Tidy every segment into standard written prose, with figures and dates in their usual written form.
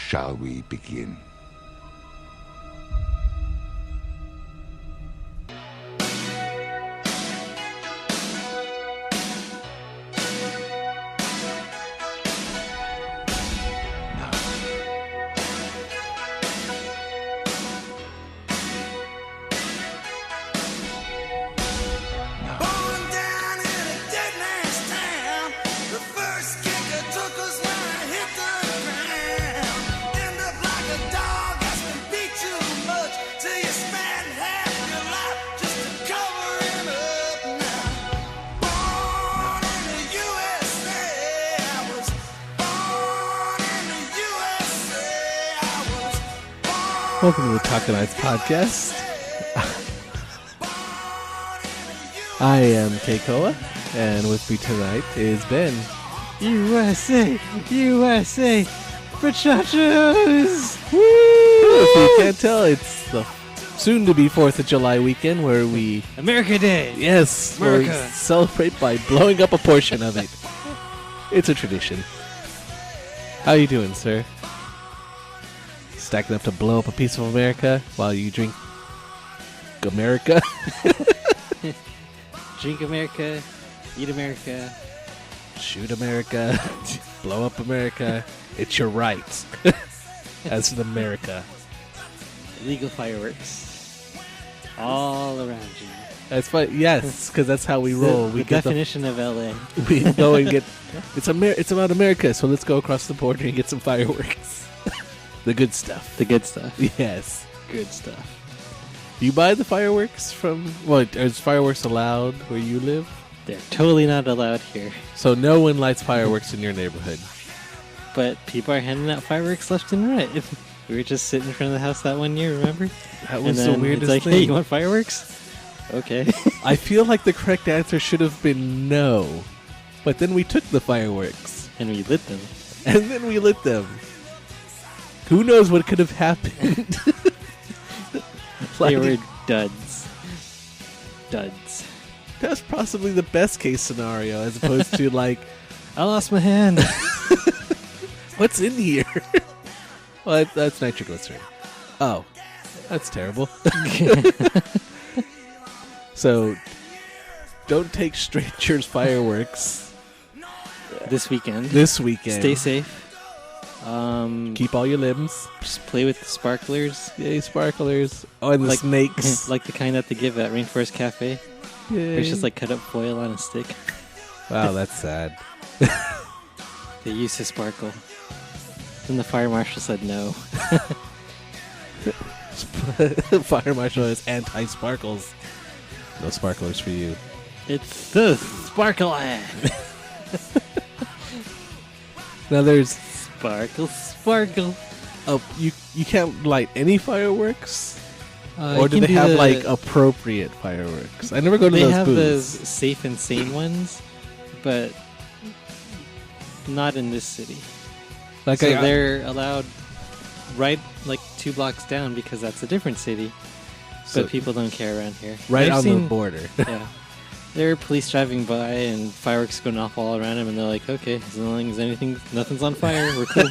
shall we begin? Welcome to the TACO Knights podcast. I am Keikoa, and with me tonight is Ben. USA, USA, Muchachos! Woo! If you can't tell, it's the soon-to-be 4th of July weekend where we... America Day! Yes, where we celebrate by blowing up a portion of it. It's a tradition. How you doing, sir? Stacking up to blow up a piece of America while you drink America? Drink America, eat America, shoot America, blow up America. It's your right as an America. Illegal fireworks all around you. That's fine. Yes, because that's how we roll. The definition of LA. We go and get. It's about America, so let's go across the border and get some fireworks. The good stuff. The good stuff. Yes. Good stuff. Do you buy the fireworks from... What, is fireworks allowed where you live? They're totally not allowed here. So no one lights fireworks in your neighborhood? But people are handing out fireworks left and right. We were just sitting in front of the house that one year, remember? That was the weirdest it's like, thing. Hey, you want fireworks? Okay. I feel like the correct answer should have been no. But then we took the fireworks. And we lit them. And then we lit them. Who knows what could have happened? They were duds. Duds. That's possibly the best case scenario as opposed to like... I lost my hand. What's in here? Well, that's nitroglycerin. Oh, that's terrible. So, don't take strangers' fireworks. This weekend. Stay safe. Keep all your limbs. Just play with the sparklers. Yay, sparklers. Oh, and the snakes. Like the kind that they give at Rainforest Cafe. Yay. Where it's just like cut up foil on a stick. Wow, that's sad. They used to sparkle. Then the fire marshal said no. Fire marshal is anti-sparkles. No sparklers for you. It's the sparkle land. Now there's... Sparkle, sparkle. Oh, you can't light any fireworks? Or do you they can have, do like, appropriate fireworks? I never go to those booths. They have those safe and sane ones, but not in this city. Like so they're allowed right, like, 2 blocks down because that's a different city. So but people don't care around here. Right on the border. Yeah. There are police driving by and fireworks going off all around them, and they're like, okay, as long as nothing's on fire, we're cool.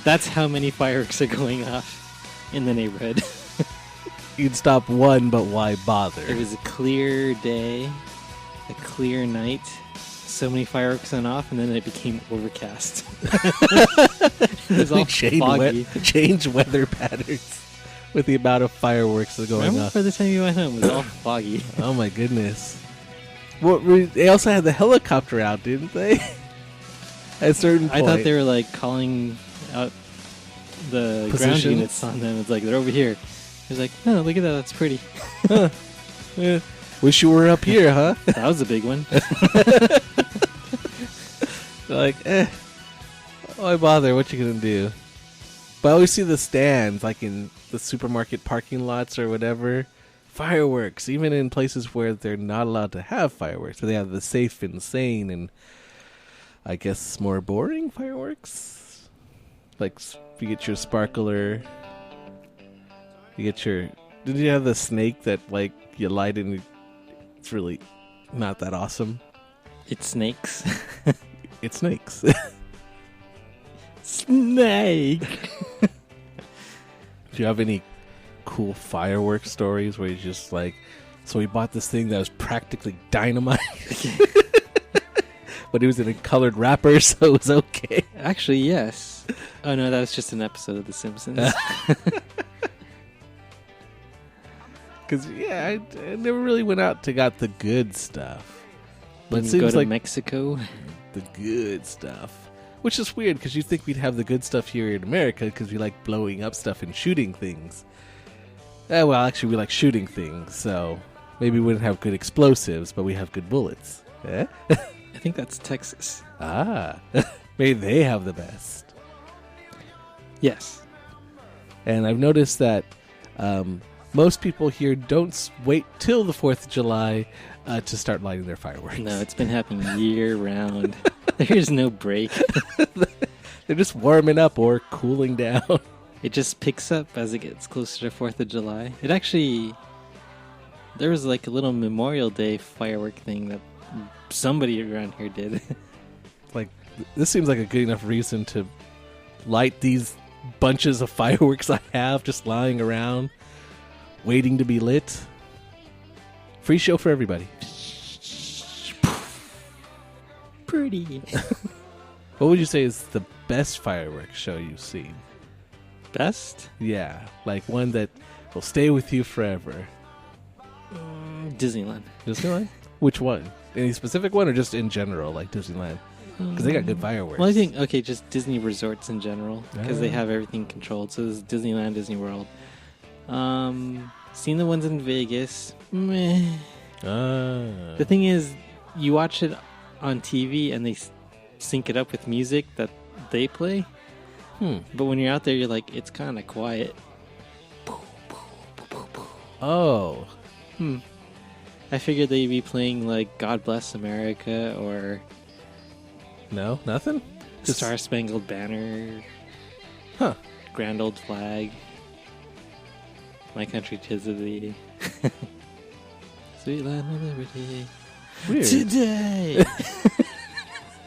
That's how many fireworks are going off in the neighborhood. You'd stop one, but why bother? It was a clear day, a clear night. So many fireworks went off, and then it became overcast. It was all foggy. Change weather patterns with the amount of fireworks that are going off. By the time you went home, it was all foggy. Oh my goodness. Well, they also had the helicopter out, didn't they? At a certain point. I thought they were like calling out the ground units on them. It's like, they're over here. He was like, oh, look at that, that's pretty. Huh. Yeah. Wish you were up here, huh? That was a big one. Like, why bother? What you gonna do? But I always see the stands, like in the supermarket parking lots or whatever. Fireworks, even in places where they're not allowed to have fireworks. But they have the safe and sane and, I guess, more boring fireworks. Like, you get your sparkler. You get your... Did you have the snake that, like, you light and it's really not that awesome? It's snakes. It's snakes. snake. Do you have any cool fireworks stories where you just like, so we bought this thing that was practically dynamite, but it was in a colored wrapper, so it was okay? Actually, yes. Oh no, that was just an episode of The Simpsons. Because I never really went out to got the good stuff. But it Didn't seems go to like Mexico. the good stuff, which is weird because you think we'd have the good stuff here in America because we like blowing up stuff and shooting things. Well, actually, we like shooting things, so maybe we wouldn't have good explosives, but we have good bullets. Eh? I think that's Texas. Maybe they have the best. Yes. And I've noticed that most people here don't wait till the 4th of July to start lighting their fireworks. No, it's been happening year round. There's no break. They're just warming up or cooling down. It just picks up as it gets closer to 4th of July. It actually... There was like a little Memorial Day firework thing that somebody around here did. Like, this seems like a good enough reason to light these bunches of fireworks I have just lying around, waiting to be lit. Free show for everybody. Pretty. What would you say is the best fireworks show you've seen? Best? Yeah, like one that will stay with you forever. Disneyland. Disneyland? Which one? Any specific one or just in general, like Disneyland? Because they got good fireworks. Well, I think, just Disney resorts in general, because they Ah. have everything controlled. So there's Disneyland, Disney World. Seen the ones in Vegas. Meh. The thing is, you watch it on TV and they sync it up with music that they play. But when you're out there, you're like, it's kind of quiet. Oh. I figured they'd be playing like God Bless America or No? Nothing? Just Star Spangled Banner. Huh. Grand Old Flag. My Country 'Tis of Thee. Sweet Land of Liberty. Weird. Today.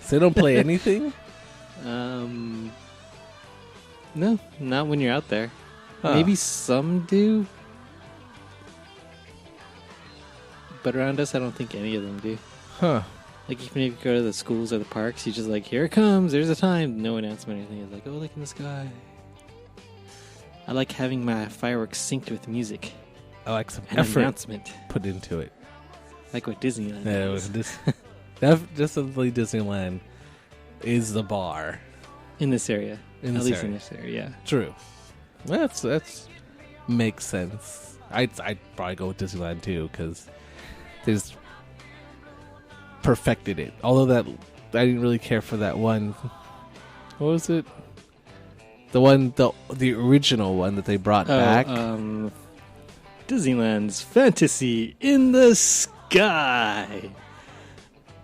So they don't play anything? No, not when you're out there. Huh. Maybe some do. But around us, I don't think any of them do. Huh. Like, even if you go to the schools or the parks, you just like, here it comes, there's a time. No announcement or anything. It's like, oh, look in the sky. I like having my fireworks synced with music. I like some An effort announcement. put into it. Like what Disneyland Yeah, does. Definitely Disneyland is the bar. In this area. In At this least area. in this area, yeah. True. That's makes sense. I'd probably go with Disneyland too because they just perfected it. Although that I didn't really care for that one. What was it? The original one that they brought back. Disneyland's Fantasy in the Sky.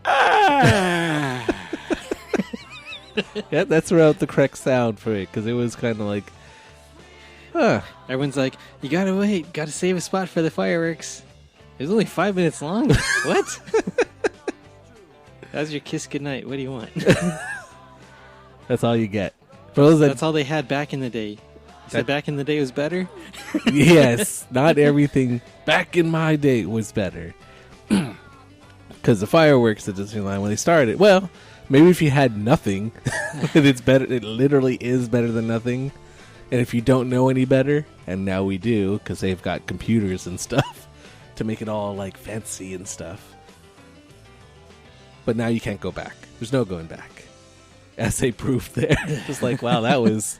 Ah! Yeah, that's about the correct sound for it because it was kind of like, huh. Everyone's like, you gotta wait, gotta save a spot for the fireworks. It was only 5 minutes long. What? That was your kiss goodnight. What do you want? That's all you get. For those that That's all they had back in the day. You said back in the day was better? yes, not everything back in my day was better. Because the fireworks at Disneyland, when they started, well, maybe if you had nothing, it's better. It literally is better than nothing. And if you don't know any better, and now we do, because they've got computers and stuff to make it all like fancy and stuff. But now you can't go back. There's no going back. As they proved there. Just like, wow, that was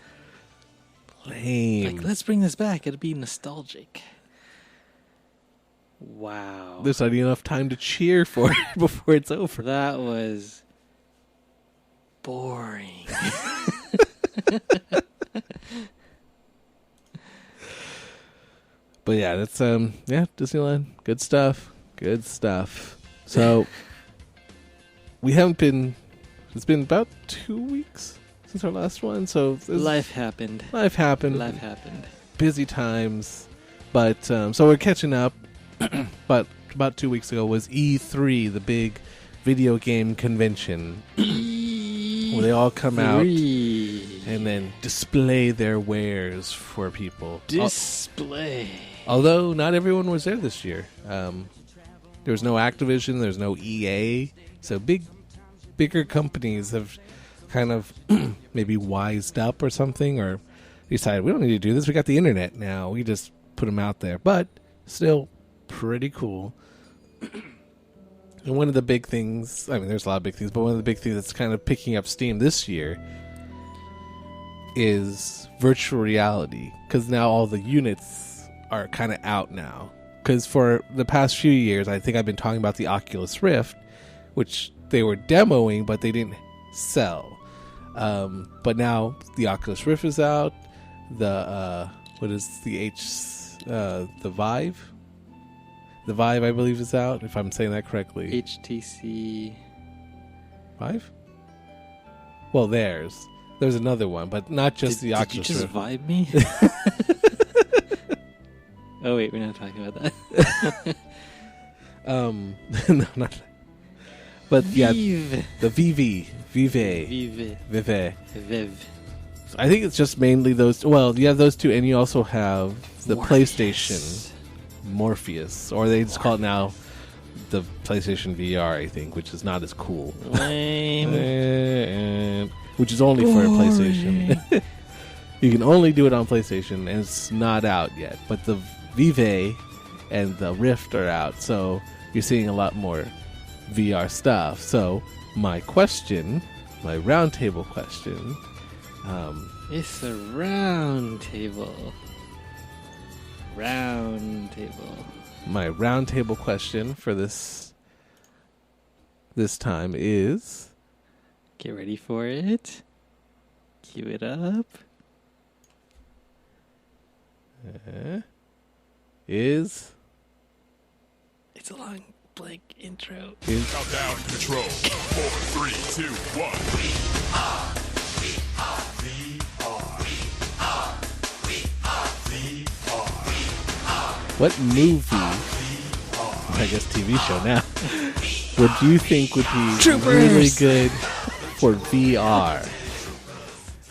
lame. Like, let's bring this back. It'll be nostalgic. Wow. There's not enough time to cheer for it before it's over. That was boring. But yeah, that's Disneyland. Good stuff. Good stuff. So we haven't been. It's been about 2 weeks since our last one. So Life happened. Life happened. Life happened. Busy times, but so we're catching up. But about 2 weeks ago was E3, the big video game convention, where they all come out. and then display their wares for people. Display. Although not everyone was there this year. There was no Activision, there's no EA, so bigger companies have kind of maybe wised up or something, or decided we don't need to do this. We got the internet now. We just put them out there, but still pretty cool. And one of the big things, I mean, there's a lot of big things, but one of the big things that's kind of picking up steam this year is virtual reality, because now all the units are kind of out now. Because for the past few years, I think I've been talking about the Oculus Rift, which they were demoing, but they didn't sell. But now the Oculus Rift is out. The Vive? The Vive, I believe, is out, if I'm saying that correctly. HTC Vive? Well, there's another one, but not just the Oculus Rift. Did you just vibe me? Oh, wait, we're not talking about that. No, not. But Vive. Yeah, the Vive. I think it's just mainly those. Well, you have those two, and you also have the PlayStation Morpheus, or they just call it now the PlayStation VR, I think, which is not as cool. Lame. Which is only for PlayStation. You can only do it on PlayStation, and it's not out yet. But the Vive and the Rift are out, so you're seeing a lot more VR stuff. So my roundtable question. It's a round table. My roundtable question for this time is... Get ready for it. Cue it up. Is... It's a long blank intro. Countdown control. 4, 3, 2, 1. What movie, I guess TV show now, would you think would be really good for VR?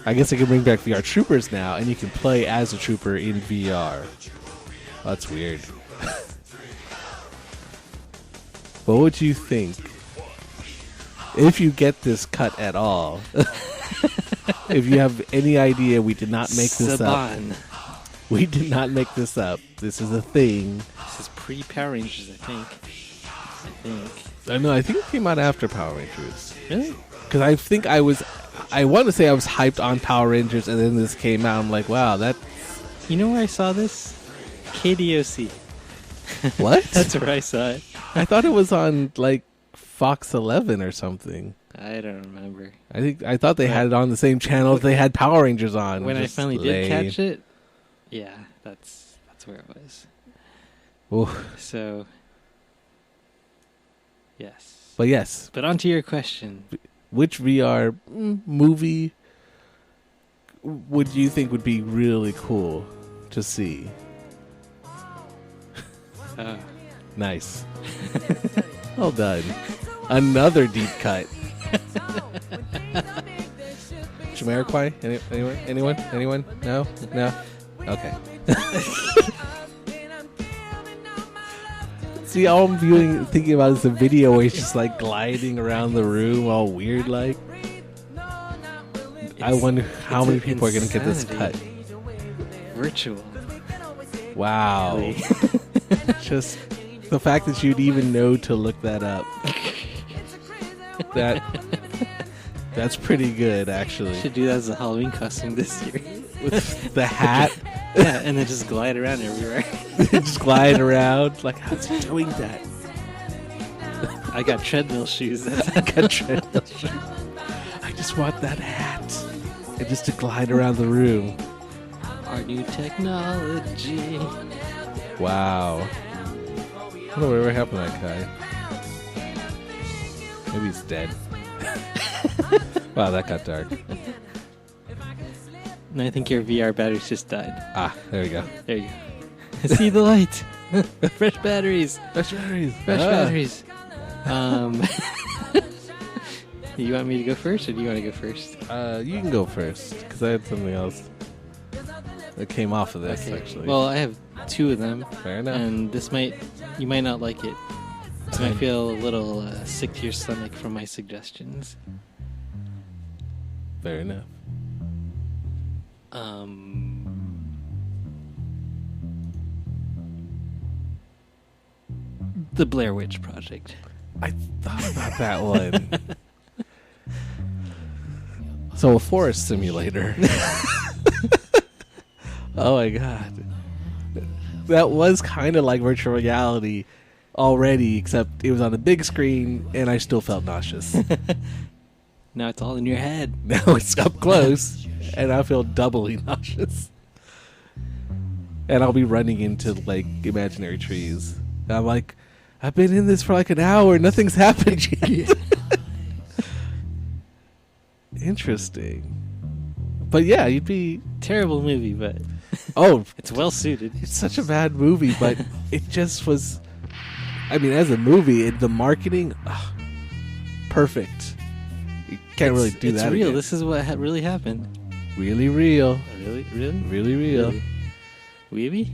I guess I can bring back VR Troopers now, and you can play as a trooper in VR. Oh, that's weird. What would you think if you get this cut at all? If you have any idea, we did not make this up. We did not make this up. This is a thing. This is pre-Power Rangers, I think. I know. I think it came out after Power Rangers. Really? Because I think I want to say I was hyped on Power Rangers, and then this came out. I'm like, wow, that. You know where I saw this? KDOC. What? That's where I saw it. I thought it was on like Fox 11 or something. I don't remember. I thought they had it on the same channel they had Power Rangers on. When I finally did catch it, yeah, that's where it was. Ooh. So, yes. But yes. But on to your question. Which VR movie would you think would be really cool to see? Nice. Well done. Another deep cut. Jamiroquai? Anyone? No? Okay. See, all I'm thinking about is the video where he's just like gliding around the room all weird like. I wonder how many people are going to get this cut. Virtual. Wow. Just the fact that you'd even know to look that up. That's pretty good, actually. Should do that as a Halloween costume this year. With the hat. Yeah, and then just glide around everywhere. Just glide around. Like, how's he doing that? I got treadmill shoes. I just want that hat. And just to glide around the room. Our new technology. Wow. I don't know whatever happened to that guy. Maybe he's dead. Wow, that got dark. And I think your VR batteries just died. Ah, there we go. There you go. See the light. Fresh batteries. Fresh batteries. Fresh batteries. Do you want me to go first, or do you want to go first? You can go first because I had something else that came off of this. Actually, Well, I have two of them. Fair enough. And you might not like it. You might feel a little sick to your stomach from my suggestions. fair enough. The Blair Witch Project. I thought about that one. So a forest simulator. Oh my god. That was kind of like virtual reality already, except it was on a big screen and I still felt nauseous. Now it's all in your head. Now it's up close and I feel doubly nauseous. And I'll be running into like imaginary trees. And I'm like, I've been in this for like an hour, nothing's happened yet. Interesting. But yeah, you'd be... Terrible movie, but Oh, it's well suited. it's such a bad movie, but it just was... I mean, as a movie, the marketing, perfect. You can't really do that It's real. again. This is what really happened. Really real. Really? Really? Really real. Weeby?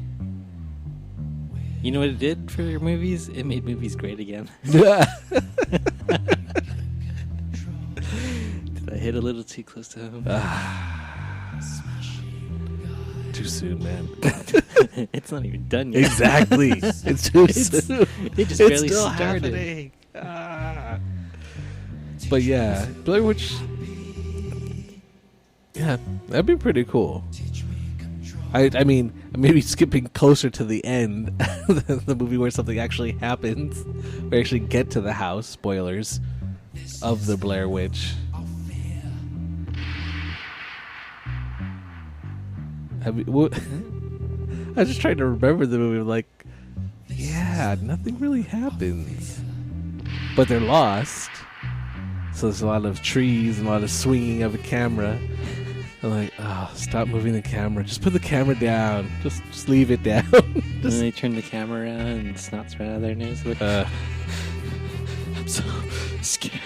You know what it did for movies? It made movies great again. Yeah. Did I hit a little too close to home? Too soon, man. It's not even done yet. Exactly. It's too soon. It just It's barely still started. happening. But yeah, Blair Witch. Yeah, that'd be pretty cool. I mean, maybe skipping closer to the end, the movie where something actually happens, we actually get to the house. Spoilers of the Blair Witch. I was just trying to remember the movie. Like, yeah, nothing really happens, but they're lost. So there's a lot of trees and a lot of swinging of a camera. I'm like, oh, stop moving the camera. Just put the camera down. Just leave it down. And then they turn the camera around and snots right out of their nose. Like, I'm so scared.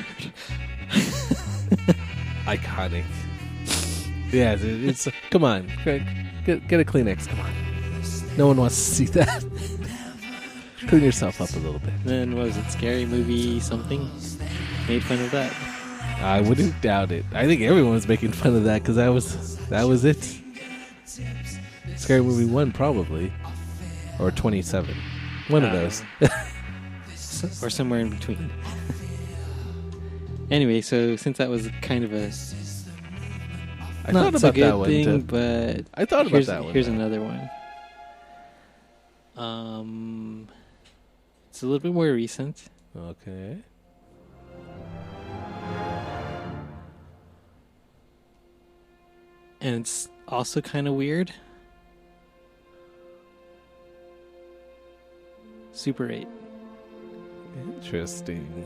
Iconic. Yeah, it's come on. Get a Kleenex. Come on. No one wants to see that. Clean yourself up a little bit. Then what was it? Scary Movie something? Made fun of that. I wouldn't doubt it. I think everyone was making fun of that because that was it. Scary Movie 1 probably, or 27. One of those. Or somewhere in between. Anyway, so since that was kind of a I not thought so about good that one thing, too. but I thought about that one. Here's though. another one. It's a little bit more recent. Okay. And it's also kind of weird. Super 8. Interesting.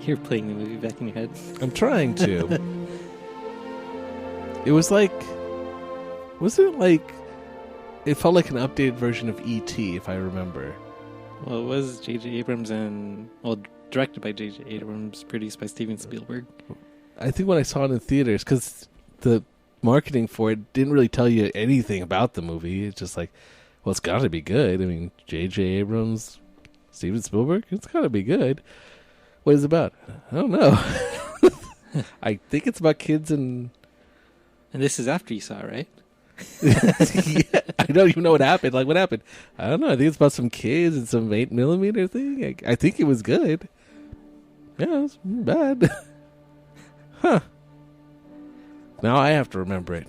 You're playing the movie back in your head. I'm trying to. It was like, wasn't it like? It felt like an updated version of E.T. if I remember. Well, it was J.J. Abrams directed by J.J. Abrams, produced by Steven Spielberg. I think when I saw it in theaters, because the marketing for it didn't really tell you anything about the movie. It's just like, well, it's got to be good. I mean, J.J. Abrams, Steven Spielberg, it's got to be good. What is it about? I don't know. I think it's about kids and... And this is after you saw it, right? Yeah, I don't even know what happened. Like, what happened? I don't know. I think it's about some kids and some 8mm thing. I think it was good. Yeah, it was bad. Huh. Now I have to remember it.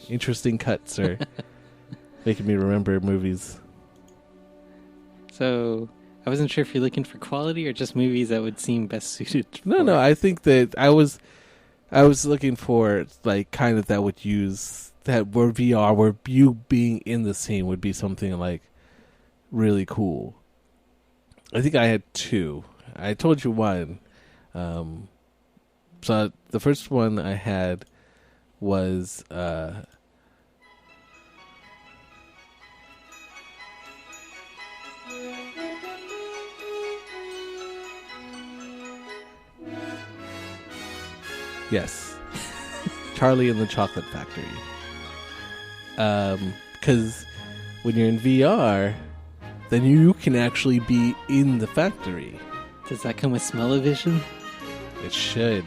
Interesting cuts are making me remember movies. So, I wasn't sure if you're looking for quality or just movies that would seem best suited. No, I think that I was looking for, like, kind of that would use... that where VR, where you being in the scene would be something like really cool. I think I had two. I told you one. So the first one I had was Yes. Charlie and the Chocolate Factory. Because when you're in VR, then you can actually be in the factory. Does that come with smell-o-vision? It should.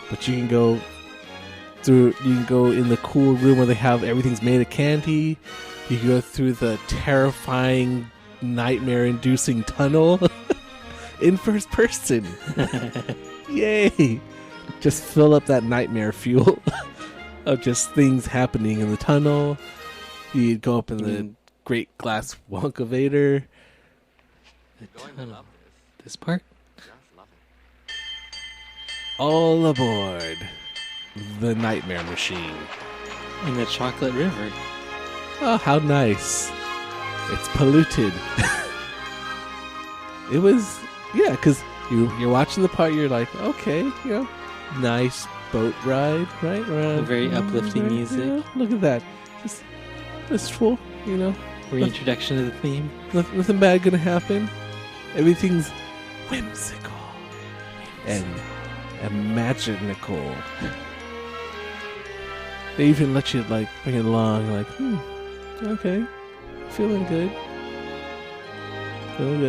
But you can go in the cool room where they have everything's made of candy. You can go through the terrifying, nightmare-inducing tunnel in first person. Yay! Just fill up that nightmare fuel of just things happening in the tunnel. You'd go up in the great glass Wonkavator. The tunnel. This part? All aboard the Nightmare Machine. In the Chocolate River. Oh, how nice. It's polluted. It was, yeah, because you're watching the part, you're like, okay, nice boat ride, right? Around, Very uplifting music. Look at that. Just wistful, Reintroduction of the theme. Nothing bad gonna happen. Everything's whimsical and imaginical. They even let you bring it along, okay, feeling good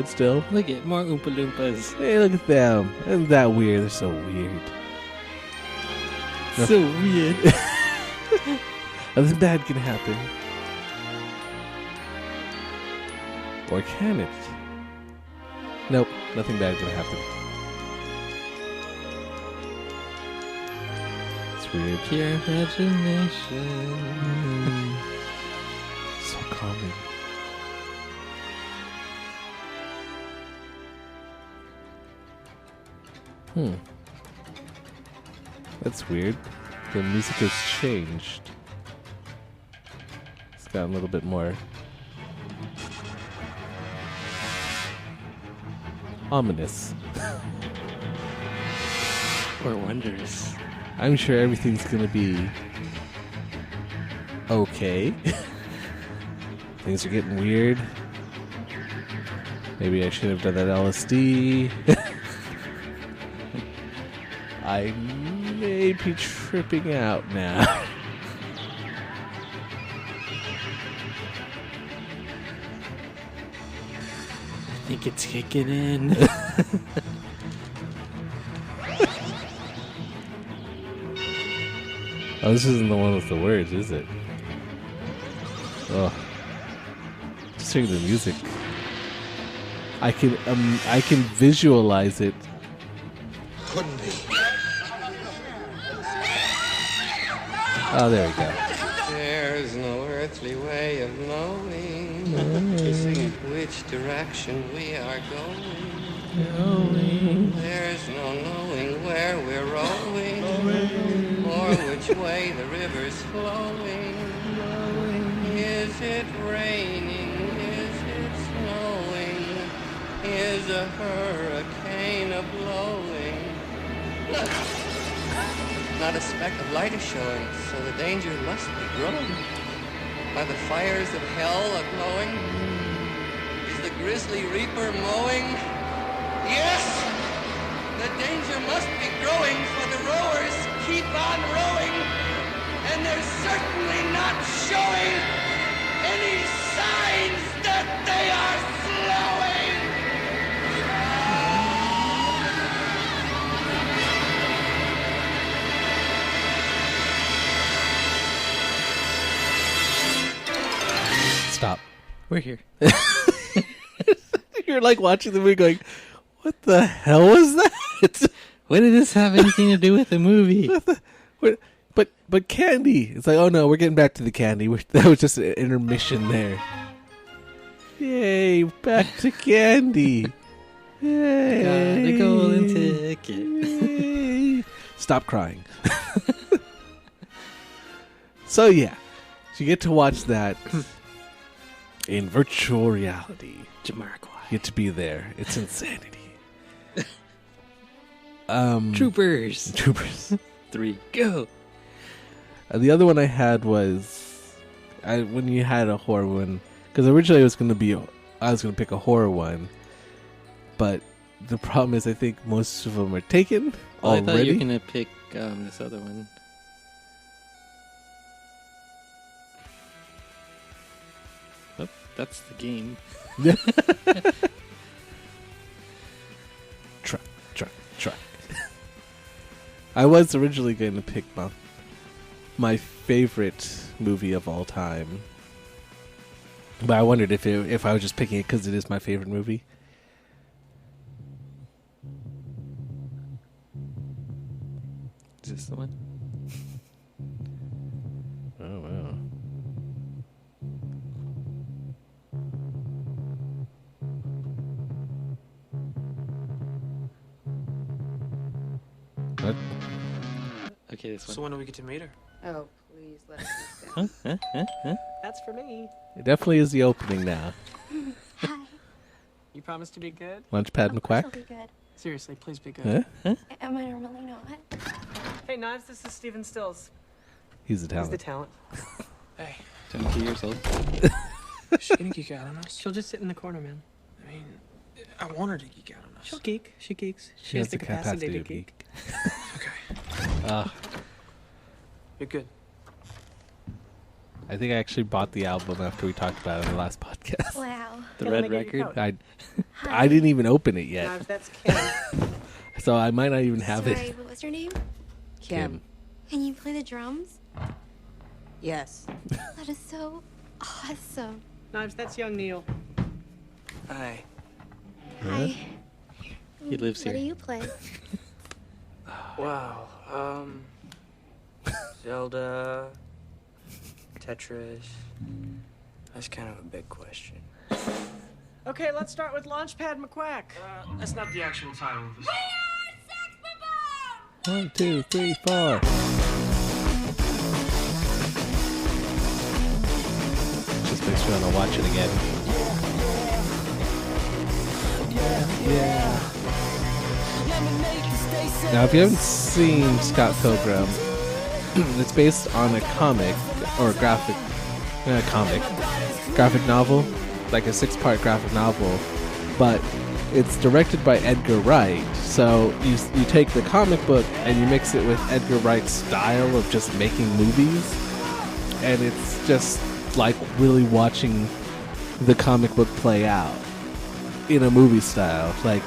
still. Look at more Oompa Loompas. Hey, look at them. Isn't that weird? They're so weird. So weird. Nothing bad can happen. Or can it? Nope, nothing bad can happen. It's weird. Pure imagination. So calming. That's weird. The music has changed. It's gotten a little bit more ominous. Or wondrous. I'm sure everything's gonna be okay. Things are getting weird. Maybe I should have done that LSD. I may be tripping out now. I think it's kicking in. Oh, this isn't the one with the words, is it? Oh, just hearing the music, I can visualize it. Couldn't be. Oh, there we go. There's no earthly way of knowing which direction we are going. There's no knowing where we're rowing or which way the river's flowing. Is it raining? Is it snowing? Is a hurricane a-blowing? Look! Not a speck of light is showing, so the danger must be growing. Are the fires of hell a-glowing? Is the grisly reaper mowing? Yes! The danger must be growing, for the rowers keep on rowing, and they're certainly not showing any signs that they are slowing! Stop. We're here. You're watching the movie going, what the hell was that? What did this have anything to do with the movie? But candy. It's oh no, we're getting back to the candy. That was just an intermission there. Yay, back to candy. Yay. Got a golden ticket. Yay. Stop crying. So yeah, so you get to watch that in virtual reality. Jamiroquai. You get to be there. It's insanity. Troopers. 3, go. The other one I had was when you had a horror one, because originally I was going to pick a horror one, but The problem is, I think most of them are taken Oh, I already. thought you were gonna pick this other one. Oh, that's the game. Truck. I was originally going to pick my favorite movie of all time, but I wondered if I was just picking it because it is my favorite movie. Is this the one? Oh wow! What? Okay, this So one. when do we get to meet her? Oh, please let us down. That's for me. It definitely is the opening now. Hi. You promise to be good? Launchpad Of course McQuack. I'll be good. Seriously, please be good. Huh? Am I normally not? Hey, Knives, this is Steven Stills. He's the He's the talent. talent. Hey, 22 years old. is she gonna geek out on us? She'll just sit in the corner, man. I mean, I want her to geek out on us. She'll geek. She geeks. She has the capacity to geek. Okay. You're good. I think I actually bought the album after we talked about it in the last podcast. Wow. The Can I red make it your record. coat? I didn't even open it yet, Knives, that's Kim. so I might not even have Sorry, it. what was your name? Kim. Can you play the drums? Yes. That is so awesome. Knives, that's young Neil. Hi. Hi. He lives What do here. you play? Wow. Zelda, Tetris. That's kind of a big question. Okay, let's start with Launchpad McQuack. That's not the actual title of this. 1, 2, 3, 4. Just make sure I don't watch it again. Yeah. Now, if you haven't seen Scott Pilgrim, it's based on a comic or graphic novel, like a 6-part graphic novel, but it's directed by Edgar Wright. So you take the comic book and you mix it with Edgar Wright's style of just making movies, and it's just like really watching the comic book play out in a movie style. Like,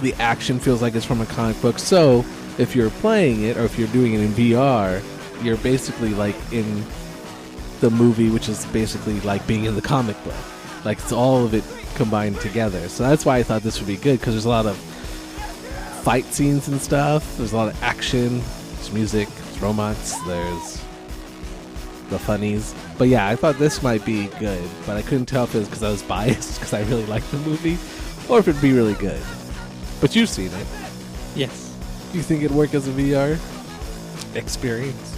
the action feels like it's from a comic book. So if you're playing it or if you're doing it in VR, you're basically like in the movie, which is basically like being in the comic book. Like, it's all of it combined together. So that's why I thought this would be good, because there's a lot of fight scenes and stuff. There's a lot of action. There's music. There's romance. There's the funnies. But yeah, I thought this might be good, but I couldn't tell if it was because I was biased because I really liked the movie, or if it'd be really good. But you've seen it. Yes. Do you think it'd work as a VR experience?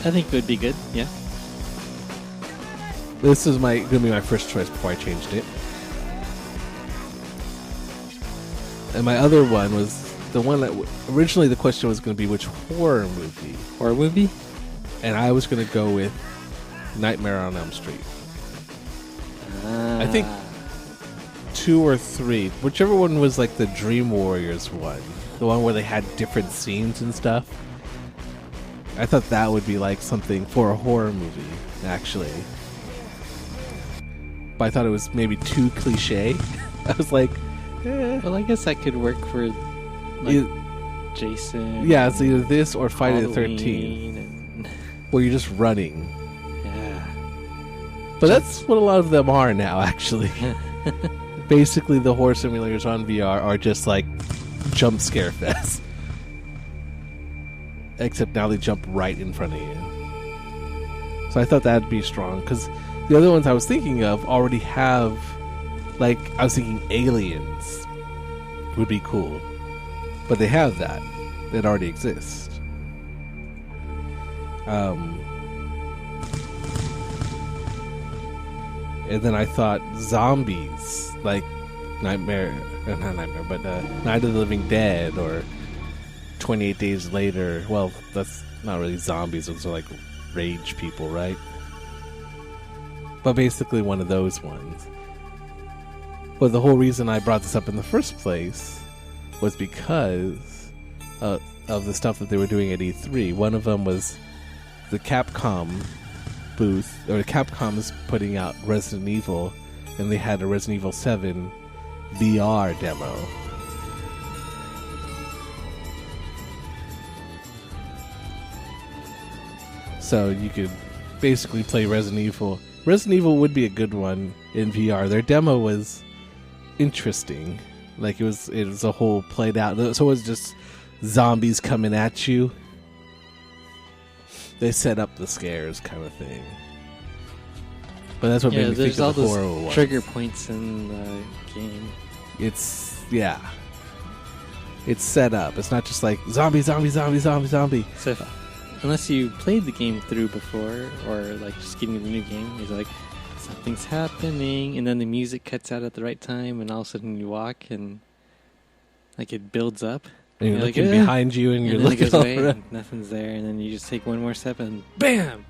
I think it would be good. Yeah. This is gonna be my first choice before I changed it. And my other one was the one that originally the question was going to be which horror movie, Horror movie? and I was going to go with Nightmare on Elm Street. I think 2 or 3, whichever one was like the Dream Warriors one, the one where they had different scenes and stuff. I thought that would be like something for a horror movie, actually. But I thought it was maybe too cliche. I was like, Well, I guess that could work for like it- Jason. yeah, it's either this or Friday the 13th, Halloween and- where you're just running. yeah. But that's what a lot of them are now, actually. Basically, the horror simulators on VR are just like jump scare fest. Except now they jump right in front of you. So I thought that'd be strong, because the other ones I was thinking of already have, like, I was thinking Aliens would be cool. But they have that. It already exists. And then I thought zombies, like not Nightmare, but Night of the Living Dead or 28 Days Later. Well, that's not really zombies, those are like rage people, right? But basically one of those ones. Well, the whole reason I brought this up in the first place was because of the stuff that they were doing at E3. One of them was the Capcom booth, or Capcom is putting out Resident Evil, and they had a Resident Evil 7 VR demo. So you could basically play Resident Evil. Resident Evil would be a good one in VR. Their demo was interesting. Like it was a whole played out. So it was just zombies coming at you. They set up the scares kind of thing. But that's what made me think there's all of the horror those ones. trigger points in the game. It's set up. It's not just like zombie. So unless you played the game through before, or like just getting the new game, it's like something's happening, and then the music cuts out at the right time, and all of a sudden you walk and like it builds up. And you're like, looking behind you, and you're then it looking goes all away, around. and nothing's there, and then you just take one more step and bam.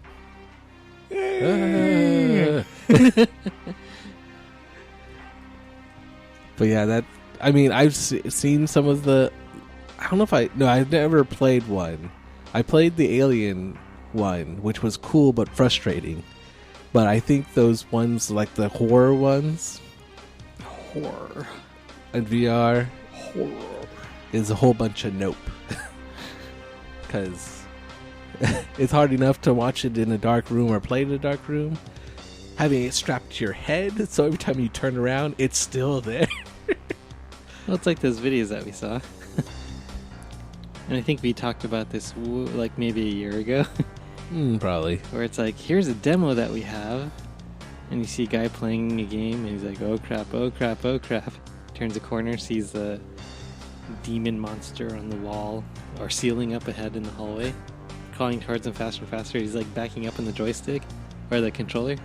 But yeah, I've seen some of the. I don't know if I've never played one. I played the Alien one, which was cool but frustrating. But I think those ones, like the horror ones, in VR, is a whole bunch of nope. Because it's hard enough to watch it in a dark room or play in a dark room. Having it strapped to your head, so every time you turn around, it's still there. Well, it's like those videos that we saw. And I think we talked about this like maybe a year ago. Probably. Where it's like, here's a demo that we have. And you see a guy playing a game, and he's like, oh crap, oh crap, oh crap. Turns a corner, sees the demon monster on the wall or ceiling up ahead in the hallway, crawling towards him faster and faster. He's like backing up on the joystick or the controller.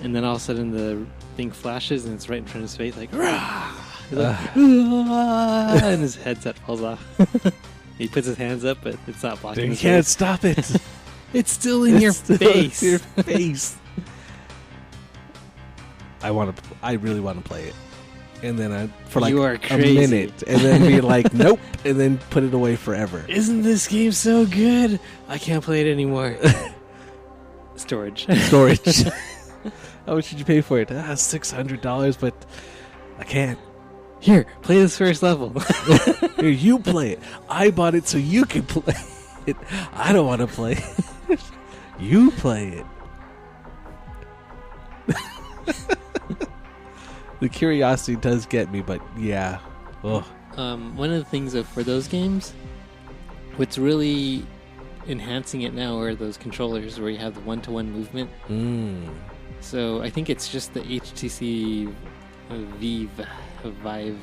And then all of a sudden the thing flashes and it's right in front of his face, like, rah! He's like, "Ah!" And his headset falls off. He puts his hands up, but it's not blocking You his can't face. stop it. It's still in your It's still face. in your face. I really want to play it, and then for like You are a crazy. minute, and then be like, nope, and then put it away forever. Isn't this game so good? I can't play it anymore. Storage. Storage. How much did you pay for it? $600, but I can't. Here, play this first level. Here, you play it. I bought it so you can play it. I don't want to play it. You play it. The curiosity does get me, but yeah. Ugh. One of the things for those games, what's really enhancing it now are those controllers where you have the one-to-one movement. So I think it's just the HTC Vive.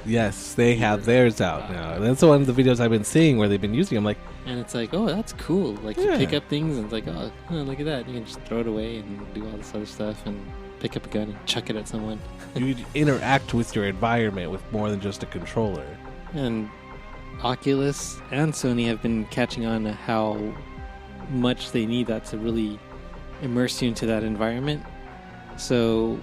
Yes, they have theirs out now. That's one of the videos I've been seeing where they've been using. I'm like, And it's like, oh, that's cool. Like, you Yeah. pick up things and it's like, oh, look at that. You can just throw it away and do all this other stuff and pick up a gun and chuck it at someone. you interact with your environment with more than just a controller. And Oculus and Sony have been catching on to how much they need that to really immerse you into that environment. So,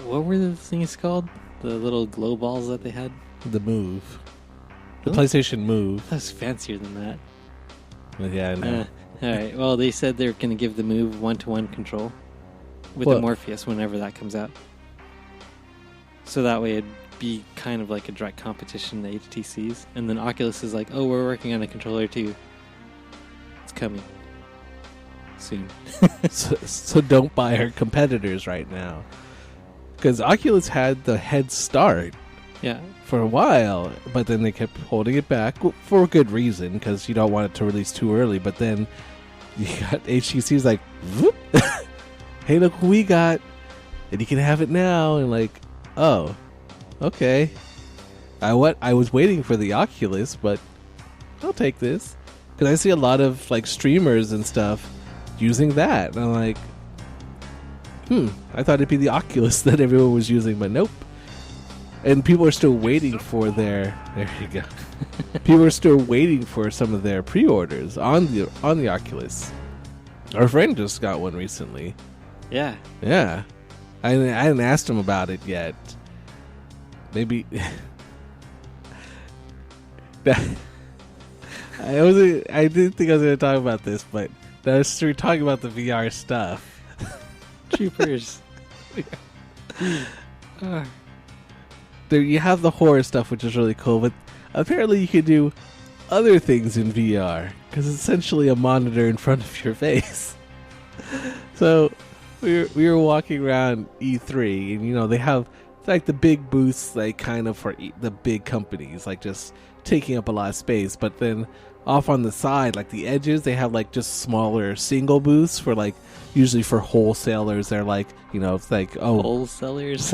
what were the things called? The little glow balls that they had? The Move. The Really? PlayStation Move. That was fancier than that. Yeah, I know. Alright, well, they said they're going to give the Move one-to-one control with Well- the Morpheus whenever that comes out. So that way it'd be kind of like a direct competition to HTCs. And then Oculus is like, oh, we're working on a controller too. It's coming. Soon. So don't buy our competitors right now. Because Oculus had the head start Yeah. for a while, but then they kept holding it back for a good reason, because you don't want it to release too early. But then you got HTC's like, whoop, hey, look what we got, and you can have it now. And like, oh, okay. I was waiting for the Oculus, but I'll take this, because I see a lot of like streamers and stuff using that, and I'm like, I thought it'd be the Oculus that everyone was using, but nope. And people are still waiting for there you go. People are still waiting for some of their pre-orders on the Oculus. Our friend just got one recently. Yeah. Yeah. I didn't ask him about it yet. Maybe I didn't think I was going to talk about this, but now we're talking about the VR stuff. Troopers. There you have the horror stuff, which is really cool, but apparently you can do other things in VR because it's essentially a monitor in front of your face. So we were walking around E3, and they have like the big booths, like kind of for the big companies, like just taking up a lot of space. But then off on the side, like the edges, they have like just smaller single booths for like usually for wholesalers. They're like it's like wholesalers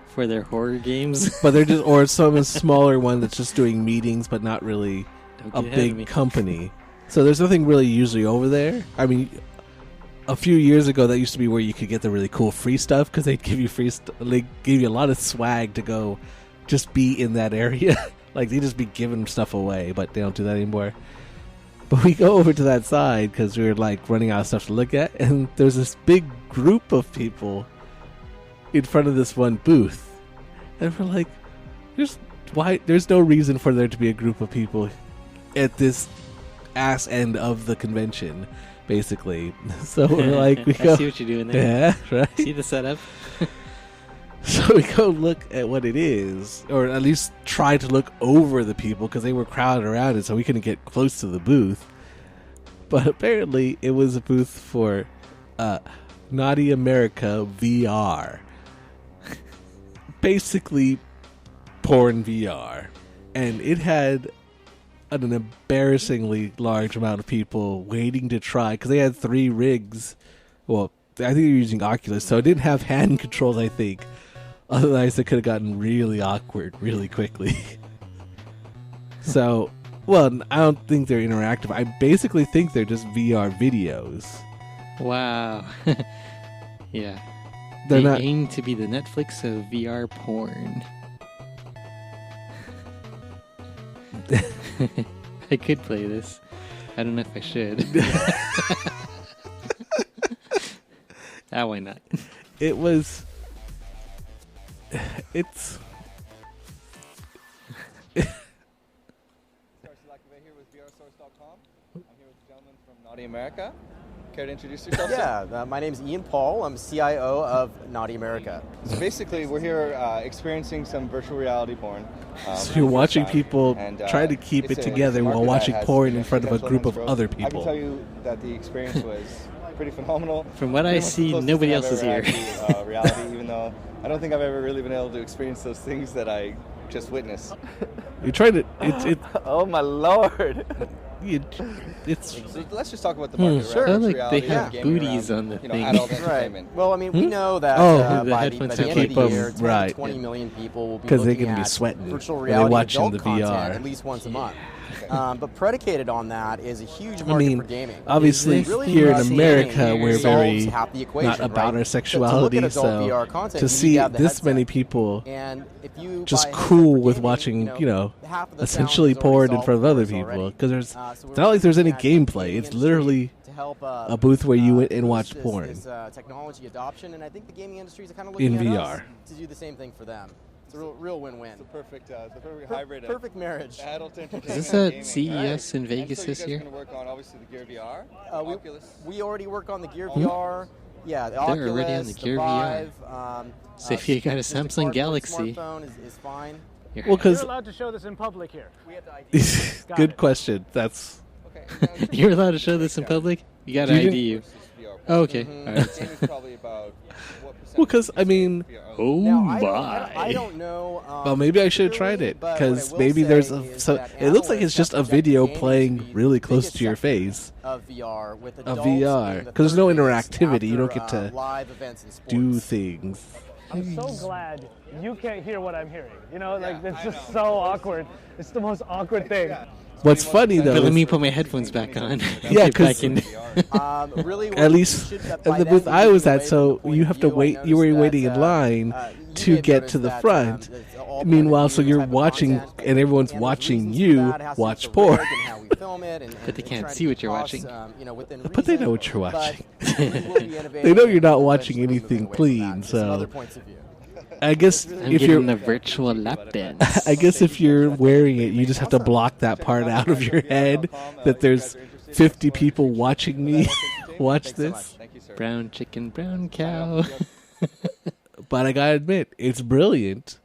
For their horror games. but they're just, or some smaller one that's just doing meetings, but not really a Don't get ahead of me. big company. So there's nothing really usually over there. I mean, a few years ago, that used to be where you could get the really cool free stuff because they'd give you they gave you a lot of swag to go just be in that area. Like they just be giving stuff away, but they don't do that anymore. But we go over to that side because we were like running out of stuff to look at, and there's this big group of people in front of this one booth, and we're like, there's no reason for there to be a group of people at this ass end of the convention, basically. So we're like, we go, I see what you're doing there. yeah, right. See the setup? So we go look at what it is, or at least try to look over the people because they were crowded around it, so we couldn't get close to the booth. But apparently, it was a booth for Naughty America VR. Basically porn VR, and it had an embarrassingly large amount of people waiting to try because they had 3 rigs. Well, I think they were using Oculus, so it didn't have hand controls, I think. Otherwise it could have gotten really awkward really quickly. So, well, I don't think they're interactive. I basically think they're just VR videos. Wow. Yeah. They're They not aim to be the Netflix of VR porn. I could play this. I don't know if I should. Why not? It was. It's. Here with VRSource.com. I'm here with a gentleman from Naughty America. Care to introduce yourself? Yeah, my name's Ian Paul. I'm CIO of Naughty America. So basically, we're here experiencing some virtual reality porn. So you're watching people and, try to keep it's it a together market while that watching has porn in front of a potential group of growth. other I can people. tell you that the experience was pretty phenomenal. From what I Pretty much the see, closest nobody thing else I've is ever here. had to, reality, even though I don't think I've ever really been able to experience those things that I just witnessed. You're trying to. It's. Oh my lord! It's. So let's just talk about the market. Sure. I like reality they have and gaming booties around, on the thing. adult Right. entertainment. Well, I mean, we know that Oh, the by headphones the to end of keep the them year, 10 to right. 20 million people will be 'Cause they're looking gonna be at sweating virtual when they're reality watching adult the VR. content at least once a month. But predicated on that is a huge I market mean, for gaming. obviously, It really here in does America, gaming we're solves very half the equation, not about right? our To sexuality, look at adult so VR content, to you see need to have the this headset. many people And if you just buy a headset cool for with gaming, watching, half of the essentially sound is already porn in front of solved other for us people. already. Because So it's we're not like there's any looking at the gameplay. gaming It's industry literally to help, a booth where you went and boost watch this- porn this, technology adoption, and I think the gaming industry is kind of in looking at VR. us to do the same thing for them. It's a real win-win. It's the perfect hybrid. Perfect marriage. Adult entertainment. Is this and at gaming. CES in And Vegas so this you guys year? are going to work on obviously the Gear VR, We- Oculus. We already work on the Gear Oh. VR. Yeah, the They're Oculus, already on the Gear Vive, So if you got a just the Samsung cardboard Galaxy- smartphone is fine. You're Well, because allowed to show this in public here. We have the ID. good question. That's Okay. and now in terms You're of allowed to show this in public? You got to You ID you. versus VR Oh, okay. Mhm. All The right. game is probably about what percent? well, because I mean, Oh Now, my. I don't know. well, maybe I should have tried it but what I because will maybe say there's is so that it looks like it's analysts just a have projected video gaming to playing be really the close biggest to your sector face of VR with of adults VR in the because there's no 30s interactivity. You don't after, get to live events and sports. do things. I'm so glad you can't hear what I'm hearing. You know, like Yeah, it's I just know. so awkward. It's the most awkward thing. What's funny though, But let is- me put my headphones back on. Yeah, Get 'cause- back in. Really, what at you least should- at by the then booth we're I was moving at, away so from the point you of have to view. I wait. You were noticed waiting in that, line you to may have get noticed to the that, front all all Meanwhile, point of so view you're type of watching, content. and everyone's And there's watching reasons for you that. It has to do watch with the porn. rig and how we film it, and But they and can't try to see what keep you're costs, watching. you know, within But they know reason. what you're watching. But we will be innovating They know you're not and watching eventually anything moving away from clean, that to some so other points of view. I guess I'm if getting you're a virtual lap dance. I guess if you're wearing it, you just have to block that part out of your head that there's 50 people watching me watch this. Brown chicken, brown cow. But I gotta admit, it's brilliant.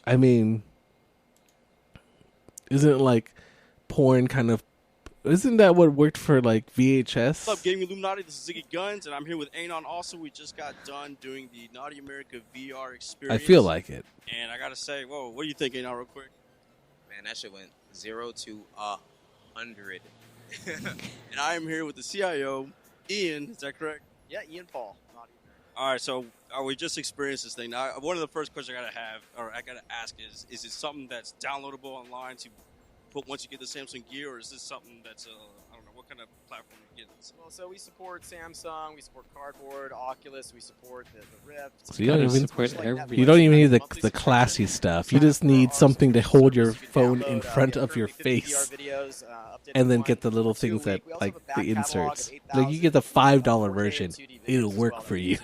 I mean, isn't it like porn kind of... Isn't that what worked for like VHS? What's up, Gaming Illuminati? This is Ziggy Guns, and I'm here with Anon. Also, we just got done doing the Naughty America VR experience. I feel like it. And I gotta say, whoa, what do you think, Anon, real quick? Man, that shit went 0 to 100. And I am here with the CIO, Ian. Is that correct? Yeah, Ian Paul. All right, so we just experienced this thing. Now, one of the first questions I gotta ask is it something that's downloadable online to put once you get the Samsung Gear, or is this something that's I don't know what kind of platform you get? Well, so we support Samsung, we support Cardboard, Oculus, we support the Rift. So you don't even need the classy stuff. You just need something to hold your phone in front of your face, and then get the little things that like the inserts. Like you get the $5 version, it'll work for you.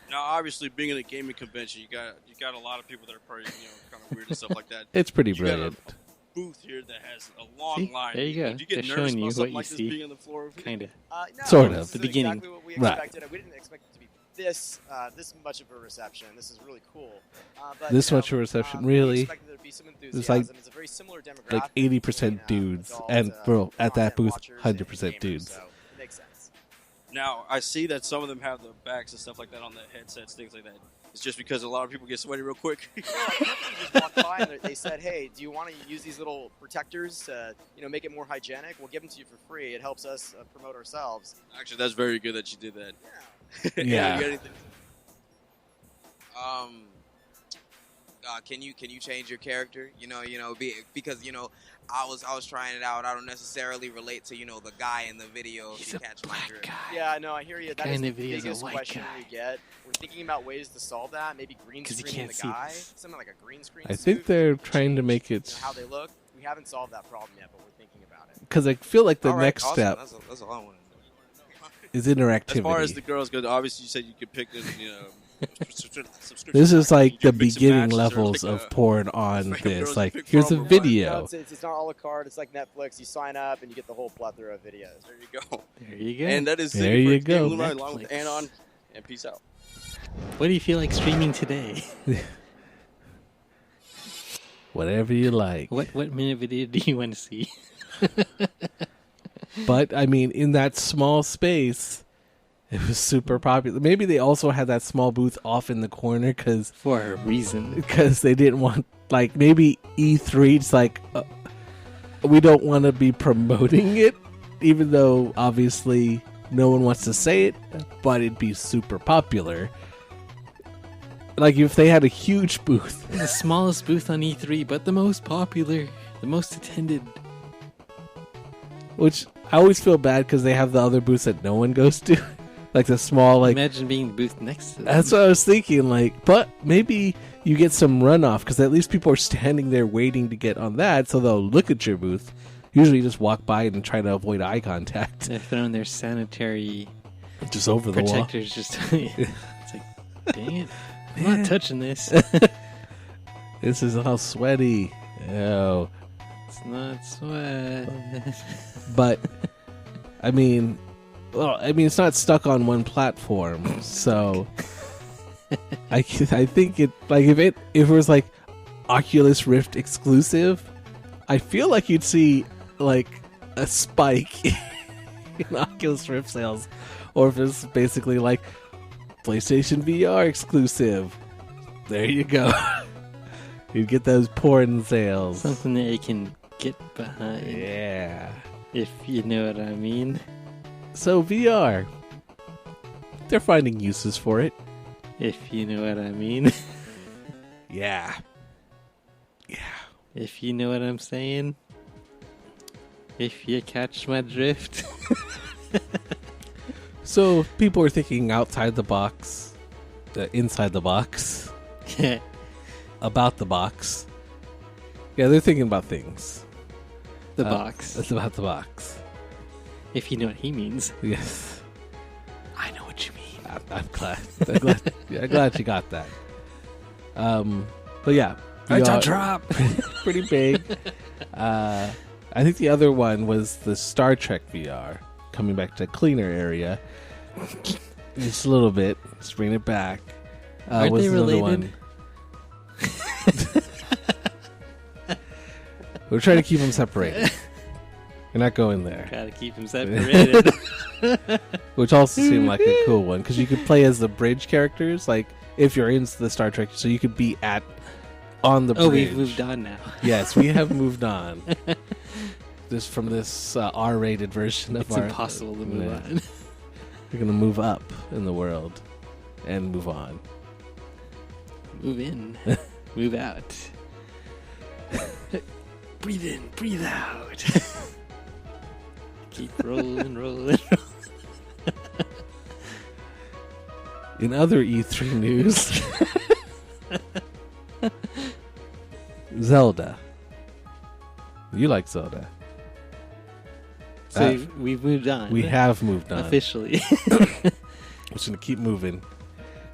Now, obviously, being in a gaming convention, you got a lot of people that are probably kind of weird and stuff like that. It's pretty brilliant. Booth here that has a long line. There you go. Do you get They're nervous showing you about something what like you this see. being on the floor? Kind of. No, Sort of. this The is beginning. Exactly what we Right. expected. We didn't expect it to be this much of a reception. This is really cool. But, This you know, much of a reception, we really? expected there to be some It's like enthusiasm. It's a very similar demographic. like 80% dudes, and bro, at that booth, 100% dudes. So it makes sense. Now, I see that some of them have the backs and stuff like that on the headsets, things like that. It's just because a lot of people get sweaty real quick. Just walked by and they said, "Hey, do you want to use these little protectors to, make it more hygienic? We'll give them to you for free. It helps us promote ourselves." Actually, that's very good that you did that. Yeah. Yeah. You got anything? Can you change your character? Because I was trying it out. I don't necessarily relate to the guy in the video. If you catch my drift. Yeah, no, I hear you. That is the video is a biggest white question guy. we get. We're thinking about ways to solve that. Maybe green 'Cause you screening can't the see guy, this. something like a green screen. I think suit they're to trying to change, make it how they look. We haven't solved that problem yet, but we're thinking about it. because I feel like the All right, next awesome. step That's all I want to know. is interactivity. As far as the girls go, obviously you said you could pick the subscription. This is like the You mix and beginning match, or levels like of porn on random this. girls Like, you pick here's a from or what? No, video. it's not a la carte. It's like Netflix. You sign up and you get the whole plethora of videos. There you go. There you go. And that is There Ziggy for you Game go. Illuminati, along with Netflix. Anon, and peace out. What do you feel like streaming today? Whatever you like. What minute video do you want to see? But, I mean, in that small space, it was super popular. Maybe they also had that small booth off in the corner For a reason. because they didn't want, like, maybe E3, it's like, we don't want to be promoting it, even though, obviously, no one wants to say it, but it'd be super popular. Like, if they had a huge booth. The smallest booth on E3, but the most popular, the most attended. Which, I always feel bad because they have the other booths that no one goes to. Like, the small, like... Imagine being the booth next to them. That's what I was thinking, like, but maybe you get some runoff, because at least people are standing there waiting to get on that, so they'll look at your booth. Usually you just walk by and try to avoid eye contact. They're throwing their sanitary Just over the wall. protectors just... It's like, dang it. I'm not touching this. This is all sweaty. Oh. It's not sweat. But, I mean, it's not stuck on one platform, so I think it, like, if it was like Oculus Rift exclusive, I feel like you'd see like a spike in Oculus Rift sales, or if it's basically like PlayStation VR exclusive, there you go. You'd get those porn sales. Something that you can get behind. Yeah. If you know what I mean. So VR, they're finding uses for it. If you know what I mean. Yeah. If you know what I'm saying. If you catch my drift. So people are thinking outside the box, inside the box. about the box. Yeah, they're thinking about things. The box. It's about the box. If you know what he means. Yes. I know what you mean. I'm glad. I'm glad you got that. But yeah. It's a trap. Pretty big. I think the other one was the Star Trek VR. Coming back to a cleaner area. Just a little bit. Just bring it back. Aren't they related? We're trying to keep them separated. You're not going there. Gotta keep them separated. Which also seemed like a cool one because you could play as the bridge characters, like if you're into the Star Trek, so you could be on the bridge. Oh, we've moved on now. Yes, we have moved on. Just from this R-rated version of it's impossible to move on. We're gonna move up in the world and move on. Move in, move out. Breathe in, breathe out. Keep rolling. In other E3 news, Zelda. You like Zelda. So we've moved on. We have moved on. Officially. We're just going to keep moving.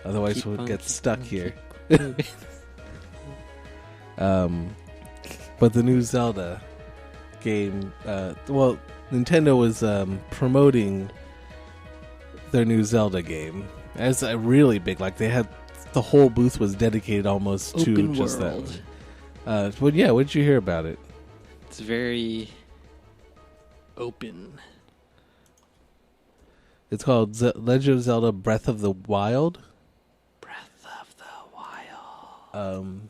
Otherwise, we'll get stuck here. But the new Zelda game, Nintendo was promoting their new Zelda game as a really big, like they had the whole booth was dedicated almost Open to just world. that. But yeah, what did you hear about it? It's very open. It's called Legend of Zelda: Breath of the Wild. Breath of the Wild.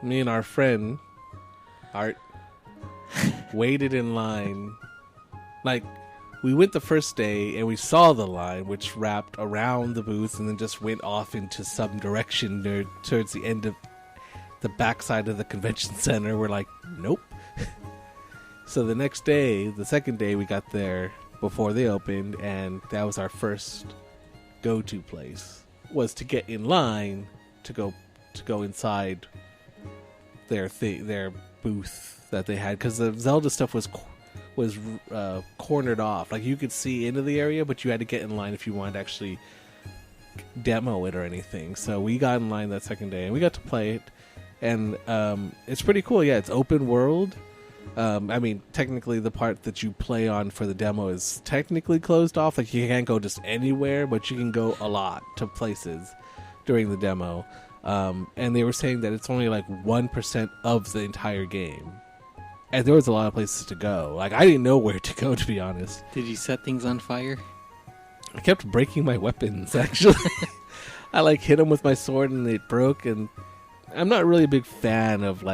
Me and our friend Art waited in line. Like, we went the first day and we saw the line, which wrapped around the booth and then just went off into some direction towards the end of the backside of the convention center. We're like, nope. So the next day, the second day, we got there before they opened, and that was our first go-to place, was to get in line to go inside their booth that they had, because the Zelda stuff was cornered off. Like, you could see into the area, but you had to get in line if you wanted to actually demo it or anything. So we got in line that second day and we got to play it, and it's pretty cool. Yeah, it's open world. I mean, technically the part that you play on for the demo is technically closed off. Like, you can't go just anywhere, but you can go a lot to places during the demo. And they were saying that it's only like 1% of the entire game. And there was a lot of places to go. Like, I didn't know where to go, to be honest. Did you set things on fire? I kept breaking my weapons, actually. I, hit them with my sword and it broke. And I'm not really a big fan of,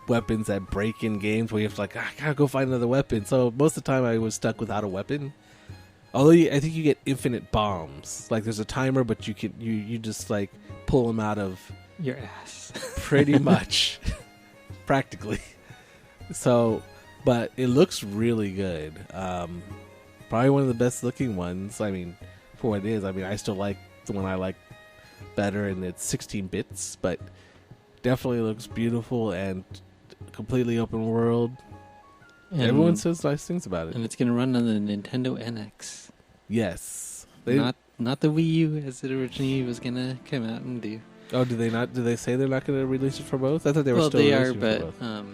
weapons that break in games where you have to, I gotta go find another weapon. So most of the time I was stuck without a weapon. Although I think you get infinite bombs. Like, there's a timer, but you just, pull them out of your ass. Pretty much. Practically. So, but it looks really good. Probably one of the best looking ones. I mean, for what it is. I mean, I still like the one I like better, and it's 16 bits, but definitely looks beautiful and completely open world. And everyone says nice things about it. And it's going to run on the Nintendo NX. Yes. Not the Wii U as it originally was going to come out and do. Oh, do they not? Do they say they're not going to release it for both? I thought they were still releasing it for both.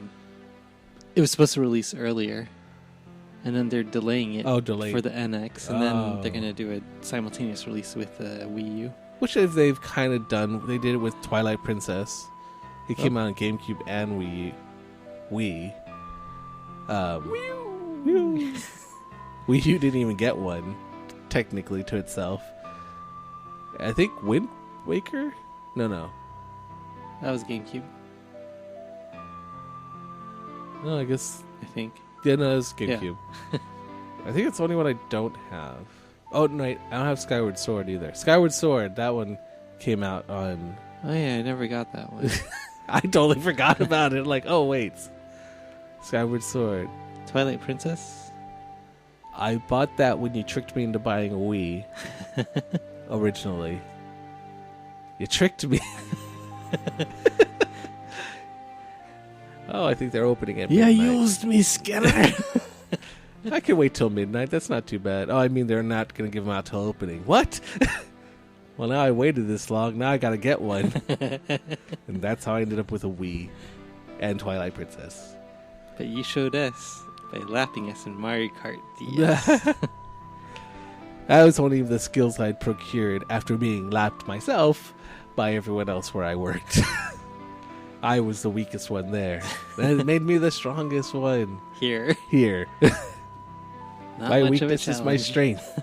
It was supposed to release earlier, and then they're delaying it for the NX, and then they're going to do a simultaneous release with Wii U. Which they've kind of done. They did it with Twilight Princess. It came out on GameCube and Wii. Wii U didn't even get one, technically, to itself. I think Wind Waker? No. That was GameCube. No, I guess... I think. Yeah, no, it was GameCube. Yeah. I think it's the only one I don't have. Oh, no, I don't have Skyward Sword either. Skyward Sword, that one came out on... Oh, yeah, I never got that one. I totally forgot about it. Oh, wait. Skyward Sword. Twilight Princess? I bought that when you tricked me into buying a Wii. Originally. You tricked me. Oh, I think they're opening at midnight. You used me, Skinner. I can wait till midnight. That's not too bad. Oh, I mean, they're not going to give them out till opening. What? Well, now I waited this long. Now I got to get one. And that's how I ended up with a Wii and Twilight Princess. But you showed us by lapping us in Mario Kart DS. That was only the skills I'd procured after being lapped myself by everyone else where I worked. I was the weakest one there. That made me the strongest one. Here. Not My much weakness of a is my challenge. strength.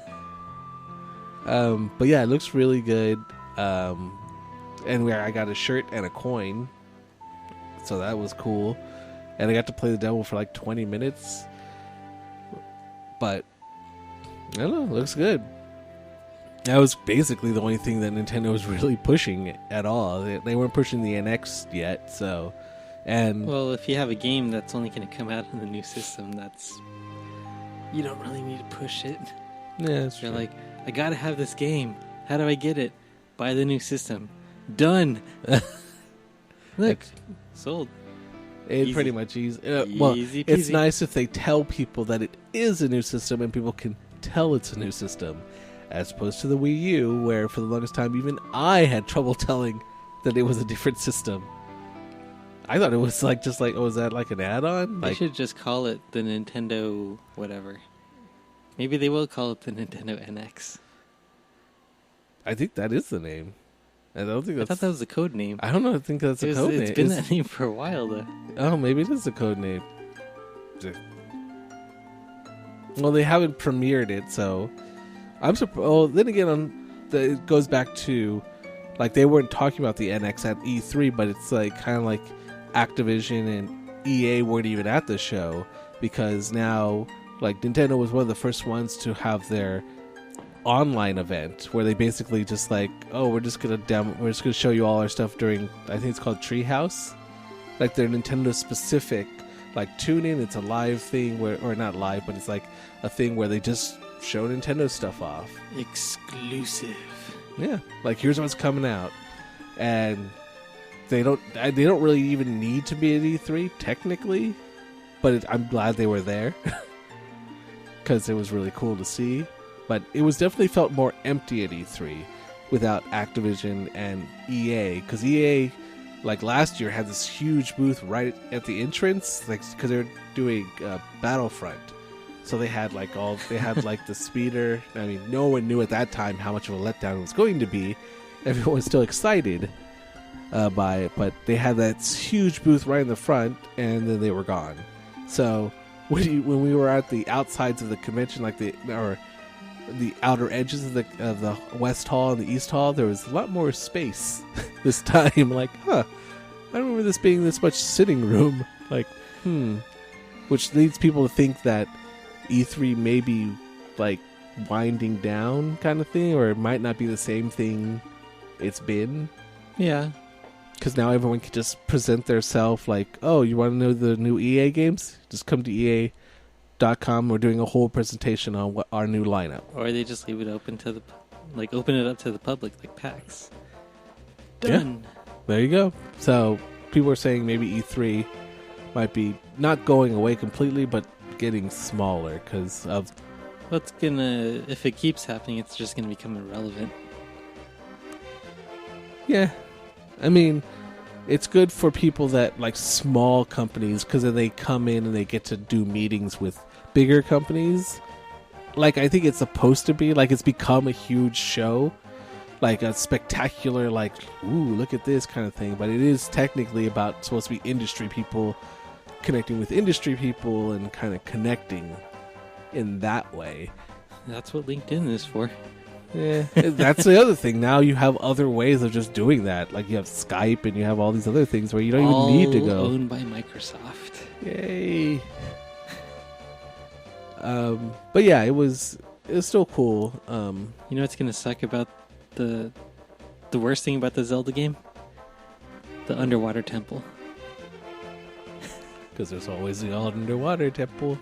But yeah, it looks really good. And where I got a shirt and a coin. So that was cool. And I got to play the demo for like 20 minutes. But I don't know, it looks good. That was basically the only thing that Nintendo was really pushing at all. They weren't pushing the NX yet, so. And Well, if you have a game that's only going to come out in the new system, you don't really need to push it. Yeah, that's You're true. like, I gotta have this game. How do I get it? Buy the new system. Done. Look, sold. It Easy. pretty much easy. Well, Easy it's peasy. nice if they tell people that it is a new system and people can tell it's a new system, as opposed to the Wii U, where for the longest time even I had trouble telling that it was a different system. I thought it was was that like an add-on? They should just call it the Nintendo whatever. Maybe they will call it the Nintendo NX. I think that is the name. I don't think I that's. thought that was the code name. I don't know. I think that's a code name. It's been that name for a while, though. Oh, maybe it is a code name. Well, they haven't premiered it, so I'm surprised. Oh, then again, it goes back to like they weren't talking about the NX at E3, but it's like kind of like Activision and EA weren't even at the show because now like Nintendo was one of the first ones to have their online event where they basically just like, oh, we're just gonna show you all our stuff during, I think it's called Treehouse, like their Nintendo specific like tune in. It's a live thing where, or not live, but it's like a thing where they just show Nintendo stuff off. Exclusive. Yeah, like here's what's coming out, and they don't really even need to be at E3 technically, but I'm glad they were there because it was really cool to see. But it was definitely felt more empty at E3 without Activision and EA, because EA, like last year, had this huge booth right at the entrance, like because they were doing Battlefront. So they had like the speeder. I mean, no one knew at that time how much of a letdown it was going to be. Everyone was still excited by it, but they had that huge booth right in the front, and then they were gone. So when we were at the outsides of the convention, like the outer edges of the West Hall and the East Hall, there was a lot more space this time. Like, I remember this being this much sitting room. Like, which leads people to think that E3 may be like winding down kind of thing, or it might not be the same thing it's been. Yeah. Because now everyone can just present their self like, oh, you want to know the new EA games? Just come to EA.com. We're doing a whole presentation on what our new lineup. Or they just leave it open to open it up to the public, like PAX. Done. Yeah. There you go. So people are saying maybe E3 might be not going away completely, but getting smaller because of. What's gonna, if it keeps happening, it's just gonna become irrelevant. Yeah. I mean, it's good for people that like small companies, because then they come in and they get to do meetings with bigger companies. Like, I think it's supposed to be like, it's become a huge show, like a spectacular, like, ooh, look at this kind of thing. But it is technically supposed to be industry people connecting with industry people and kind of connecting in that way. That's what LinkedIn is for. Yeah, that's the other thing. Now you have other ways of just doing that. Like you have Skype and you have all these other things where you don't even need to go. All owned by Microsoft. Yay. But yeah, it was still cool. You know what's gonna suck about the worst thing about the Zelda game? The underwater temple. Because there's always the underwater temple.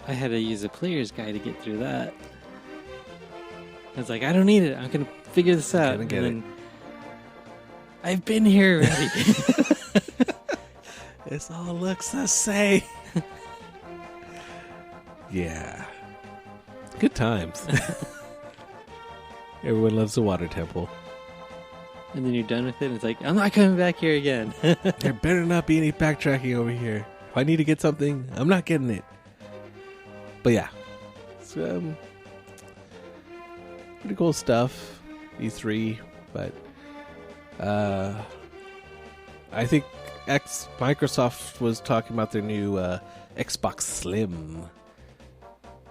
I had to use a player's guide to get through that. I was like, I don't need it. I'm gonna figure this out. gonna get it. I've been here already. This all looks the same. Yeah. Good times. Everyone loves the water temple. And then you're done with it, and it's like, I'm not coming back here again. There better not be any backtracking over here. If I need to get something, I'm not getting it. But yeah. It's, pretty cool stuff. E3, but I think Microsoft was talking about their new Xbox Slim,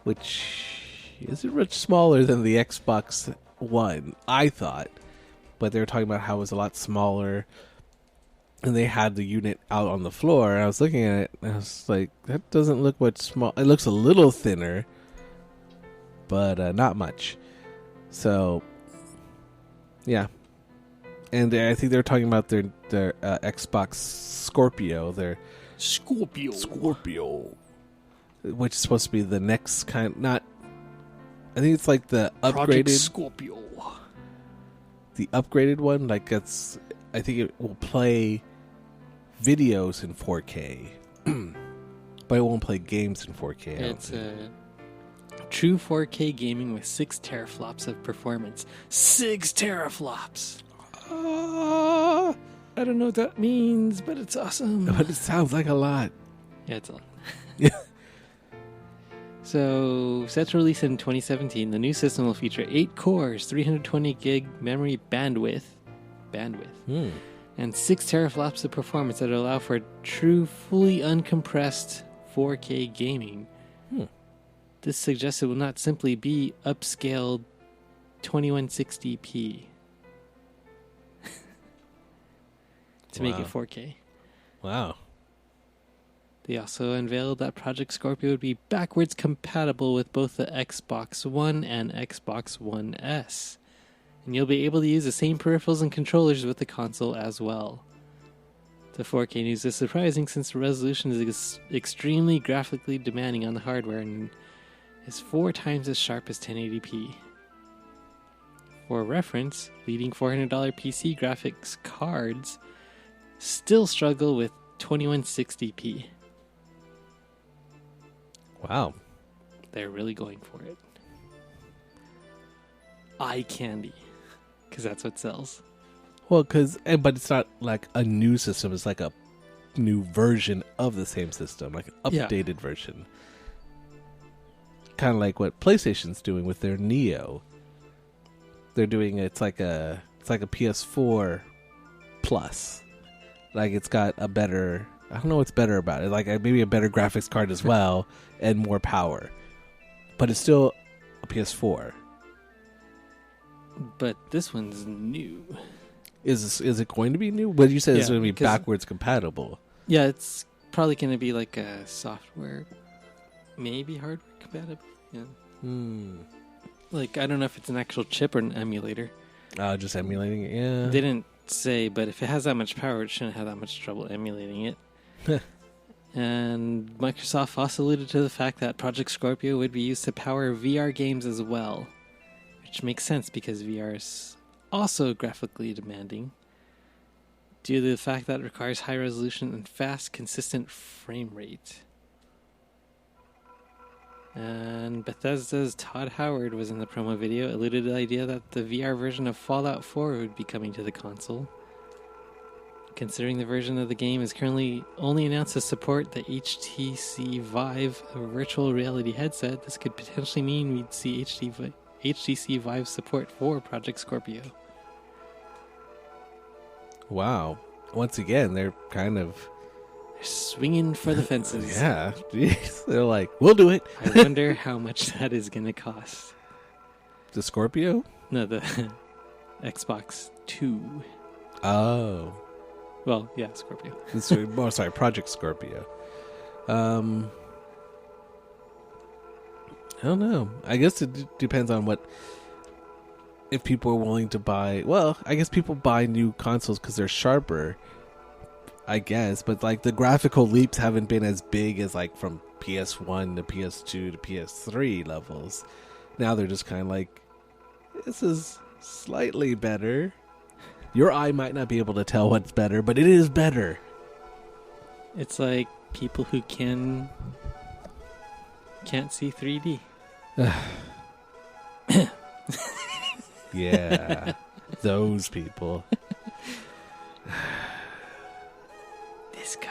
which is much smaller than the Xbox One, I thought. But they were talking about how it was a lot smaller, and they had the unit out on the floor. And I was looking at it, and I was like, that doesn't look much small. It looks a little thinner, but not much. So, yeah. And I think they were talking about their Xbox Scorpio, their Scorpio, which is supposed to be the next kind. Not, I think it's like the upgraded Project Scorpio. The upgraded one, like it's. I think it will play videos in 4K, but it won't play games in 4K. It's true 4K gaming with 6 teraflops of performance. 6 teraflops. I don't know what that means, but it's awesome. But it sounds like a lot. Yeah, it's a lot. Yeah. So, set to release in 2017, the new system will feature 8 cores, 320 gig memory bandwidth, and 6 teraflops of performance that allow for true, fully uncompressed 4K gaming. This suggests it will not simply be upscaled 2160p to make it 4K. Wow. They also unveiled that Project Scorpio would be backwards compatible with both the Xbox One and Xbox One S. And you'll be able to use the same peripherals and controllers with the console as well. The 4K news is surprising since the resolution is extremely graphically demanding on the hardware and is 4 times as sharp as 1080p. For reference, leading $400 PC graphics cards still struggle with 2160p. Wow. They're really going for it. Eye candy. Because that's what sells. Well, but it's not like a new system. It's like a new version of the same system, like an updated version. Kind of like what PlayStation's doing with their Neo. They're doing it's like a PS4 Plus. Like it's got a better. I don't know what's better about it. Like maybe a better graphics card as well and more power, but it's still a PS4. But this one's new. Is it going to be new? But you said it's going to be backwards compatible. Yeah, it's probably going to be like a software, maybe hardware compatible. Yeah. Like I don't know if it's an actual chip or an emulator. Just emulating it. Yeah. They didn't say, but if it has that much power, it shouldn't have that much trouble emulating it. And Microsoft also alluded to the fact that Project Scorpio would be used to power VR games as well, which makes sense because VR is also graphically demanding due to the fact that it requires high resolution and fast, consistent frame rate. And Bethesda's Todd Howard was in the promo video, alluded to the idea that the VR version of Fallout 4 would be coming to the console. Considering the version of the game is currently only announced to support the HTC Vive virtual reality headset, this could potentially mean we'd see HTC Vive support for Project Scorpio. Wow. Once again, they're kind of... They're swinging for the fences. Yeah. Jeez. They're like, we'll do it. I wonder how much that is going to cost. The Scorpio? No, the Xbox 2. Oh. Well, yeah, Scorpio. Sorry, Project Scorpio. I don't know. I guess it depends on what... If people are willing to buy... Well, I guess people buy new consoles because they're sharper. I guess, but like the graphical leaps haven't been as big as like from PS1 to PS2 to PS3 levels. Now they're just kind of like, this is slightly better. Your eye might not be able to tell what's better, but it is better. It's like people who can't see 3D. Yeah, those people. This guy.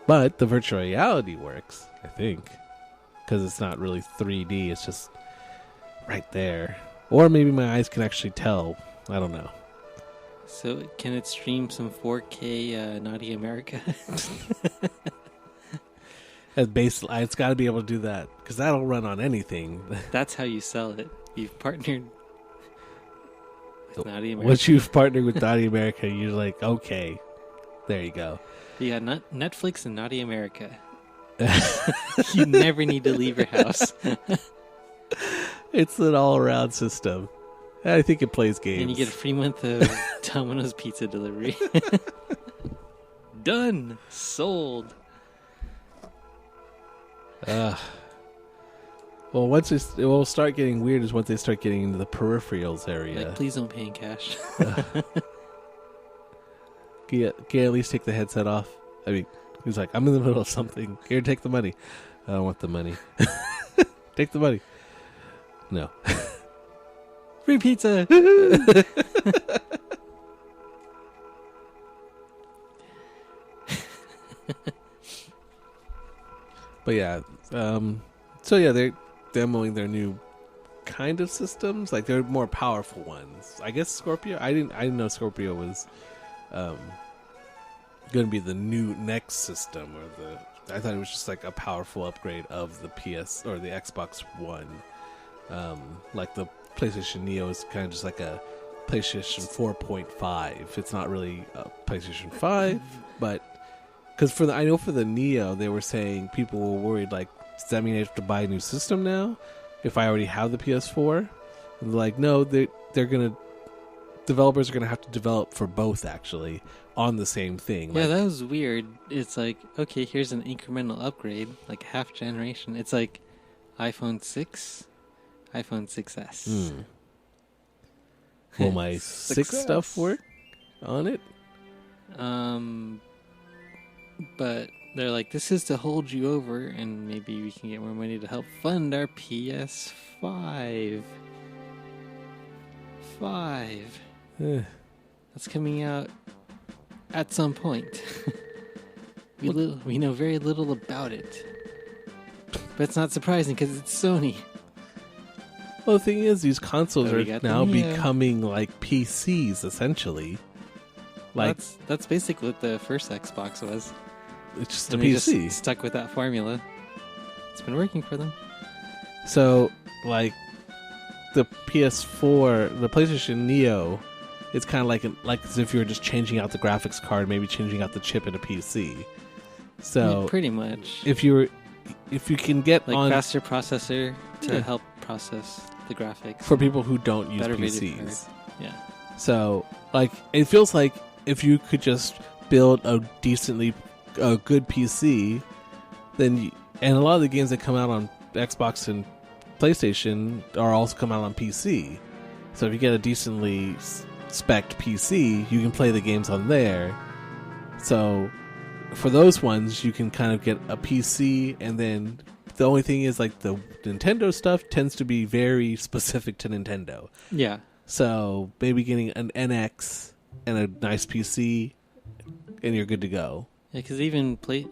But the virtual reality works, I think, because it's not really 3D. It's just right there. Or maybe my eyes can actually tell. I don't know. So can it stream some 4K Naughty America? It's got to be able to do that, because that'll run on anything. That's how you sell it. You've partnered with Naughty America. Once you've partnered with Naughty America, you're like, okay, there you go. You got Netflix and Naughty America. You never need to leave your house. It's an all-around system. I think it plays games. And you get a free month of Domino's pizza delivery. Done. Sold. Well, once it will start getting weird is once they start getting into the peripherals area. Like, please don't pay in cash. Can you at least take the headset off? I mean, he's like, I'm in the middle of something. Here, take the money. I don't want the money. Take the money. No. Free pizza. But yeah, so yeah, they're demoing their new kind of systems. Like they're more powerful ones. I guess Scorpio. I didn't know Scorpio was going to be the new next system, or I thought it was just like a powerful upgrade of the PS or the Xbox One. Like the PlayStation Neo is kind of just like a PlayStation 4.5. It's not really a PlayStation 5, but because I know for the Neo, they were saying people were worried, like, does that mean I have to buy a new system now if I already have the PS4? And they're like, no, developers are gonna have to develop for both actually on the same thing. Yeah, like, that was weird. It's like, okay, here's an incremental upgrade, like half generation. It's like iPhone 6, iPhone 6S. Will my 6 stuff work on it? But they're like, this is to hold you over, and maybe we can get more money to help fund our PS5. That's coming out at some point. We know very little about it. But it's not surprising because it's Sony. Well, the thing is, these consoles So we are got now the Neo. becoming like PCs, essentially. Like, That's basically what the first Xbox was. it's just And a they PC. just stuck with that formula. It's been working for them. So, like, the PS4, the PlayStation Neo, it's kind of like as if you were just changing out the graphics card, maybe changing out the chip in a PC. So, Yeah, pretty much. if you can get Like on faster processor to Yeah. help process the graphics. for people who don't use Better rated PCs. card. Yeah. So, like, it feels like if you could just build a good PC, then and a lot of the games that come out on Xbox and PlayStation are also come out on PC. So if you get a decently spec'd PC, you can play the games on there. So for those ones, you can kind of get a PC, and then the only thing is, like, the Nintendo stuff tends to be very specific to Nintendo. Yeah. So maybe getting an NX and a nice PC, and you're good to go. Yeah, because even there's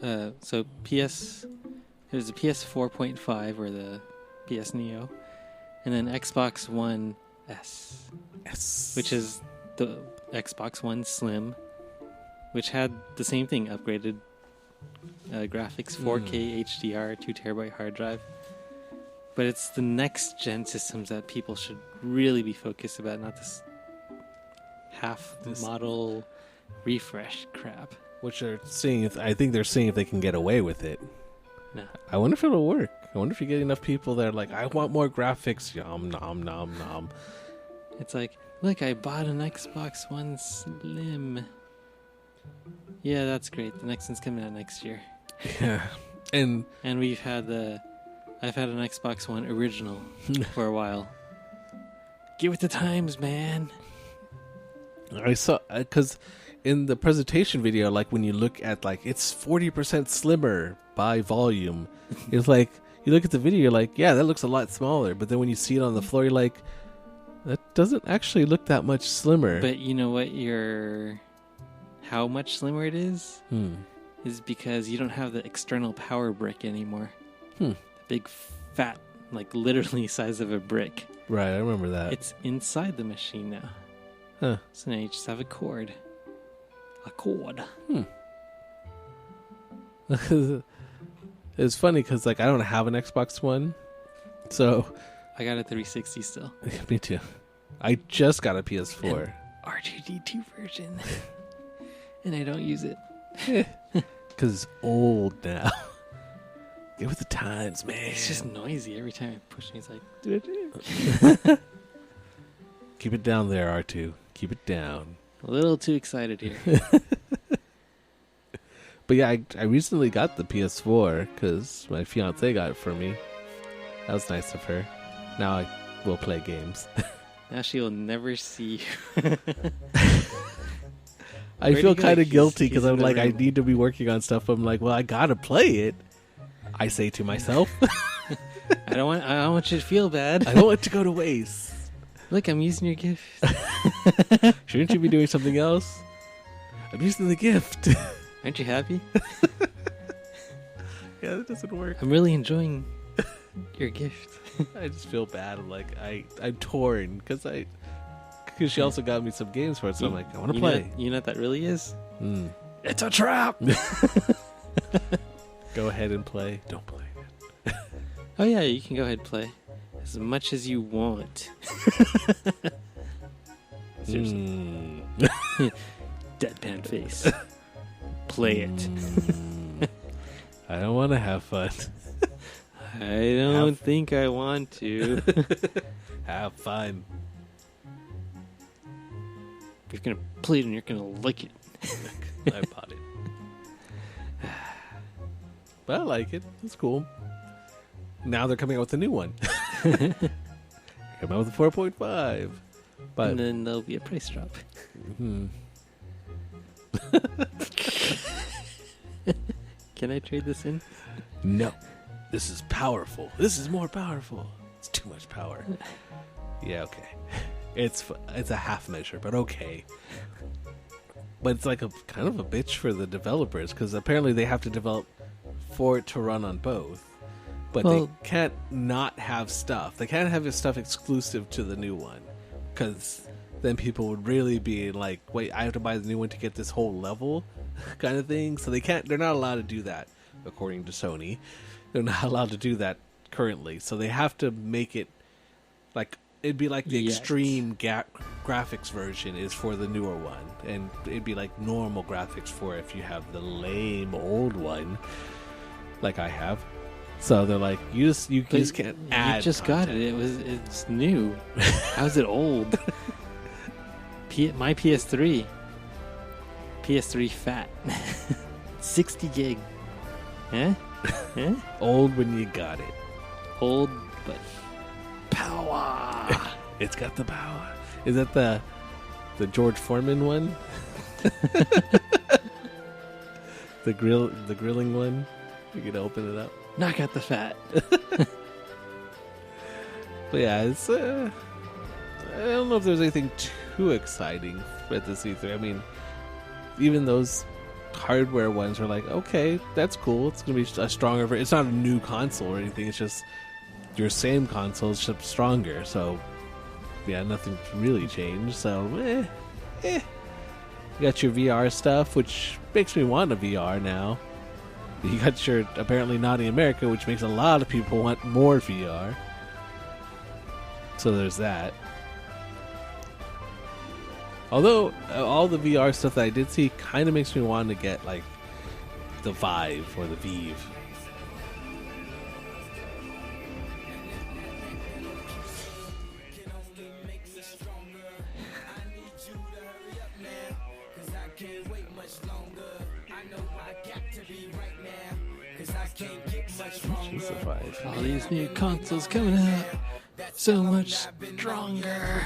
a PS 4.5 or the PS Neo, and then Xbox One S, which is the Xbox One Slim, which had the same thing, upgraded graphics, 4K HDR, 2TB hard drive. But it's the next gen systems that people should really be focused about, not this model refresh crap. Which they're seeing. I think they're seeing if they can get away with it. No. I wonder if it'll work. I wonder if you get enough people that are like, I want more graphics. Yum nom nom nom. It's like, Look, I bought an Xbox One Slim. Yeah, that's great. The next one's coming out next year. Yeah, and we've had I've had an Xbox One original for a while. Get with the times, man. I saw because in the presentation video, like when you look at like it's 40% slimmer by volume, it's like you look at the video, you're like, yeah, that looks a lot smaller. But then when you see it on the floor, you're like, that doesn't actually look that much slimmer. But you know what? How much slimmer it is because you don't have the external power brick anymore. The big fat, like literally size of a brick. Right, I remember that. It's inside the machine now. Huh. So now you just have a cord. A cord. It's funny because like I don't have an Xbox One, so I got a 360 still. Me too. I just got a PS4. R2D2 version, and I don't use it because it's old now. Get with the times, man. It's just noisy every time I push it. It's like, keep it down there, R2. Keep it down. A little too excited here. But yeah, I recently got the PS4 because my fiance got it for me. That was nice of her. Now I will play games. Now she will never see you. I feel kind of guilty because I'm like, I need to be working on stuff. I'm like, well, I gotta play it. I say to myself. I don't want you to feel bad. I don't want it to go to waste. Look, I'm using your gift. Shouldn't you be doing something else? I'm using the gift. Aren't you happy? Yeah, that doesn't work. I'm really enjoying your gift. I just feel bad. I'm like, I'm torn because she also got me some games for it. So I'm like, I want to play. You know what that really is? It's a trap. Go ahead and play. Don't play it. Oh yeah, you can go ahead and play as much as you want. Seriously. Deadpan face. Play it. I don't want to have fun. I don't think I want to. Have fun. You're going to play it and you're going to like it. I bought it. But I like it. It's cool. Now they're coming out with a new one. Coming out with a 4.5. But and then there'll be a price drop. Can I trade this in? No. This is powerful. This is more powerful. It's too much power. Yeah, okay. It's a half measure, but okay. But it's like a kind of a bitch for the developers because apparently they have to develop for it to run on both. But they can't not have stuff. They can't have stuff exclusive to the new one because then people would really be like, wait, I have to buy the new one to get this whole level kind of thing. So they're not allowed to do that according to Sony. They're not allowed to do that currently. So they have to make it like, it'd be like the extreme graphics version is for the newer one. And it'd be like normal graphics for if you have the lame old one like I have. So they're like, you just can't add. You just content. Got it. It's new. How's it old? My PS3 fat. 60 gig. Huh? Old when you got it. Old, but power. It's got the power. Is that the George Foreman one? the grilling one? You can open it up. Knock out the fat. But yeah, it's I don't know if there's anything too exciting at this E3. I mean, even those hardware ones are like, okay, that's cool. It's gonna be a stronger. It's not a new console or anything. It's just your same console is just stronger. So yeah, nothing's really changed. So You got your VR stuff, which makes me want a VR now. You got your apparently Naughty America, which makes a lot of people want more VR. So there's that. Although all the VR stuff that I did see kind of makes me want to get like the Vive or the Vive. All these new consoles coming out, so much stronger.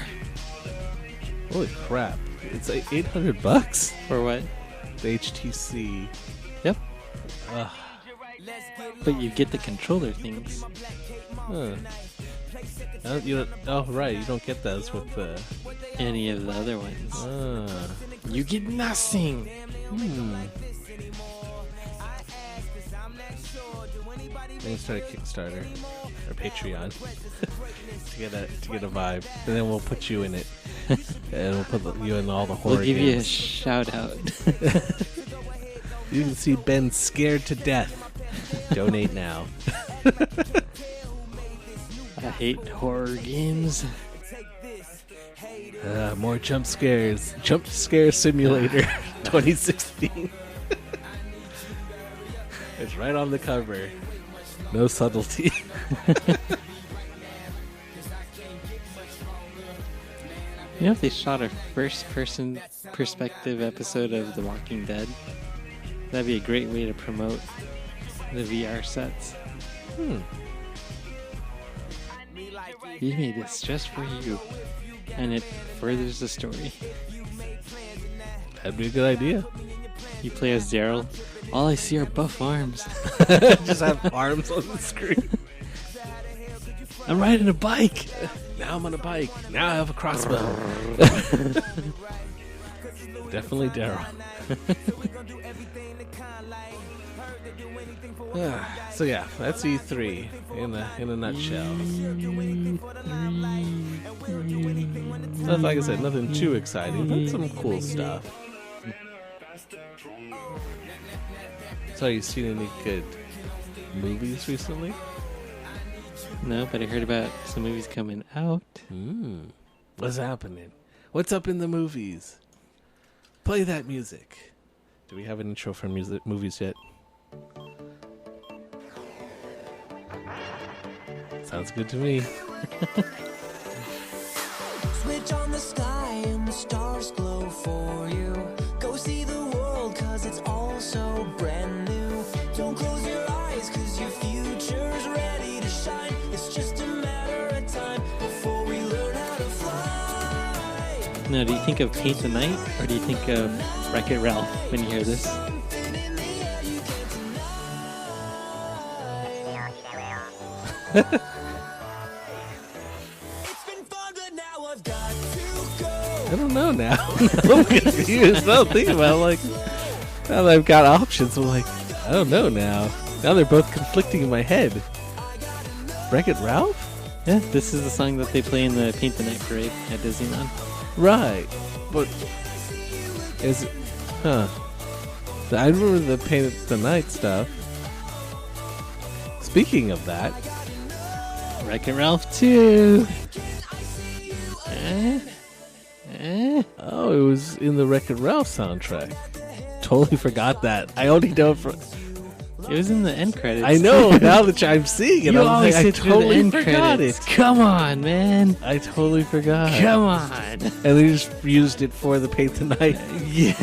Holy crap! It's like $800 for what? The HTC. Yep. Ugh. But you get the controller things. Huh. Oh, right. You don't get those with the any of the other ones. You get nothing. Maybe start a Kickstarter or Patreon to get a vibe, and then we'll put you in it, and we'll put you in all the horror. We'll give you a games. shout out. You can see Ben scared to death. Donate now. I hate horror games. More jump scares. Jump Scare Simulator 2016. It's right on the cover. No subtlety. You know, if they shot a first-person perspective episode of The Walking Dead, that'd be a great way to promote the VR sets. We made this just for you, and it furthers the story. That'd be a good idea. You play as Daryl. All I see are buff arms. Just have arms on the screen. I'm riding a bike. Now I'm on a bike. Now I have a crossbow. Definitely Daryl. So yeah, that's E3 in a nutshell. Like I said, nothing too exciting, but some cool stuff. So, you seen any good movies recently? No, but I heard about some movies coming out. What's happening? What's up in the movies? Play that music. Do we have an intro for movies yet? Sounds good to me. Switch on the sky and the stars glow for you. Go see the world cause it's all so brand new. Don't close your eyes cause your future's ready to shine. It's just a matter of time before we learn how to fly. Now, do you think of Paint the Night, or do you think of Wreck-It Ralph when you hear this? I don't know now. I'm confused. I don't think about it. Like, now that I've got options, I'm like, I don't know now. Now they're both conflicting in my head. Wreck-It Ralph? Yeah, this is the song that they play in the Paint the Night parade at Disneyland. Right. But is it... Huh. I remember the Paint the Night stuff. Speaking of that... Wreck-It Ralph 2! Oh, it was in the Wreck-It Ralph soundtrack. Totally forgot that. I only know from... It was in the end credits. I know, now that I'm seeing it, You I'm always like, I sit through the totally end forgot credits. it. Come on, man. I totally forgot. Come on. And they just used it for the Paint the Night. Yeah.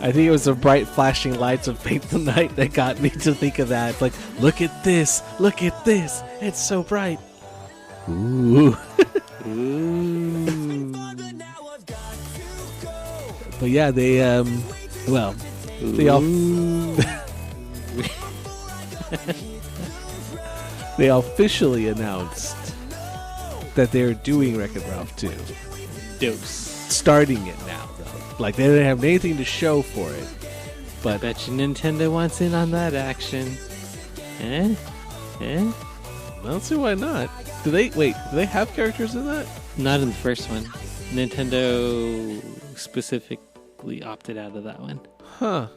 I think it was the bright flashing lights of Paint the Night that got me to think of that. It's like, look at this. Look at this. It's so bright. Ooh. Ooh. But yeah, they, well, they all... They officially announced that they're doing Wreck-It Ralph 2. Dose. Starting it now, though. Like, they didn't have anything to show for it. But I bet you Nintendo wants in on that action. Eh? I don't see why not. Do they have characters in that? Not in the first one. Nintendo specifically opted out of that one. Huh.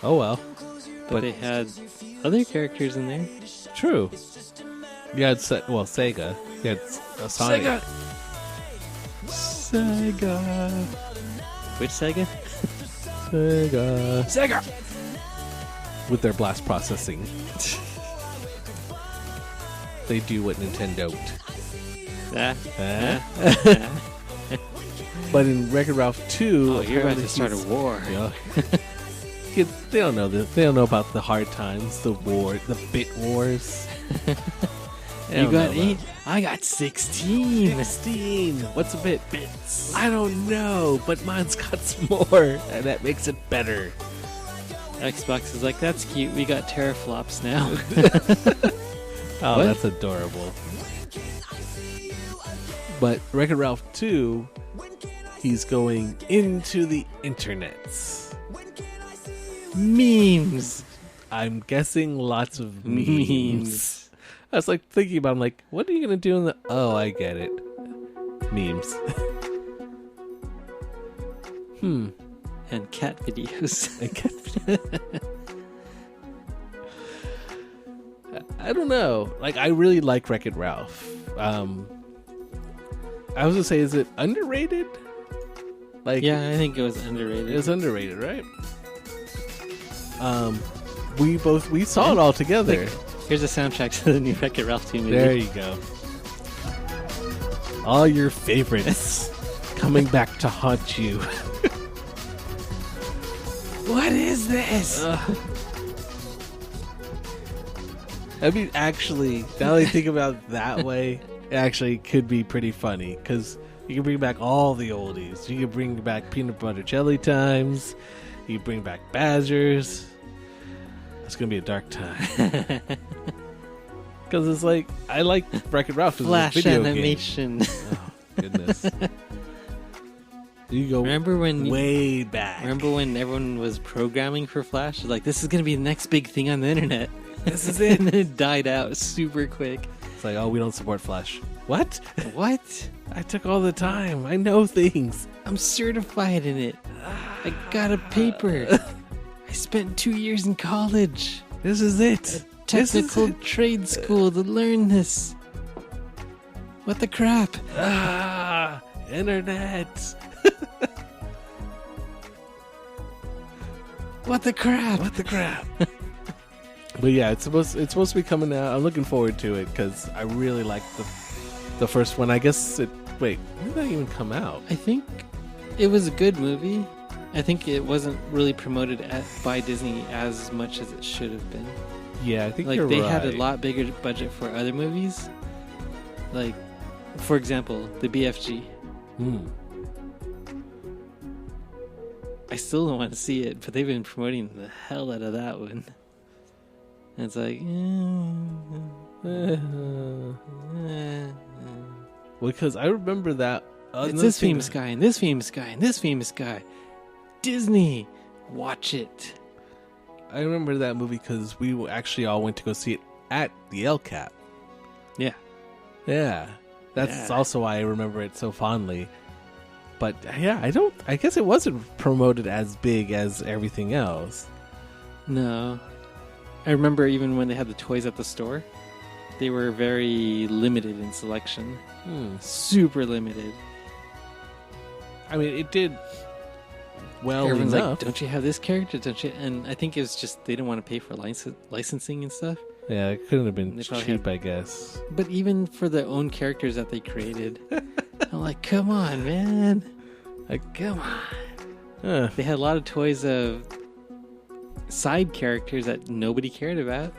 Oh well. But they had other characters in there. True. You had Sega. You had Sonic. Sega. Which Sega? Sega. With their blast processing. They do what Nintendo don't. But in Wreck-It Ralph 2, Oh, you're about to apparently start a he's- war. Yeah. Kids, they don't know this. They don't know about the hard times, the war, the bit wars. They You don't got know 8. I got 16. 16. What's a bit? Bits. I don't know, but mine's got some more, and that makes it better. Xbox is like, that's cute. We got teraflops now. Oh, What? that's adorable. But Wreck-It Ralph 2, he's going into the internets. Memes. I'm guessing lots of memes. Memes. I was like thinking about, I'm like, what are you going to do in the... Oh, I get it. Memes. And cat videos. And cat videos. I don't know. Like, I really like Wreck-It Ralph. I was gonna say, is it underrated? Like, Yeah, I think it was underrated. it's underrated, right? We saw it all together. Here's a soundtrack to the new Wreck-It Ralph 2 movie. There you go. All your favorites coming back to haunt you. What is this? I mean, actually, now that I think about it that way, it actually could be pretty funny because you can bring back all the oldies. You can bring back peanut butter jelly times. You can bring back Badgers. It's gonna be a dark time because it's like I like Wreck-It Ralph as a Flash video animation. game. Oh goodness! You go Remember when way back. Remember when everyone was programming for Flash? It was like, this is gonna be the next big thing on the internet. This is it. And then it died out super quick. It's like, oh, we don't support Flash. What? What? I took all the time. I know things. I'm certified in it. I got a paper. I spent 2 years in college. This is it. Technical trade school to learn this. What the crap? Internet. What the crap? What the crap? But yeah, it's supposed to be coming out. I'm looking forward to it because I really like the first one. I guess it. Wait, when did that even come out? I think it was a good movie. I think it wasn't really promoted by Disney as much as it should have been. Yeah, I think like you're they right. had a lot bigger budget for other movies. Like, for example, the BFG. I still don't want to see it, but they've been promoting the hell out of that one. And it's like, because I remember that. It's this famous guy, and this famous guy, and this famous guy. Disney, watch it. I remember that movie because we actually all went to go see it at the LCAP. Yeah. Yeah. That's also why I remember it so fondly. But yeah, I guess it wasn't promoted as big as everything else. No. I remember even when they had the toys at the store, they were very limited in selection. Super limited. I mean, it did well Everyone's enough. like, don't you have this character? Don't you? And I think it was just they didn't want to pay for licensing and stuff. Yeah, it couldn't have been They probably cheap, I guess. But even for their own characters that they created, I'm like, come on, man. Like, come on. They had a lot of toys of side characters that nobody cared about.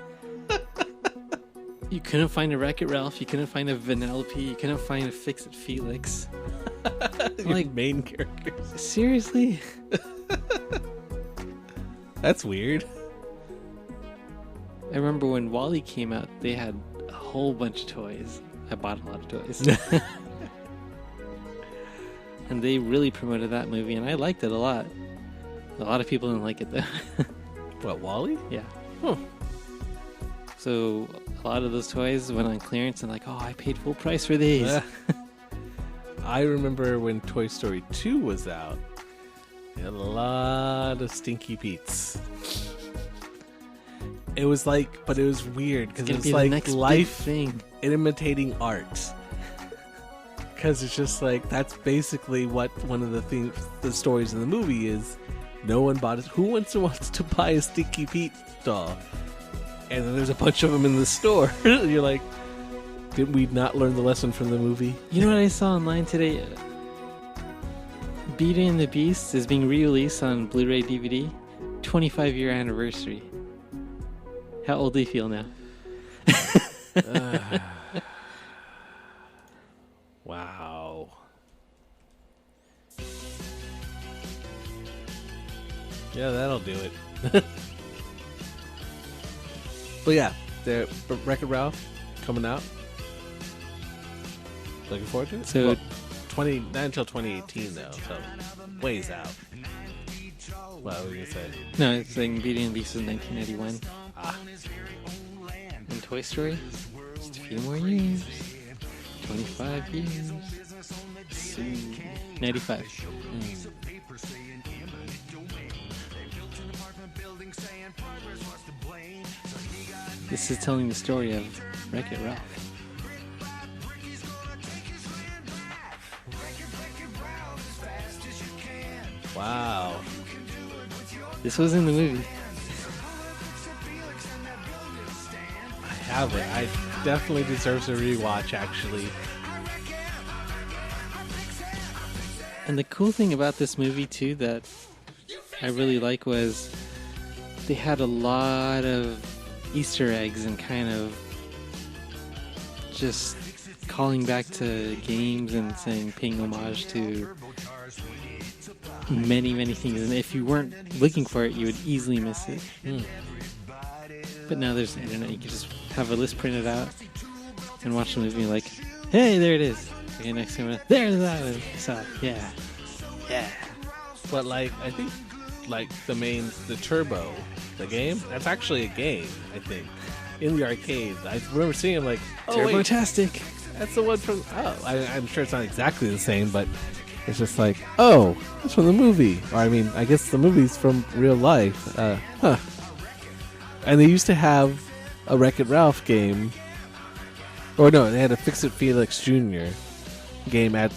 You couldn't find a Wreck-It Ralph. You couldn't find a Vanellope. You couldn't find a Fix-It Felix. Like main characters. Seriously? That's weird. I remember when Wall-E came out, they had a whole bunch of toys. I bought a lot of toys. And they really promoted that movie, and I liked it a lot. A lot of people didn't like it, though. What, Wall-E? Yeah. Huh. So a lot of those toys went on clearance, and like, oh, I paid full price for these. I remember when Toy Story 2 was out, they had a lot of Stinky Pete's. It was like, but it was weird because it was like life imitating art. Because it's just like, that's basically what one of the things, the stories in the movie is. No one bought it. Who wants to buy a Stinky Pete doll? And then there's a bunch of them in the store. You're like, did we not learn the lesson from the movie? You know what I saw online today? Beauty and the Beast is being re-released on Blu-ray DVD. 25-year anniversary. How old do you feel now? Wow. Yeah, that'll do it. But yeah, the Wreck-It Ralph coming out. Looking forward to it. So, not until 2018 though, so ways out. What were you gonna say? no, it's saying Beauty and the Beast is 1991. And Toy Story? Just a few more years. 25 years. Soon. 95. This is telling the story of Wreck-It Ralph. Wow. This was in the movie. I have it. I definitely deserves a rewatch, actually. And the cool thing about this movie, too, that I really like was they had a lot of Easter eggs and kind of just calling back to games and paying homage to many, many things. And if you weren't looking for it, you would easily miss it. But now there's the internet. You can just have a list printed out and watch the movie like, hey, there it is. Okay, next time, there's that one. So, yeah. Yeah. But like, I think like the Turbo, the game, that's actually a game, I think. In the arcade. I remember seeing him like, oh, wait, Turbo-tastic. that's the one from, I'm sure it's not exactly the same, but it's just like, oh, that's from the movie. Or I mean, I guess the movie's from real life. And they used to have a Wreck-It Ralph game. Or no, they had a Fix-It Felix Jr. game at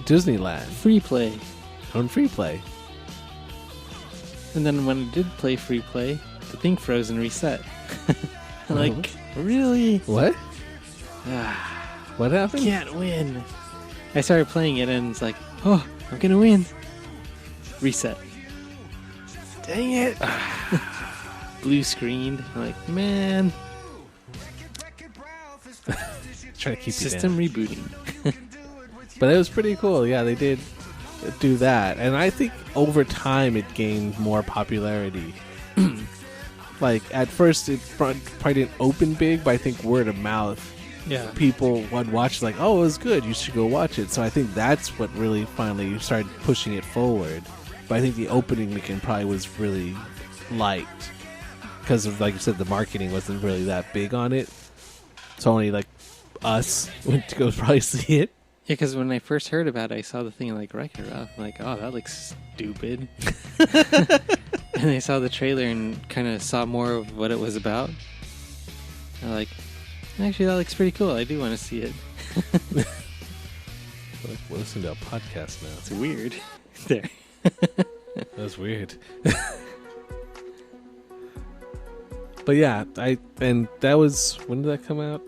Disneyland. Free play. On free play. And then when I did play free play, the thing froze and reset. Like, really? What? What happened? Can't win. I started playing it and it's like, oh, I'm gonna win. Reset. Dang it. Blue screened. I'm like, man. Try to keep System you rebooting. But it was pretty cool. Yeah, they did do that. And I think over time it gained more popularity. Like, at first it probably didn't open big, but I think word of mouth. Yeah. People would watch like, oh, it was good. You should go watch it. So I think that's what really finally started pushing it forward. But I think the opening weekend probably was really liked. Because of, like you said, the marketing wasn't really that big on it. So only like us went to go probably see it. Yeah, because when I first heard about it, I saw the thing like Wreck-It Ralph. I'm like, oh, that looks stupid. And I saw the trailer and kind of saw more of what it was about. I'm like, actually, that looks pretty cool. I do want to see it. We're listening to a podcast now. It's weird. There. That's weird. But yeah, and that was, when did that come out?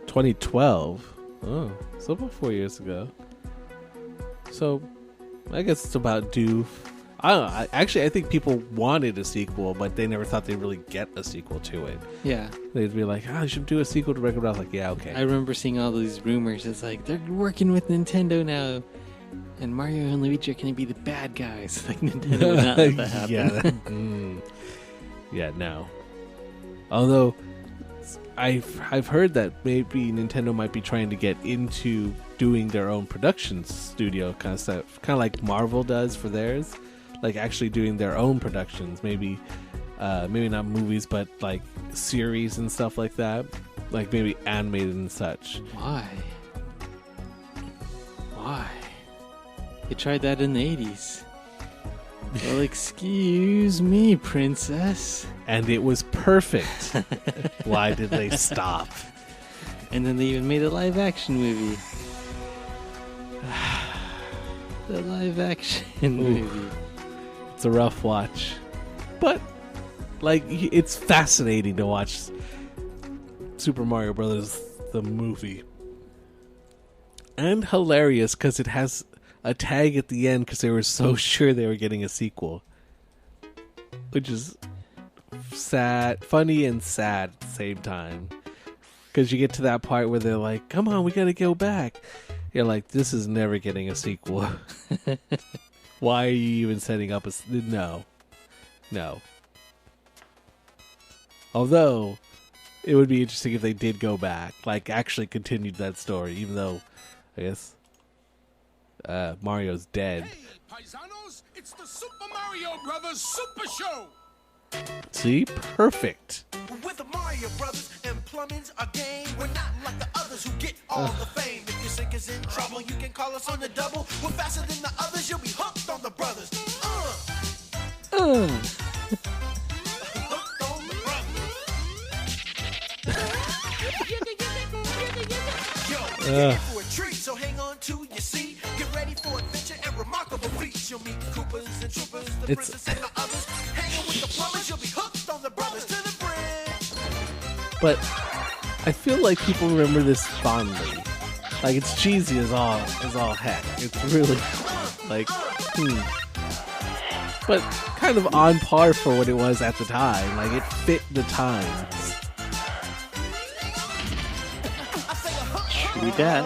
2012. Oh, so about 4 years ago. So I guess it's about due. I don't know. I think people wanted a sequel, but they never thought they'd really get a sequel to it. Yeah. They'd be like, you should do a sequel to Wreck-It Ralph. Like, yeah, okay. I remember seeing all these rumors. It's like, they're working with Nintendo now. And Mario and Luigi are going to be the bad guys. Like, Nintendo would not let that happen. Yeah, no. Although, I've heard that maybe Nintendo might be trying to get into doing their own production studio kind of stuff. Kind of like Marvel does for theirs. Like, actually doing their own productions. Maybe not movies, but like series and stuff like that. Like maybe animated and such. Why? You tried that in the 80s. Well, excuse me, princess. And it was perfect. Why did they stop? And then they even made a live-action movie. The live-action movie. It's a rough watch. But, like, it's fascinating to watch Super Mario Brothers, the movie. And hilarious because it has a tag at the end because they were so sure they were getting a sequel. Which is sad, funny and sad at the same time. Because you get to that part where they're like, come on, we gotta go back. You're like, this is never getting a sequel. Why are you even setting up a... No. Although, it would be interesting if they did go back. Like, actually continued that story. Even though, I guess, Mario's dead. Hey, paisanos, it's the Super Mario Brothers Super Show. See? Perfect. With the Mario Brothers and plumbing's a game. We're not like the others who get all the fame. If your sink is in trouble, you can call us on the double. We're faster than the others, you'll be hooked on the brothers. Hooked on the brothers. Yo, you're in for a treat, so hang on to your seat. Get ready for adventure and remarkable feats. You'll meet Koopas and Troopers, the princess and the others. Hanging with the plumbers, you'll be hooked on the brothers to the bridge. But I feel like people remember this fondly. Like, it's cheesy as all heck. It's really like, but kind of on par for what it was at the time. Like, it fit the times. True that.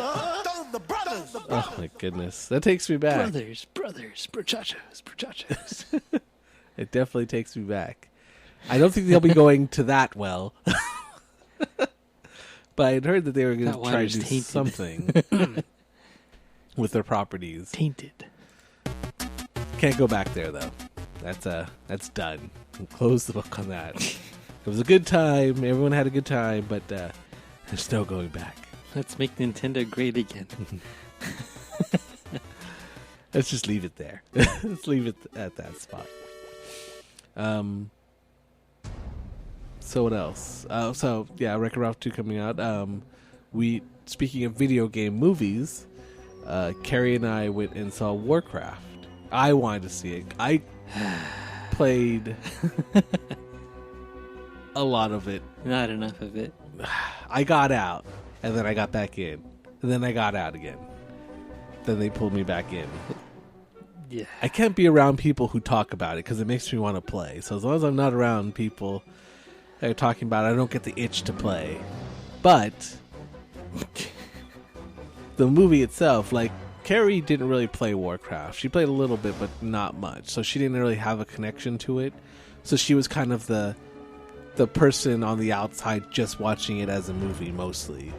Oh my goodness, that takes me back. Brothers, muchachos. It definitely takes me back. I don't think they'll be going to that well. But I'd heard that they were going to try to do something with their properties. Tainted. Can't go back there though. That's done. We'll close the book on that. It was a good time. Everyone had a good time, but there's no going back. Let's make Nintendo great again. Let's just leave it there. Let's leave it at that spot. So what else? Wreck-It Ralph 2 coming out. Speaking of video game movies, Carrie and I went and saw Warcraft. I wanted to see it. I played a lot of it. Not enough of it. I got out, and then I got back in, and then I got out again. Then they pulled me back in. Yeah. I can't be around people who talk about it because it makes me want to play. So as long as I'm not around people that are talking about it, I don't get the itch to play. But the movie itself, like, Carrie didn't really play Warcraft. She played a little bit, but not much. So she didn't really have a connection to it. So she was kind of the person on the outside just watching it as a movie mostly.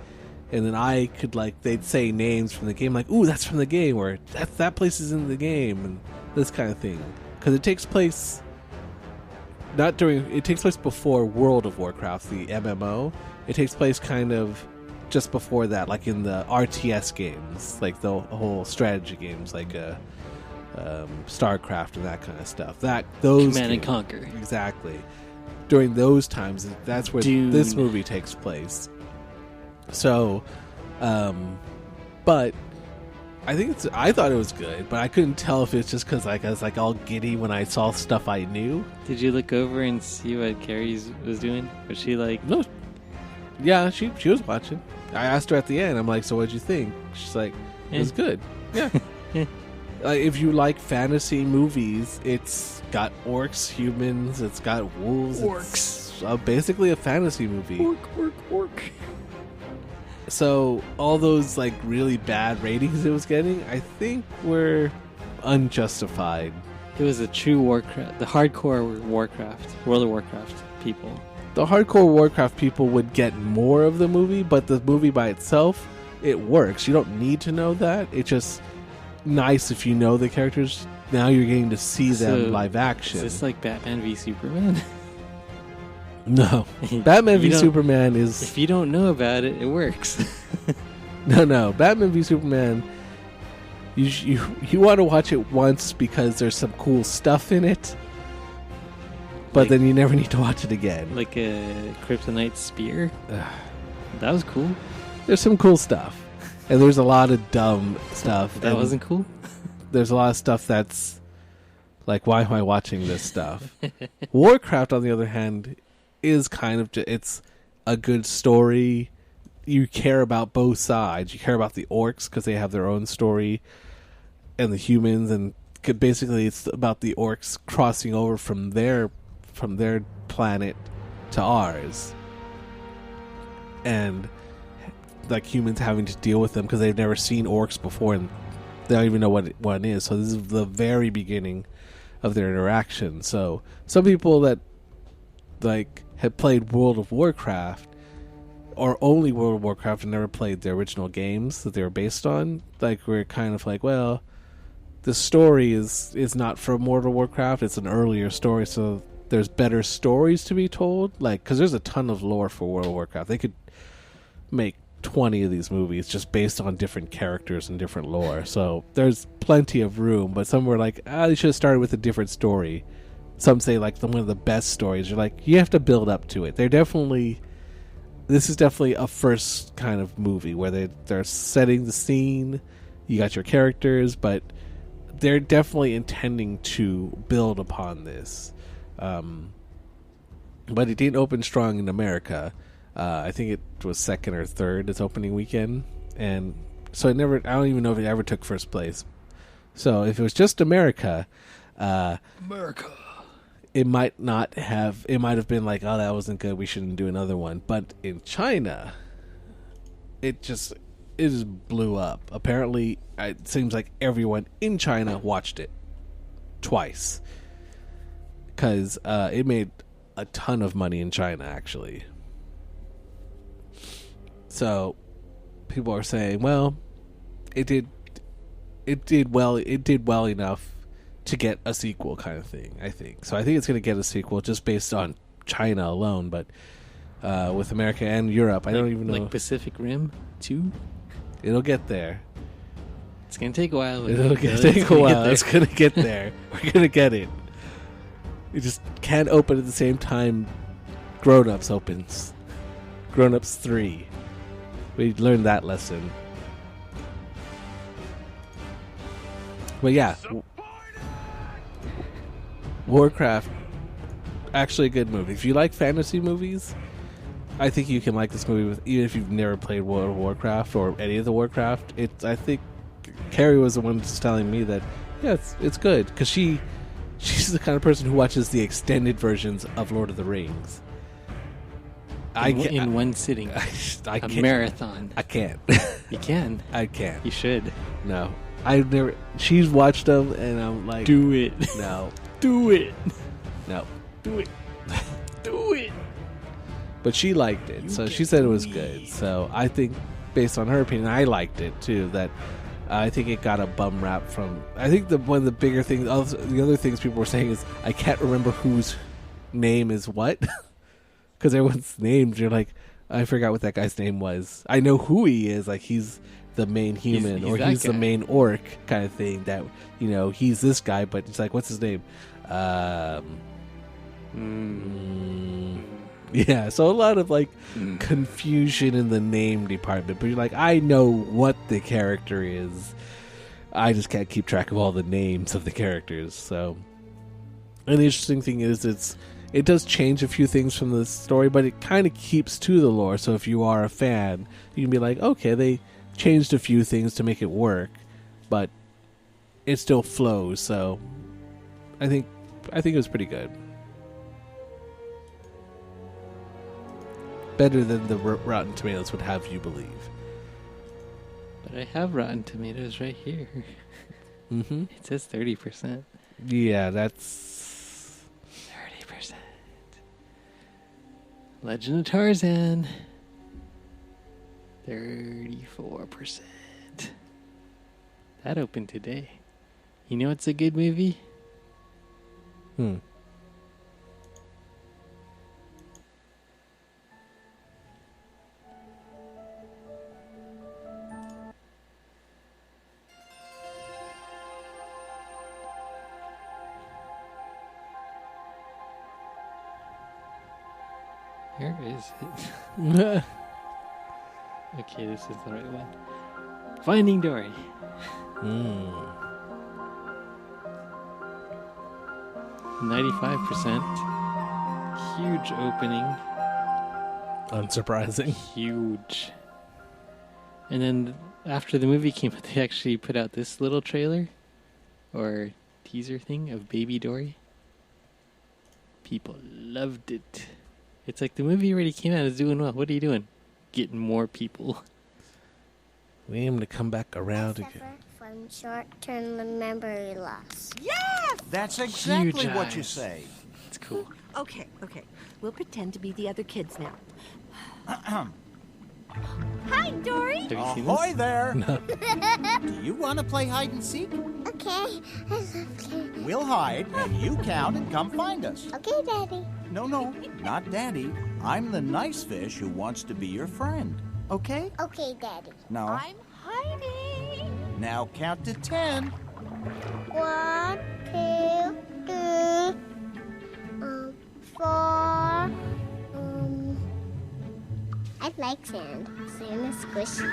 And then I could, like, they'd say names from the game, like, ooh, that's from the game, or that place is in the game, and this kind of thing. Because it takes place it takes place before World of Warcraft, the MMO. It takes place kind of just before that, like in the RTS games, like the whole strategy games, like StarCraft and that kind of stuff. Those Command and Conquer. Exactly. During those times, that's where this movie takes place. So, but I thought it was good, but I couldn't tell if it's just because I was like all giddy when I saw stuff I knew. Did you look over and see what Carrie was doing? Was she like... No. Yeah, she was watching. I asked her at the end, I'm like, so what'd you think? She's like, it was good. Yeah. If you like fantasy movies, it's got orcs, humans, it's got wolves. Orcs. It's basically a fantasy movie. Orc. So all those like really bad ratings it was getting, I think were unjustified. It was a true Warcraft, the hardcore Warcraft, World of Warcraft people. The hardcore Warcraft people would get more of the movie, but the movie by itself, it works. You don't need to know that. It's just nice if you know the characters. Now you're getting to see them live action. Is this like Batman v Superman? No. Batman v Superman is... If you don't know about it, it works. No. Batman v Superman, you want to watch it once because there's some cool stuff in it, but then you never need to watch it again. Like a kryptonite spear? That was cool. There's some cool stuff. And there's a lot of dumb stuff. That wasn't cool? There's a lot of stuff that's like, why am I watching this stuff? Warcraft, on the other hand, is kind of it's a good story. you care about both sides. You care about the orcs because they have their own story, and the humans, and basically it's about the orcs crossing over from their planet to ours, and like humans having to deal with them because they've never seen orcs before and they don't even know what one is. So this is the very beginning of their interaction. So some people that like had played World of Warcraft or only World of Warcraft and never played the original games that they were based on, like we're kind of like, well, the story is not from World of Warcraft. It's an earlier story, so there's better stories to be told. Like, because there's a ton of lore for World of Warcraft. They could make 20 of these movies just based on different characters and different lore. So there's plenty of room, but some were like, they should have started with a different story. Some say like one of the best stories. You're like, you have to build up to it. This is definitely a first kind of movie where they're setting the scene. You got your characters, but they're definitely intending to build upon this. But it didn't open strong in America. I think it was second or third its opening weekend, and so I don't even know if it ever took first place. So if it was just America, it might have been like, oh, that wasn't good, we shouldn't do another one. But in China, it just blew up. Apparently, it seems like everyone in China watched it twice because it made a ton of money in China, actually. So people are saying, well, it did well enough to get a sequel, kind of thing. I think so. I think it's going to get a sequel just based on China alone, but with America and Europe, I don't even know. Like Pacific Rim 2? It'll get there. It's going to take a while. It's going to get there. We're going to get it. It just can't open at the same time Grown Ups opens. Grown Ups 3. We learned that lesson. But yeah, Warcraft, actually a good movie. If you like fantasy movies, I think you can like this movie even if you've never played World of Warcraft or any of the Warcraft. I think Carrie was the one just telling me that, yeah, it's good because she's the kind of person who watches the extended versions of Lord of the Rings. In one sitting. I can't. Marathon. I can't. You can. I can't. You should. No. I've never. She's watched them, and I'm like, do it. No. Do it. No. Do it. Do it. But she liked it, so she said it was good. So I think, based on her opinion, I liked it too. That I think it got a bum rap from. I think one of the bigger things, the other things people were saying is I can't remember whose name is what. Because everyone's names, you're like, I forgot what that guy's name was. I know who he is, like he's the main human, or he's the main orc kind of thing. That he's this guy, but it's like, what's his name? Yeah, so a lot of like confusion in the name department. But you're like, I know what the character is. I just can't keep track of all the names of the characters. So, and the interesting thing is, it does change a few things from the story, but it kind of keeps to the lore. So if you are a fan, you can be like, okay, they changed a few things to make it work, but it still flows. So I think it was pretty good. Better than the Rotten Tomatoes would have you believe. But I have Rotten Tomatoes right here. Mm-hmm. It says 30%. Yeah, that's 30%. Legend of Tarzan. 34%. That opened today. You know it's a good movie? Where is it? Okay, this is the right one. Finding Dory. 95%. Huge opening. Unsurprising. Huge. And then after the movie came out, they actually put out this little trailer or teaser thing of Baby Dory. People loved it. It's like the movie already came out. It's doing well. What are you doing? Getting more people. We aim to come back around Suffer again. from short-term memory loss. Yes! That's exactly Huge what you eyes. say. It's cool. Okay. We'll pretend to be the other kids now. Hi, Dory. Have you seen Ahoy this? there! No. Do you want to play hide and seek? Okay. Okay. We'll hide, and you count and come find us. Okay, Daddy. No, not Daddy. I'm the nice fish who wants to be your friend. Okay? Okay, Daddy. No. I'm hiding. Now count to 10. 1, 2, 3, 4. I like sand. Sand is squishy.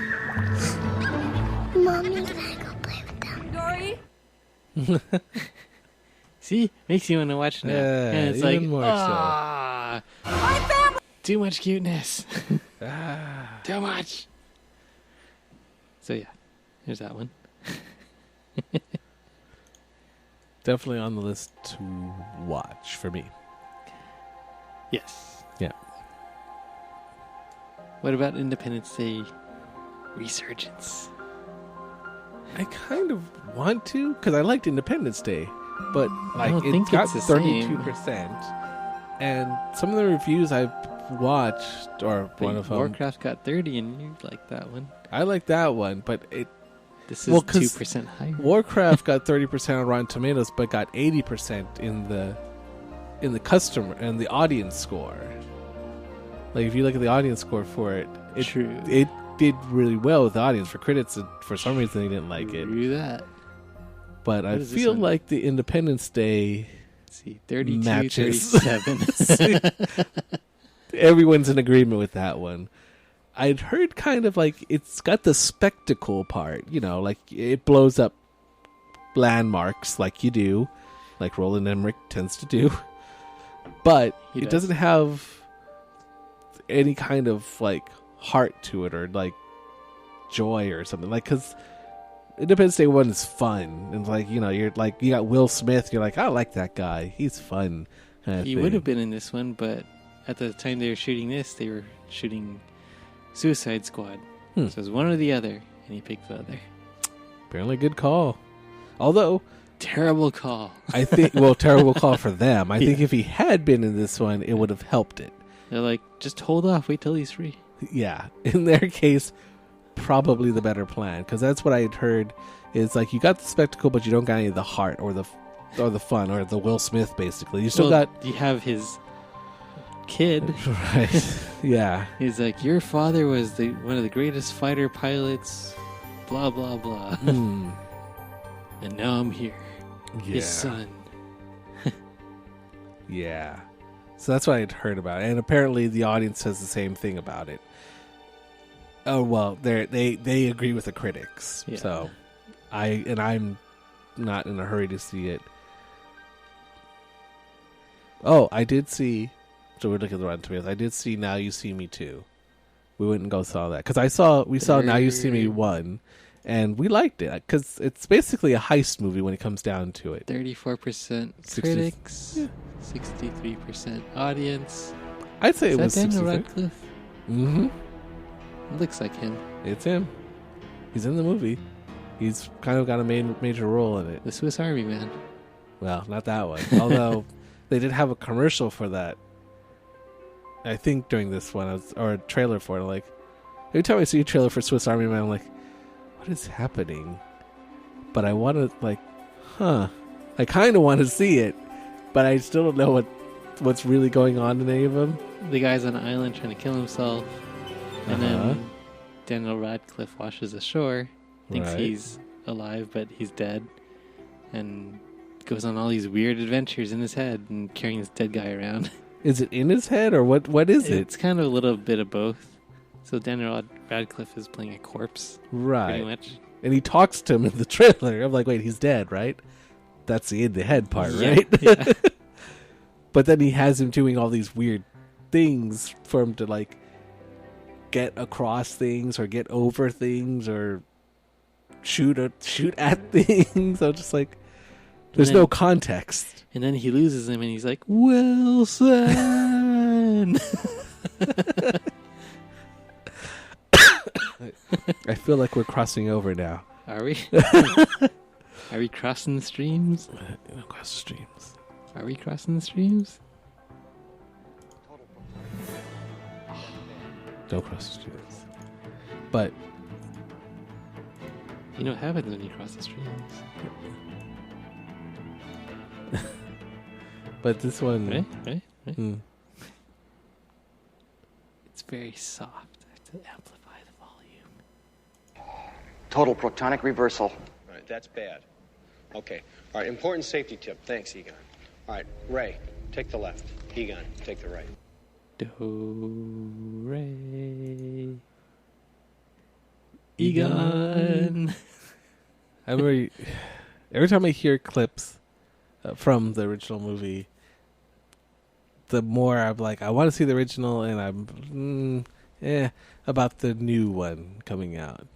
Mommy, can I go play with them? Dory. See? Makes you want to watch now. Yeah, and it's even like, more so. ah, My family. too much cuteness. Too much. So yeah, here's that one. Definitely on the list to watch for me. Yes. Yeah. What about Independence Day resurgence? I kind of want to because I liked Independence Day, but like don't it think got it's the same. 32%, and some of the reviews I've watched, or But one of them, Warcraft got 30, and you like that one. I like that one, but it. This is 2% higher. Warcraft got 30% on Rotten Tomatoes, but got 80% in the customer and the audience score. Like if you look at the audience score for it, True. It did really well with the audience. For critics, for some reason they didn't like it. Do that. But What I is this feel one? like the Independence Day Let's see, 32, matches. 37. Everyone's in agreement with that one. I'd heard kind of like it's got the spectacle part, like it blows up landmarks like you do, like Roland Emmerich tends to do. But He it does. doesn't have any kind of like heart to it or like joy or something. Like, because Independence Day 1 is fun. And like, you're like, you got Will Smith, you're like, I like that guy. He's fun. He would have been in this one, but at the time they were shooting this, they were shooting Suicide Squad. So it was one or the other, and he picked the other. Apparently good call. Although, terrible call. I think, terrible call for them. I think if he had been in this one, it would have helped it. They're like, just hold off, wait till he's free. Yeah. In their case, probably the better plan. Because that's what I had heard is like, you got the spectacle, but you don't got any of the heart or the fun or the Will Smith, basically. You still got... You have his kid. Right. Yeah. He's like, your father was one of the greatest fighter pilots, blah, blah, blah. Mm. And now I'm here. Yeah. His son. Yeah. So that's what I'd heard about it. And apparently the audience says the same thing about it. Oh, well, they agree with the critics. Yeah. So I'm not in a hurry to see it. Oh, I did see, so we're looking at the Rotten Tomatoes. I did see Now You See Me 2. We went and go saw that. Because we saw Now You See Me 1, and we liked it. Because it's basically a heist movie when it comes down to it. 34% critics, 63% audience. I'd say Is it that was Daniel 63. Radcliffe? Mm-hmm. It looks like him. It's him. He's in the movie. He's kind of got a major role in it. The Swiss Army Man. Well, not that one. Although they did have a commercial for that. I think during this one, or a trailer for it. Like every time I see a trailer for Swiss Army Man, I'm like, what is happening? But I want to I kind of want to see it, but I still don't know what's really going on in any of them. The guy's on an island trying to kill himself, and then Daniel Radcliffe washes ashore, thinks Right. he's alive, but he's dead, and goes on all these weird adventures in his head and carrying this dead guy around. Is it in his head or what? What is it? It's kind of a little bit of both. So Daniel Radcliffe is playing a corpse, Right. pretty much. And he talks to him in the trailer. I'm like, wait, he's dead, right? That's the in the head part, Yeah, right? yeah. But then he has him doing all these weird things for him to like get across things or get over things or shoot at things. I'm just like, there's no context. And then he loses him, and he's like, Wilson. I feel like we're crossing over now. Are we? Are we crossing the streams? Cross the streams. Are we crossing the streams? Don't cross the streams. But you know what happens when you cross the streams. But this one... Right? It's very soft. I have to amplify the volume. Total protonic reversal. All right, that's bad. Okay. All right, important safety tip. Thanks, Egon. All right, Ray, take the left. Egon, take the right. Do, Ray. Egon. I remember every time I hear clips from the original movie, the more I'm like, I want to see the original, and I'm about the new one coming out.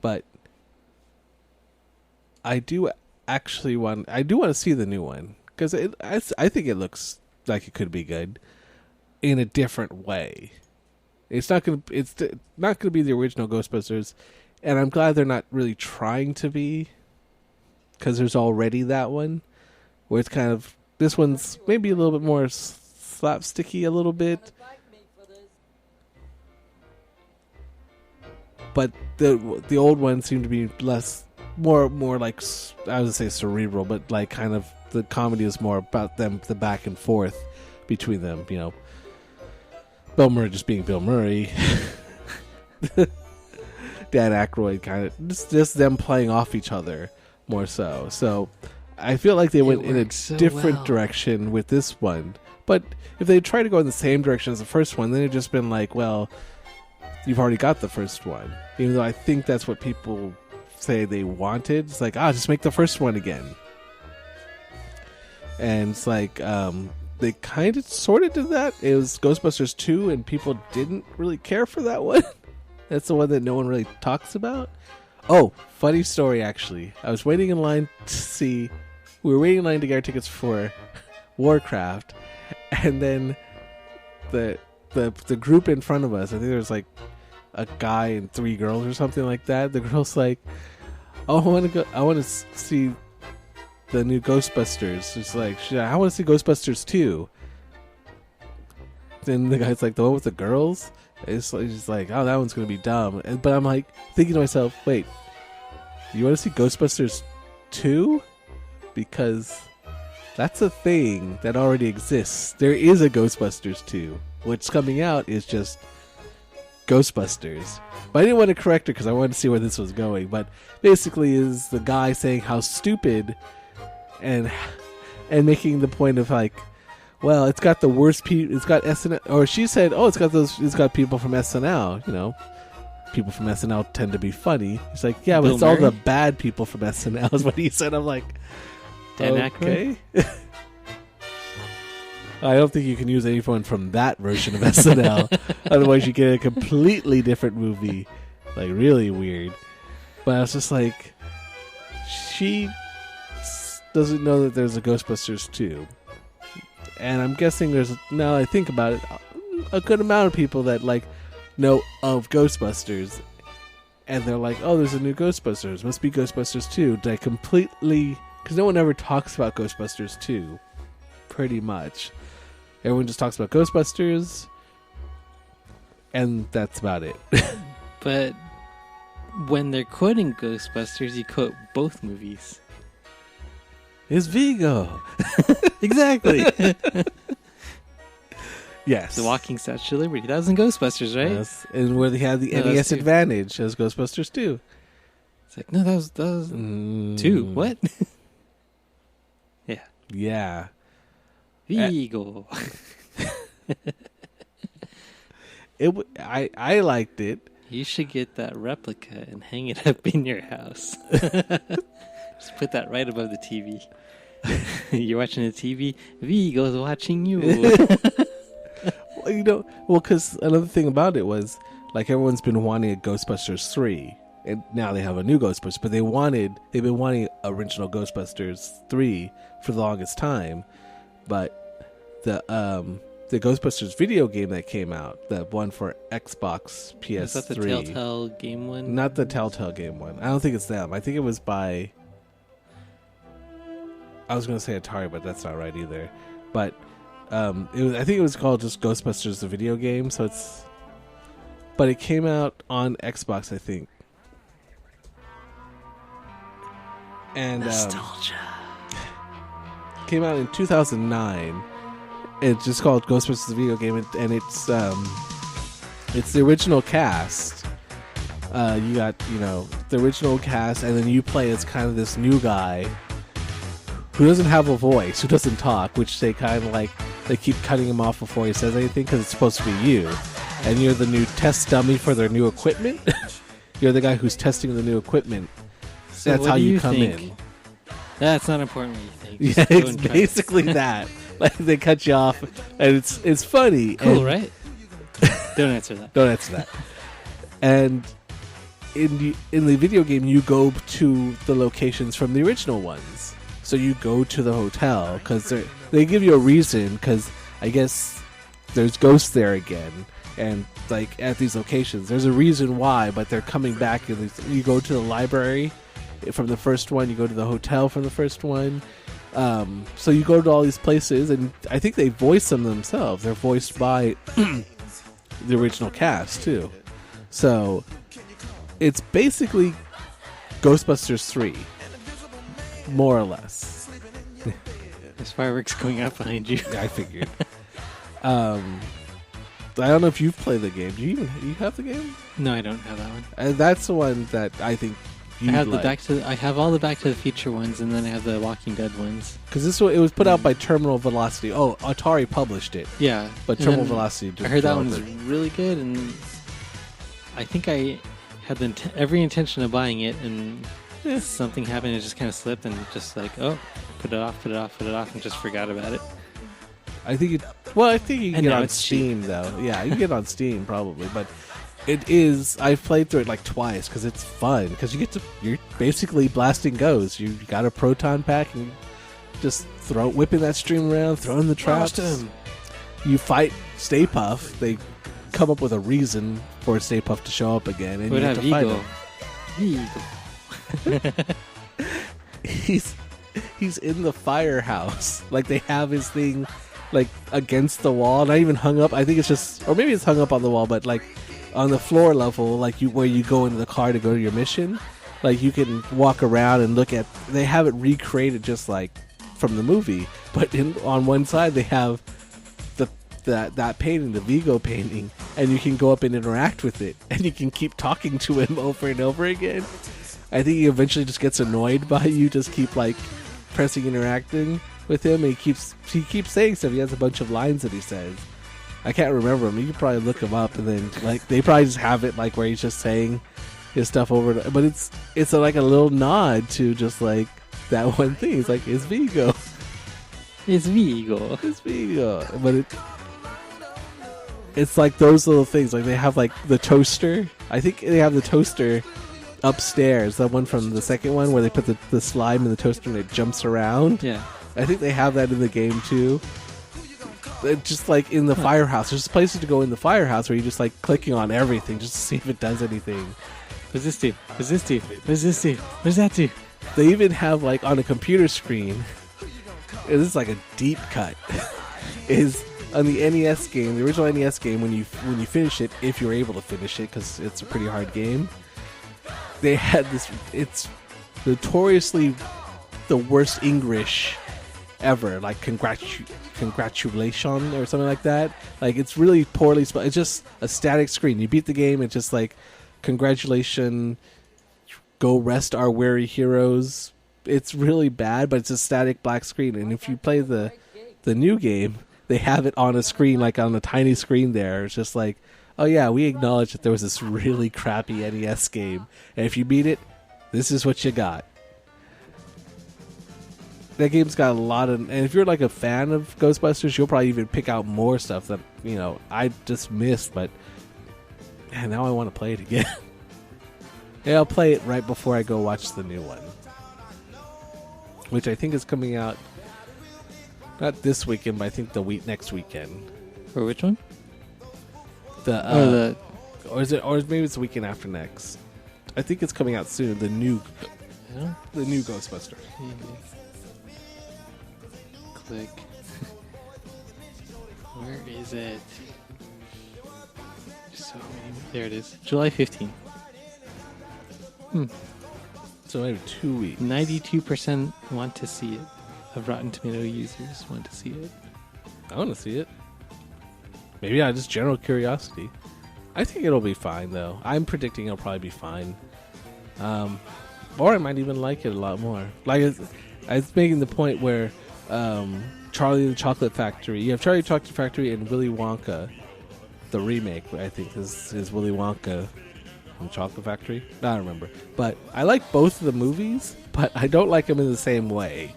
But I do want to see the new one because I think it looks like it could be good in a different way. It's not gonna be the original Ghostbusters, and I'm glad they're not really trying to be, because there's already that one where it's kind of, this one's maybe a little bit more slapsticky a little bit, but the old ones seem to be more like, I would say cerebral, but like kind of the comedy is more about them, the back and forth between them, you know. Bill Murray just being Bill Murray. Dan Aykroyd kind of just them playing off each other more so. So I feel like they went in a different direction with this one. But if they try to go in the same direction as the first one, then it'd just been like, well, you've already got the first one. Even though I think that's what people say they wanted. It's like, just make the first one again. And it's like, they kind of sort of did that. It was Ghostbusters 2, and people didn't really care for that one. That's the one that no one really talks about. Oh, funny story, actually. I was waiting in line to see... We were waiting in line to get our tickets for Warcraft, and then the group in front of us, I think there was like a guy and 3 girls or something like that. The girl's like, oh, I want to see the new Ghostbusters. It's like, I want to see Ghostbusters 2. Then the guy's like, the one with the girls? It's just like, oh, that one's going to be dumb. But I'm like, thinking to myself, wait, you want to see Ghostbusters 2? Because that's a thing that already exists. There is a Ghostbusters 2. What's coming out is just Ghostbusters. But I didn't want to correct her because I wanted to see where this was going. But basically is the guy saying how stupid and making the point of like, well, it's got the worst people. It's got SNL, or she said, oh, it's got people from SNL. You know, people from SNL tend to be funny. It's like, yeah, but Bill it's Murray? all the bad people from SNL is what he said. I'm like, Dan okay. I don't think you can use anyone from that version of SNL. Otherwise, you get a completely different movie, like really weird. But I was just like, she doesn't know that there's a Ghostbusters 2. And I'm guessing there's, now I think about it, a good amount of people that like know of Ghostbusters. And they're like, oh, there's a new Ghostbusters. Must be Ghostbusters 2. They completely, because no one ever talks about Ghostbusters 2. Pretty much. Everyone just talks about Ghostbusters. And that's about it. But when they're quoting Ghostbusters, you quote both movies. It's Vigo. Exactly. Yes. The Walking Statue of Liberty. That was in Ghostbusters, right? Yes. And where they had the NES Advantage as Ghostbusters 2. It's like, no, that was 2. What? Yeah. Yeah. Vigo. I liked it. You should get that replica and hang it up in your house. Just put that right above the TV. You're watching the TV. Vigo's watching you. Well, because another thing about it was Like everyone's been wanting a Ghostbusters 3, and now they have a new Ghostbusters. But they've been wanting original Ghostbusters 3 for the longest time. But the Ghostbusters video game that came out, the one for Xbox, PS3. Is that the Telltale game one? Not the Telltale game one. I don't think it's them. I think it was by... I was going to say Atari, but that's not right either. But I think it was called just Ghostbusters the video game. So it's... But it came out on Xbox, I think. And nostalgia. Came out in 2009. It's just called Ghostbusters the video game, and it's the original cast. You got the original cast, and then you play as kind of this new guy who doesn't have a voice, who doesn't talk, which they kind of like. They keep cutting him off before he says anything because it's supposed to be you, and you're the new test dummy for their new equipment. You're the guy who's testing the new equipment. So that's what how do you you come think? in. That's not important what you think. Yeah, Just go it's and try it. basically that. Like they cut you off, and it's funny. Cool, and right? Don't answer that. Don't answer that. And in the video game, you go to the locations from the original ones. So you go to the hotel because they give you a reason, because I guess there's ghosts there again, and like at these locations, there's a reason why. But they're coming back, and you go to the library from the first one, you go to the hotel from the first one. So you go to all these places, and I think they voice them themselves. They're voiced by the original cast too. So it's basically Ghostbusters 3, more or less. There's fireworks going out behind you. I figured. I don't know if you've played the game. Do you have the game? No, I don't have that one. And that's the one that I think I have I have all the Back to the Future ones, and then I have the Walking Dead ones. Because it was put out by Terminal Velocity. Oh, Atari published it. Yeah, but and Terminal then Velocity. I heard that one was really good, and I think I had every intention of buying it, and something happened. It just kind of slipped, and just like, oh, put it off, and just forgot about it. I think you can And get now on it's Steam though. Yeah, you can get on Steam probably, but it is. I've played through it like twice because it's fun. Because you're basically blasting ghosts. You got a proton pack and you just whipping that stream around, throwing the traps. You fight Stay Puft. They come up with a reason for Stay Puft to show up again, and you have to fight him. He's in the firehouse. Like they have his thing like against the wall, not even hung up. I think it's just, or maybe it's hung up on the wall, but like on the floor level, like where you go into the car to go to your mission. Like you can walk around and look at. They have it recreated just like from the movie, but on one side they have that painting, the Vigo painting, and you can go up and interact with it, and you can keep talking to him over and over again. I think he eventually just gets annoyed by you. Just keep like pressing interacting with him, and he keeps saying stuff. He has a bunch of lines that he says. I can't remember him. You can probably look him up, and then like they probably just have it like where he's just saying his stuff over. But it's like a little nod to just like that one thing. It's like it's Vigo. It's Vigo. It's Vigo. But it's like those little things. Like they have like the toaster. I think they have the toaster upstairs. The one from the second one where they put the slime in the toaster and it jumps around. Yeah. I think they have that in the game too. Just like in the firehouse. There's places to go in the firehouse where you're just like clicking on everything just to see if it does anything. What's this do? What's this do? What's this do? What's that do? They even have like on a computer screen. This is like a deep cut. Is on the NES game, the original NES game, when you finish it, if you're able to finish it, because it's a pretty hard game. They had this. It's notoriously the worst English ever. Like congratulation or something like that. Like it's really poorly spelled. It's just a static screen. You beat the game. It's just like congratulation. Go rest our weary heroes. It's really bad, but it's a static black screen. And if you play the new game, they have it on a screen, like on a tiny screen there. It's just like, oh yeah, we acknowledge that there was this really crappy NES game, and if you beat it, this is what you got. That game's got a lot of, and if you're like a fan of Ghostbusters, you'll probably even pick out more stuff that I just missed. But And now I want to play it again. Yeah, I'll play it right before I go watch the new one, which I think is coming out not this weekend, but I think the next weekend. For which one? Or maybe it's the weekend after next. I think it's coming out soon. The new Ghostbuster. Click. Where is it? So many. There it is. July 15th. So maybe 2 weeks. 92% want to see it. Of Rotten Tomato users want to see it. I want to see it. Maybe just general curiosity. I think it'll be fine, though. I'm predicting it'll probably be fine. Or I might even like it a lot more. Like, I was making the point where Charlie and the Chocolate Factory, you have Charlie and the Chocolate Factory and Willy Wonka. The remake, I think, is Willy Wonka from Chocolate Factory. I don't remember. But I like both of the movies, but I don't like them in the same way.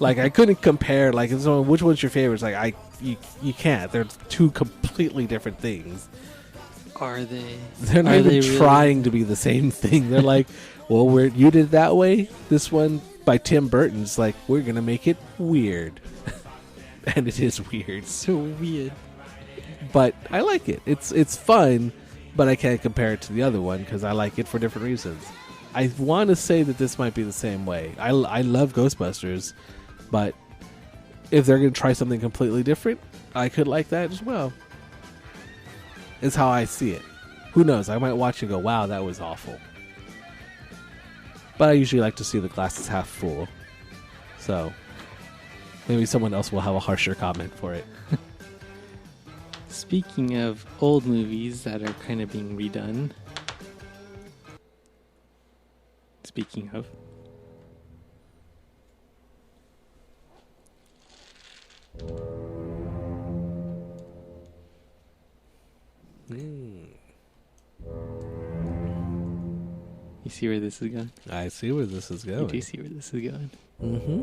Like, I couldn't compare, like, if someone, which one's your favorite? It's like, you can't. They're two completely different things. Are they? They're not even trying to be the same thing. They're like, well, you did it that way. This one by Tim Burton's like, we're going to make it weird. And it is weird. So weird. But I like it. It's fun, but I can't compare it to the other one because I like it for different reasons. I want to say that this might be the same way. I love Ghostbusters, but if they're going to try something completely different, I could like that as well. Is how I see it. Who knows? I might watch and go, wow, that was awful. But I usually like to see the glass is half full. So maybe someone else will have a harsher comment for it. Speaking of old movies that are kind of being redone. Speaking of. You see where this is going? I see where this is going. You do see where this is going. Mm-hmm.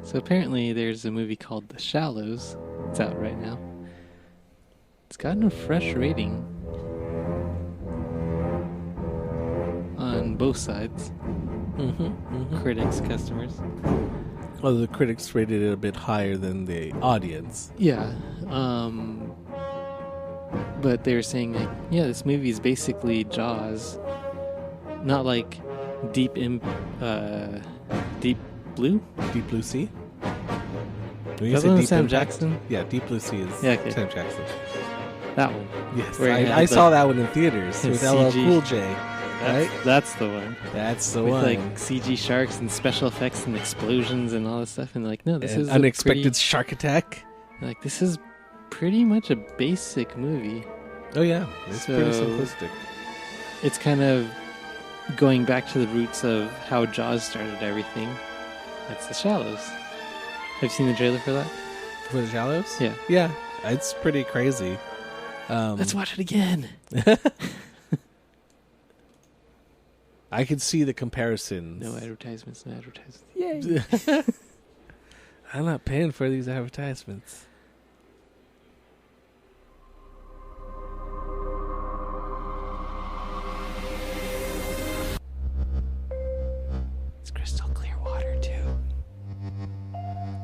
So apparently there's a movie called The Shallows. It's out right now. It's gotten a fresh rating on both sides. Critics, customers. Well, the critics rated it a bit higher than the audience. Yeah. But they were saying, like, yeah, this movie is basically Jaws. Not like Deep Blue? Deep Blue Sea? When you Is that say one with Deep Sam Impact? Jackson? Yeah, Deep Blue Sea is okay. Sam Jackson. That one. Yes, Where I saw that one in theaters with LL Cool J. Right? That's the one. That's the with one. Like CG sharks and special effects and explosions and all this stuff. And like, no, this is unexpected shark attack. Like, this is pretty much a basic movie. Oh yeah, it's pretty simplistic. It's kind of going back to the roots of how Jaws started everything. That's The Shallows. Have you seen the trailer for that? For The Shallows? Yeah. Yeah, it's pretty crazy. Let's watch it again. I can see the comparisons. No advertisements, no advertisements. Yay! I'm not paying for these advertisements. It's crystal clear water, too.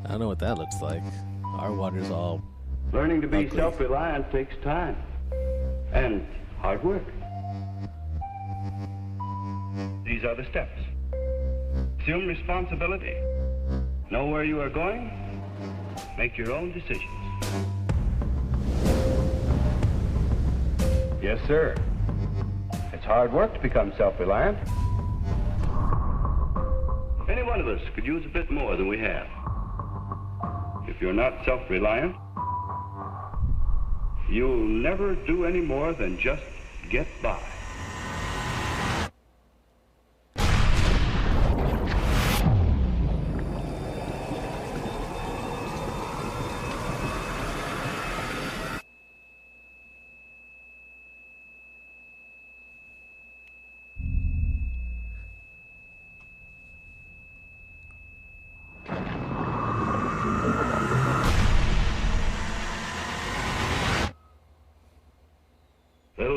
I don't know what that looks like. Our water's all Learning to be ugly. self-reliant takes time and hard work. These are the steps. Assume responsibility. Know where you are going. Make your own decisions. Yes, sir. It's hard work to become self-reliant. Any one of us could use a bit more than we have. If you're not self-reliant, you'll never do any more than just get by.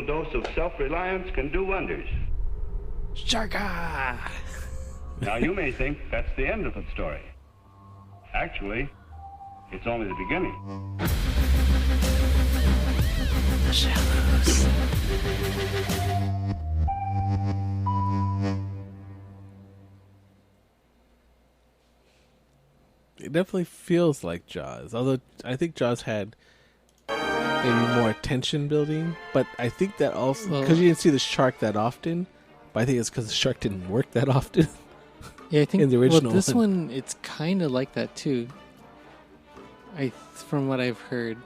dose of self-reliance can do wonders. Sharka! Now, you may think that's the end of the story. Actually, it's only the beginning. The Shallows. It definitely feels like Jaws, although I think Jaws had maybe more tension building, but I think that also because you didn't see the shark that often, but I think it's because the shark didn't work that often. Yeah, I think in the original this one it's kind of like that too. From what I've heard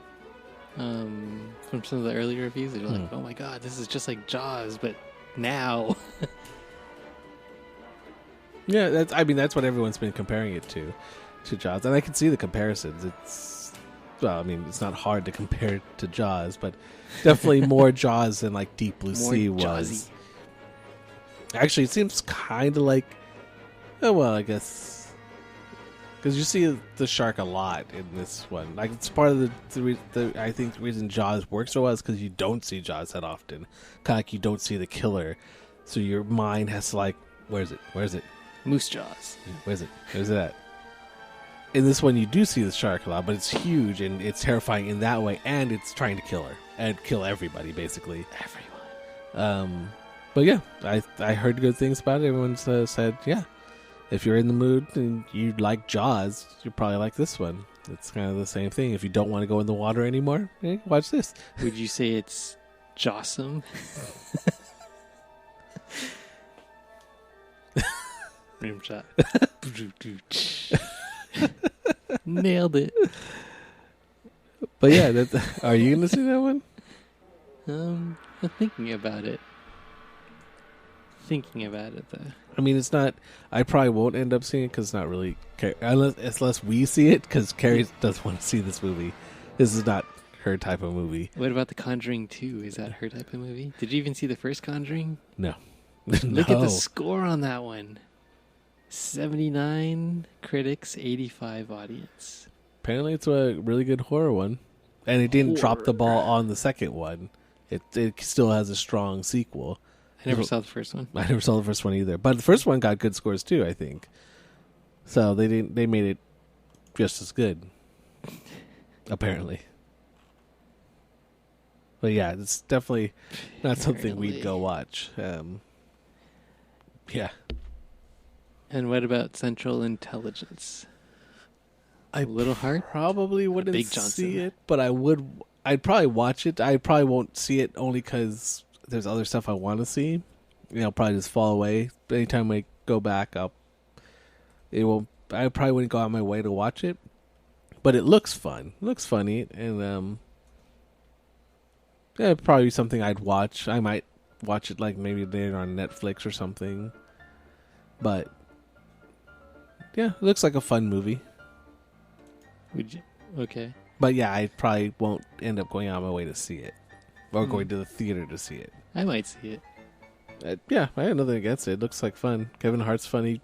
from some of the early reviews, they're like, "Oh my god, this is just like Jaws, but now." Yeah, that's what everyone's been comparing it to Jaws, and I can see the comparisons. It's not hard to compare it to Jaws, but definitely more Jaws than like Deep Blue Sea was. Jawsy. Actually, it seems kind of like, I guess, because you see the shark a lot in this one. Like it's part of the I think the reason Jaws works so well is because you don't see Jaws that often. Kind of like you don't see the killer, so your mind has to like, where's it? Moose Jaws. Where's it at? In this one, you do see the shark a lot, but it's huge and it's terrifying in that way, and it's trying to kill her and kill everybody, basically. Everyone. But yeah, I heard good things about it. Everyone said, yeah, if you're in the mood and you like Jaws, you probably like this one. It's kind of the same thing. If you don't want to go in the water anymore, watch this. Would you say it's Jawsome? Rim shot. Nailed it. But yeah, are you going to see that one? I'm thinking about it. Though. I mean, it's not. I probably won't end up seeing it because it's not really unless we see it, because Carrie does want to see this movie. This is not her type of movie. What about The Conjuring 2? Is that her type of movie? Did you even see the first Conjuring? No. Look at the score on that one. 79 critics, 85 audience. Apparently, it's a really good horror one, and it didn't drop the ball on the second one. It still has a strong sequel. I never saw the first one. I never saw the first one either, but the first one got good scores too, I think. So they made it just as good, apparently. But yeah, it's definitely not something we'd go watch. Yeah. And what about Central Intelligence? A Little Heart? Probably wouldn't Big Johnson. see it, but I'd probably watch it. I probably won't see it only because there's other stuff I want to see. I'll probably just fall away. Anytime I go back, I probably wouldn't go out of my way to watch it. But it looks fun. It looks funny, and yeah, probably something I'd watch. I might watch it like maybe later on Netflix or something. But yeah, it looks like a fun movie. Would you? Okay. But yeah, I probably won't end up going out of my way to see it. Or going to the theater to see it. I might see it. Yeah, I have nothing against it. It looks like fun. Kevin Hart's funny.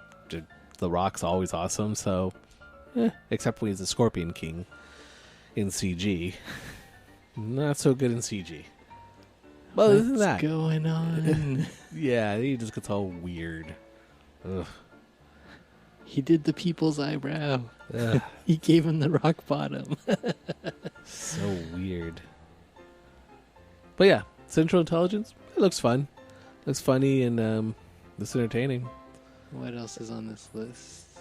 The Rock's always awesome, so... except when he's the Scorpion King in CG. Not so good in CG. Well, isn't that What's going on? Yeah, he just gets all weird. Ugh. He did the people's eyebrow. He gave him the rock bottom. So weird. But yeah, Central Intelligence, it looks fun. Looks funny and it's entertaining. What else is on this list?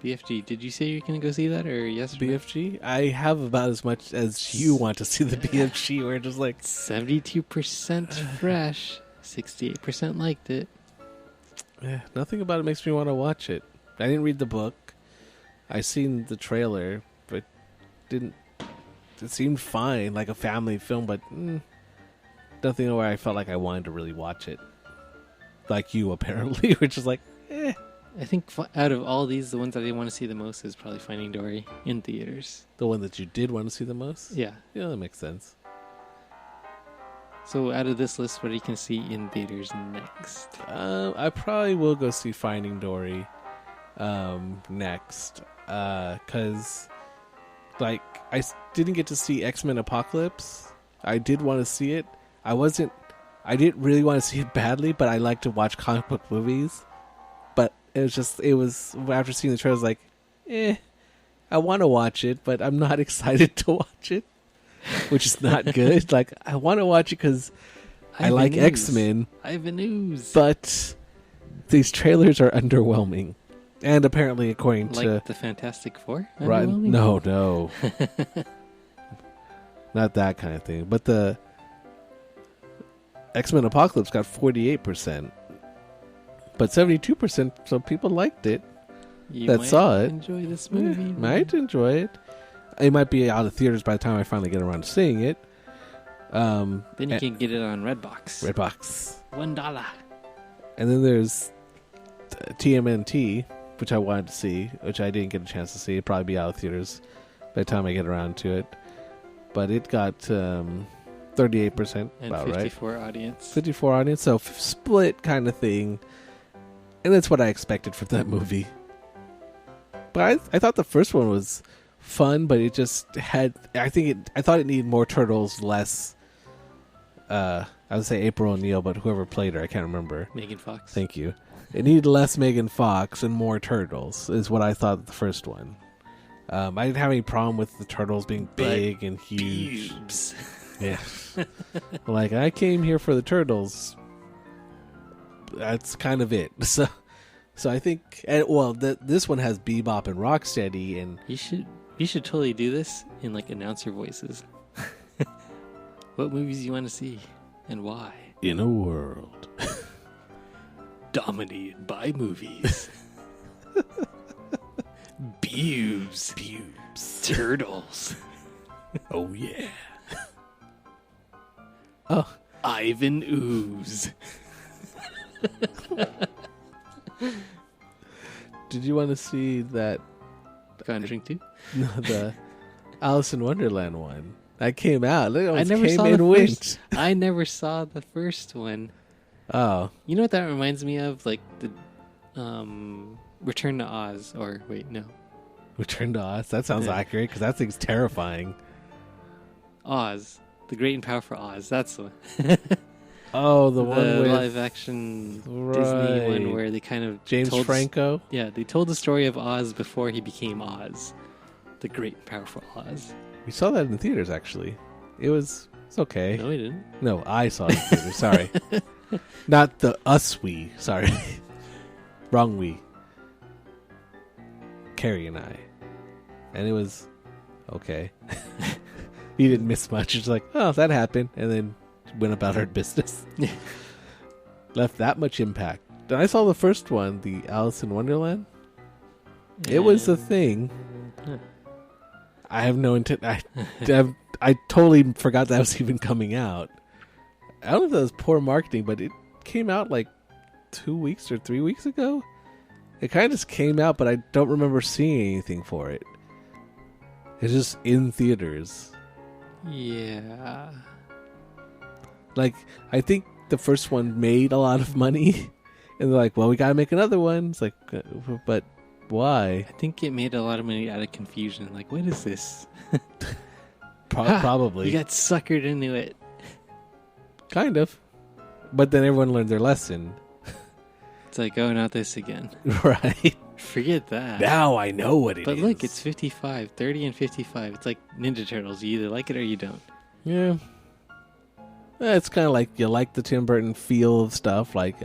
BFG. Did you say you're going to go see that or yes? BFG? I have about as much as you want to see the BFG. We're just like 72% fresh. 68% liked it. Yeah, nothing about it makes me want to watch it. I didn't read the book. I seen the trailer, but it seemed fine, like a family film, but nothing where I felt like I wanted to really watch it. Like you, apparently, which is like, I think out of all these, the ones that I want to see the most is probably Finding Dory in theaters. The one that you did want to see the most? Yeah. Yeah, that makes sense. So out of this list, what are you going to see in theaters next? I probably will go see Finding Dory next. Because, like, I didn't get to see X-Men Apocalypse. I did want to see it. I didn't really want to see it badly, but I like to watch comic book movies. But it was after seeing the trailer, I was like, I want to watch it, but I'm not excited to watch it, which is not good. Like, I want to watch it because I like X-Men. Ivan Ooze. But these trailers are underwhelming. And apparently, according to... Like the Fantastic Four? Right, Underwhelming? no. Not that kind of thing. But the X-Men Apocalypse got 48%. But 72%, so people liked it. You that might saw it. enjoy this movie. Yeah, might enjoy it. It might be out of theaters by the time I finally get around to seeing it. Then you can get it on Redbox. Redbox. $1. And then there's TMNT, which I wanted to see, which I didn't get a chance to see. It'll probably be out of theaters by the time I get around to it. But it got 38%, And about 54 right. audience. 54 audience, so split kind of thing. And that's what I expected from that movie. But I thought the first one was fun, but it just had... I thought it needed more turtles, less... I would say April O'Neil, but whoever played her, I can't remember. Megan Fox. Thank you. It needed less Megan Fox and more turtles, is what I thought of the first one. I didn't have any problem with the turtles being big and huge. Pubes. Yeah. Like, I came here for the turtles. That's kind of it. So I think... this one has Bebop and Rocksteady, and... You should totally do this in, like, announcer voices. What movies you want to see and why? In a world dominated by movies. Pubes. Turtles. Oh, yeah. Oh, Ivan Ooze. Did you want to see that... Conjuring 2? No, the Alice in Wonderland one. That came out. I never saw the first. I never saw the first one. Oh. You know what that reminds me of? Like the Return to Oz. Or wait, no. Return to Oz? That sounds accurate, because that thing's terrifying. Oz. The Great and Powerful Oz. That's the one. Oh, the one with... live action Disney one where they kind of... James Franco? Yeah, they told the story of Oz before he became Oz. The Great and Powerful Oz. We saw that in theaters, actually. It's okay. No, we didn't. No, I saw it in theaters. Sorry. Not the us we. Sorry. Wrong we. Carrie and I. And it was okay. You didn't miss much. It's like, oh, that happened. And then went about her business. Left that much impact. Then I saw the first one, the Alice in Wonderland. It was a thing. I have no intent. I totally forgot that was even coming out. I don't know if that was poor marketing, but it came out like 2 weeks or 3 weeks ago. It kind of just came out, but I don't remember seeing anything for it. It's just in theaters. Yeah. Like, I think the first one made a lot of money. And they're like, well, we got to make another one. It's like, but why? I think it made a lot of money out of confusion. Like, what is this? Probably. You got suckered into it. Kind of. But then everyone learned their lesson. It's like, oh, not this again. Right. Forget that. Now I know what it is. But look, it's 55. 30 and 55. It's like Ninja Turtles. You either like it or you don't. Yeah. It's kind of like you like the Tim Burton feel of stuff. Like,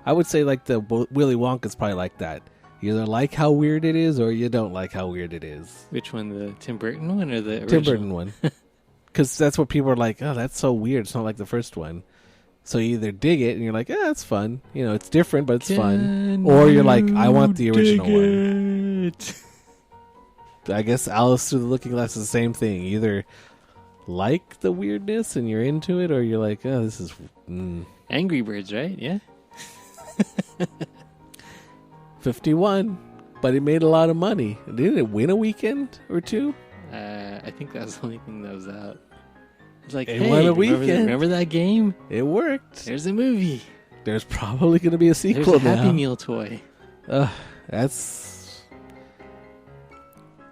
I would say like the Willy Wonka's probably like that. You either like how weird it is or you don't like how weird it is. Which one, the Tim Burton one or the original? Tim Burton one. Because that's what people are like, oh, that's so weird. It's not like the first one. So you either dig it and you're like, yeah, it's fun. You know, it's different, but it's fun. Or you're like, I want the original one. I guess Alice Through the Looking Glass is the same thing. You either like the weirdness and you're into it, or you're like, oh, this is... Angry Birds, right? Yeah. 51, but it made a lot of money. Didn't it win a weekend or two? I think that was the only thing that was out. It's like, it hey, won a weekend. Remember that game? It worked. There's a movie. There's probably going to be a sequel There's a now. Happy Meal toy. That's...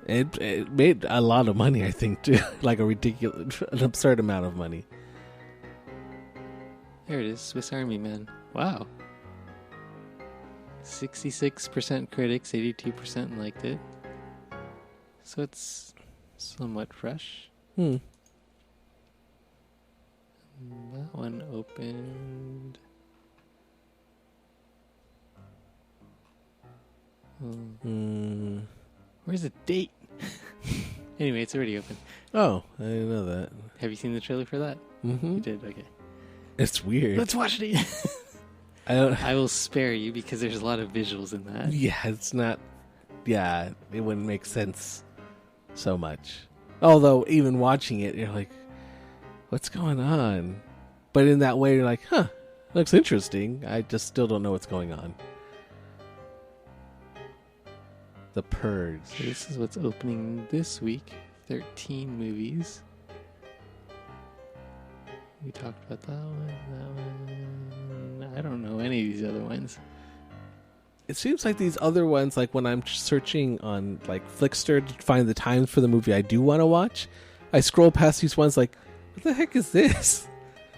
It made a lot of money, I think, too. Like an absurd amount of money. There it is, Swiss Army Man. Wow. 66% critics, 82% liked it. So it's somewhat fresh. Hmm. That one opened. Where's the date? Anyway, it's already open. Oh, I didn't know that. Have you seen the trailer for that? Mm-hmm. You did? Okay. It's weird. Let's watch it again. I will spare you because there's a lot of visuals in that. Yeah, it's not... Yeah, it wouldn't make sense so much. Although, even watching it, you're like, what's going on? But in that way, you're like, huh, looks interesting. I just still don't know what's going on. The Purge. So this is what's opening this week. 13 movies. We talked about that one. I don't know any of these other ones. It seems like these other ones, like when I'm searching on like Flickster to find the times for the movie I do want to watch, I scroll past these ones like, what the heck is this?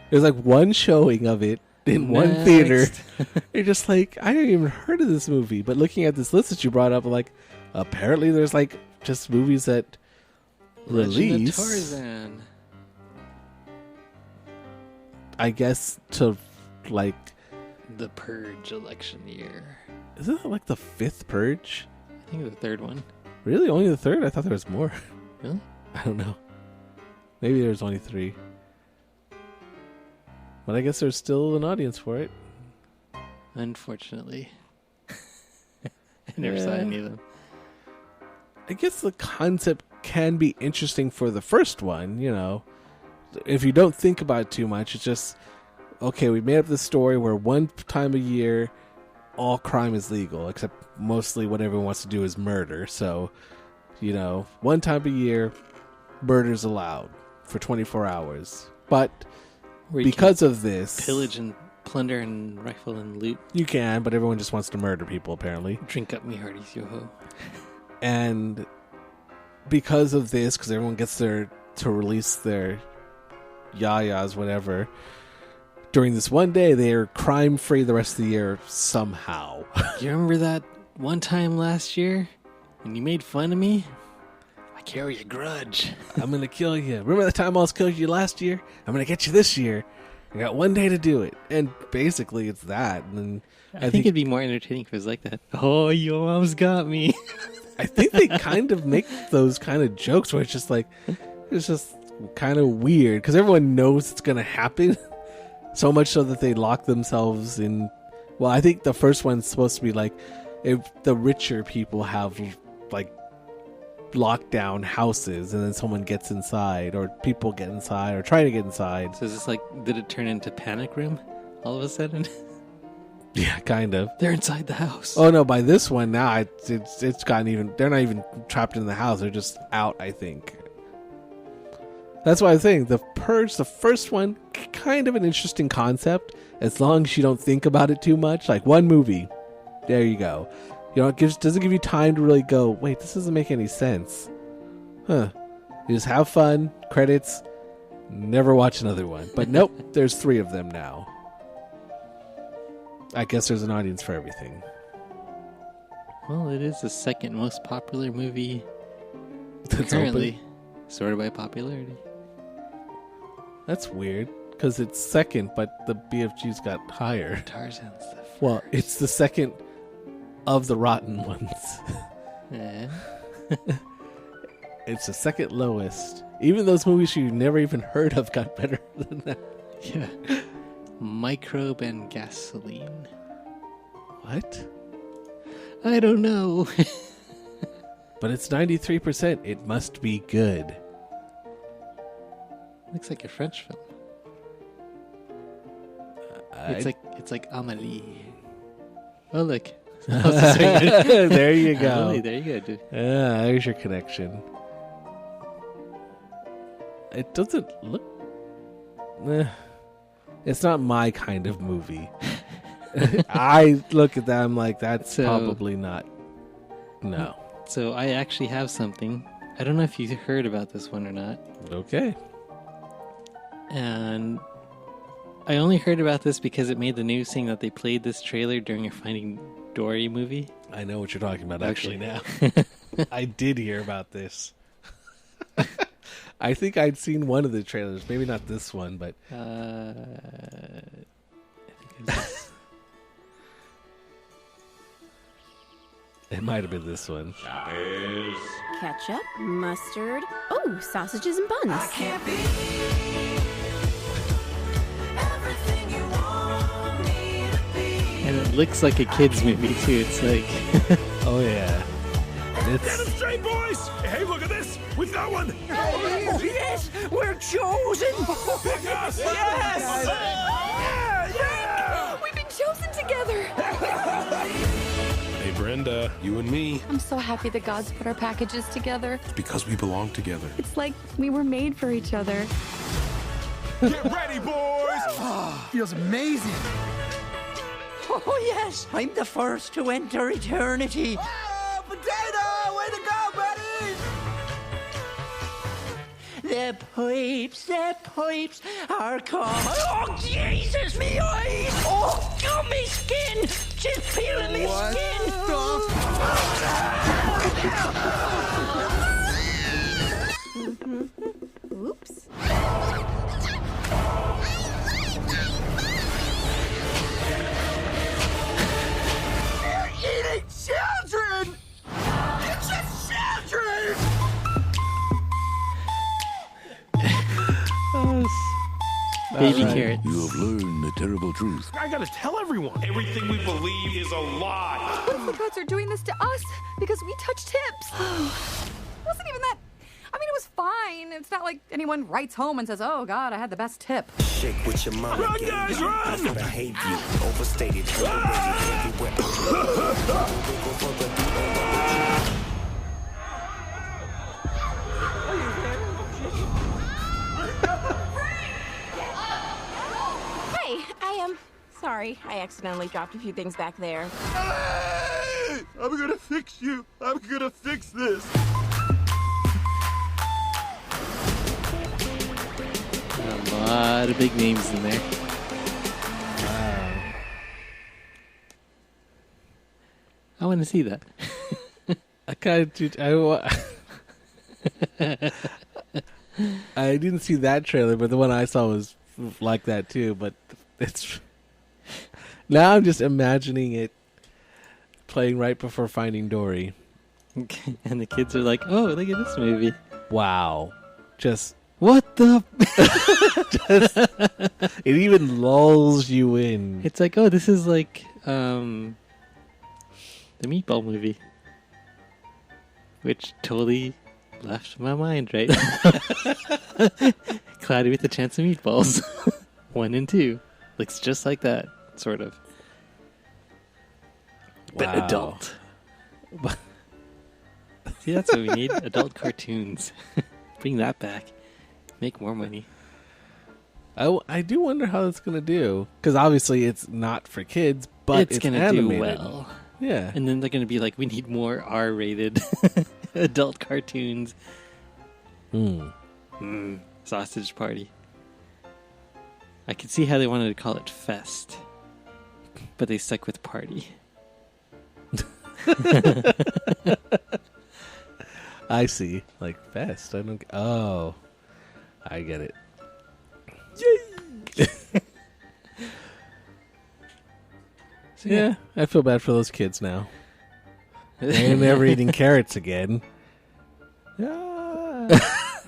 There's like one showing of it in one theater. You're just like, I haven't even heard of this movie. But looking at this list that you brought up, I'm like, apparently there's like just movies that release. Tarzan. I guess to like The Purge election year. Isn't that like the 5th Purge? I think the 3rd one. Really? Only the 3rd? I thought there was more. Really? I don't know. Maybe there's only 3. But I guess there's still an audience for it. Unfortunately. I never saw any of them. I guess the concept can be interesting for the first one, you know. If you don't think about it too much, it's just, okay, we made up this story where one time a year, all crime is legal, except mostly what everyone wants to do is murder. So, you know, one time a year, murder's allowed for 24 hours. But because of this... Pillage and plunder and rifle and loot. You can, but everyone just wants to murder people, apparently. Drink up me hearties, yo-ho. And because of this, because everyone gets to release their yayas, whatever, during this one day, they're crime-free the rest of the year somehow. You remember that one time last year when you made fun of me? I carry a grudge. I'm going to kill you. Remember the time I almost killed you last year? I'm going to get you this year. I got one day to do it. And basically, it's that. And then I think it'd be more entertaining if it was like that. Oh, you almost got me. I think they kind of make those kind of jokes where it's just like, it's just kind of weird because everyone knows it's going to happen. So much so that they lock themselves in. Well, I think the first one's supposed to be like if the richer people have like locked down houses and then someone gets inside or people get inside or try to get inside. So is this like, did it turn into Panic Room all of a sudden? Yeah, kind of. They're inside the house. Oh no, by this one now it's gotten even, they're not even trapped in the house, they're just out, I think. That's why I think the Purge, the first one, kind of an interesting concept as long as you don't think about it too much. Like one movie, there you go. You know, it doesn't give you time to really go, wait, this doesn't make any sense. Huh. You just have fun, credits, never watch another one. But nope, there's 3 of them now. I guess there's an audience for everything. Well, it is the second most popular movie That's currently, open. sorted by popularity. That's weird, because it's second, but the BFG's got higher. Tarzan's the first. Well, it's the second of the rotten ones. Yeah. It's the second lowest. Even those movies you've never even heard of got better than that. Yeah. Microbe and Gasoline. What? I don't know. But it's 93%. It must be good. Looks like a French film. It's like Amélie. Oh look. There you go. Amélie, there you go, dude. Yeah, there's your connection. It doesn't look... It's not my kind of movie. I look at that, I'm like, that's probably not... No. So I actually have something. I don't know if you heard about this one or not. Okay. And I only heard about this because it made the news saying that they played this trailer during a Finding Dory movie. I know what you're talking about actually now. I did hear about this. I think I'd seen one of the trailers. Maybe not this one, but... I think it was... It might have been this one. Ketchup, mustard, oh, sausages and buns. I can't be everything you want me to be. And it looks like a kid's movie, too. It's like... Oh, yeah. Get him straight, boys! Hey, look at this! We've got one! Yes, we're chosen! Yes! Yeah! We've been chosen together! Hey, Brenda, you and me. I'm so happy the gods put our packages together. It's because we belong together. It's like we were made for each other. Get ready, boys! Feels amazing. Oh, yes! I'm the first to enter eternity! Oh, potato! Way to go, buddy! The pipes are coming. Oh, Jesus, me eyes! Oh, gummy skin! Just peeling me skin! Oops. You're eating children! You're just children! Baby carrots. You have learned the terrible truth. I gotta tell everyone. Everything we believe is a lie. What if the gods are doing this to us because we touched hips? Wasn't even that. I mean, it was fine. It's not like anyone writes home and says, "Oh God, I had the best tip." Shake what your mama Run, gave guys, you. run! Behavior overstated. Hey, I am sorry. I accidentally dropped a few things back there. Hey! I'm gonna fix you. I'm gonna fix this. A lot of big names in there. I want to see that. I kind of... I didn't see that trailer, but the one I saw was like that too. But it's now I'm just imagining it playing right before Finding Dory, And the kids are like, "Oh, look at this movie! Wow, just what the?" It even lulls you in. It's like, oh, this is like the Meatball movie, which totally left my mind right now. Cloudy with a Chance of Meatballs. 1 and 2. Looks just like that, sort of. But Wow. adult. See, that's what we need. Adult cartoons. Bring that back. Make more money. I do wonder how that's going to do. Because obviously it's not for kids, but it's going to animated. do well. Yeah. And then they're going to be like, we need more R-rated adult cartoons. Sausage Party. I could see how they wanted to call it Fest, but they stuck with Party. I see. Like Fest. I don't... Oh. I get it. Yay! So, yeah, I feel bad for those kids now. They're never eating carrots again.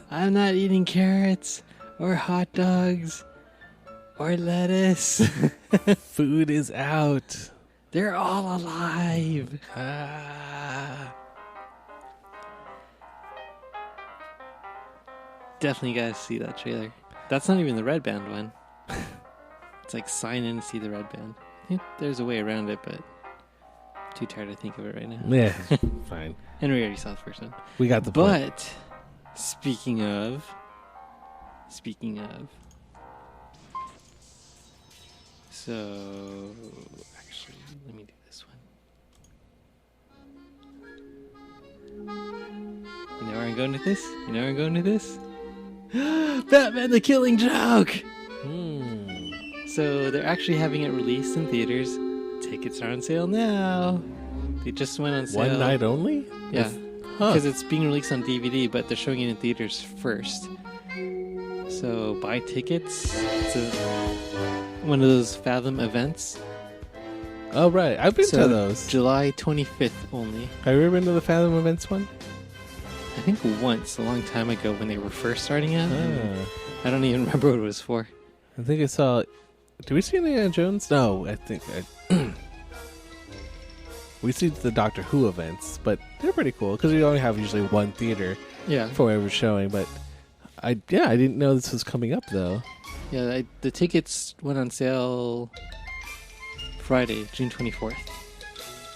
I'm not eating carrots or hot dogs or lettuce. Food is out. They're all alive. Definitely gotta see that trailer. That's not even the Red Band one. It's like sign in to see the Red Band. I think there's a way around it, but I'm too tired to think of it right now. Yeah, fine. And we already saw the first one. We got the point. But speaking of, so actually, let me do this one. You know where I'm going with this? You know where I'm going with this? Batman: The Killing Joke. So they're actually having it released in theaters. Tickets are on sale now. They just went on sale. One night only? Yeah. Because it's being released on DVD, but they're showing it in theaters first. So buy tickets. It's one of those Fathom events. Oh, right. I've been to those. July 25th only. Have you ever been to the Fathom events one? I think once, a long time ago when they were first starting out. I don't even remember what it was for. I think I saw... Did we see Indiana Jones? No, I think... we see the Doctor Who events, but they're pretty cool because we only have usually one theater for whatever showing. But I didn't know this was coming up though. Yeah, the tickets went on sale Friday, June 24th.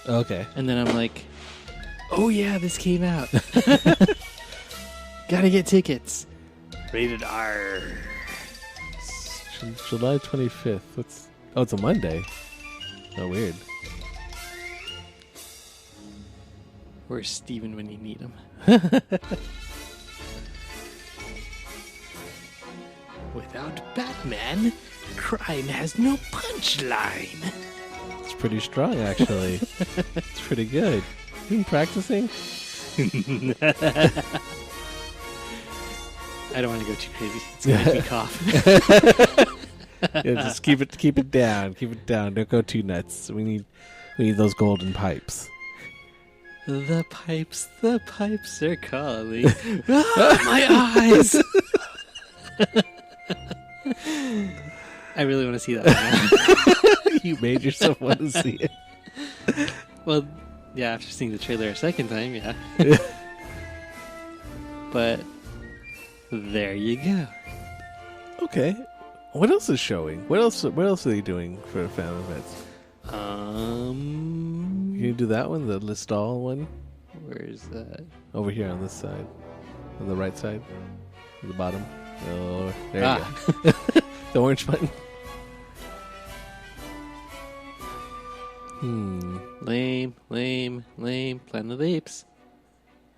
Okay. And then I'm like, oh yeah, this came out. Gotta get tickets. Rated R. July 25th. It's a Monday. Oh, weird. Where's Steven when you need him? Without Batman, crime has no punchline. It's pretty strong, actually. It's pretty good. You been practicing? I don't want to go too crazy. It's gonna make me cough. Yeah, just keep it down. Keep it down. Don't go too nuts. We need those golden pipes. The pipes are calling. My eyes. I really want to see that one now. You made yourself want to see it. Well, yeah, after seeing the trailer a second time, yeah. But there you go. Okay. What else is showing? What else are they doing for the fan events? Can you do that one? The list all one? Where's that? Over here on this side. On the right side. At the bottom. Oh, there you go. The orange button. Lame. Planet of the Apes.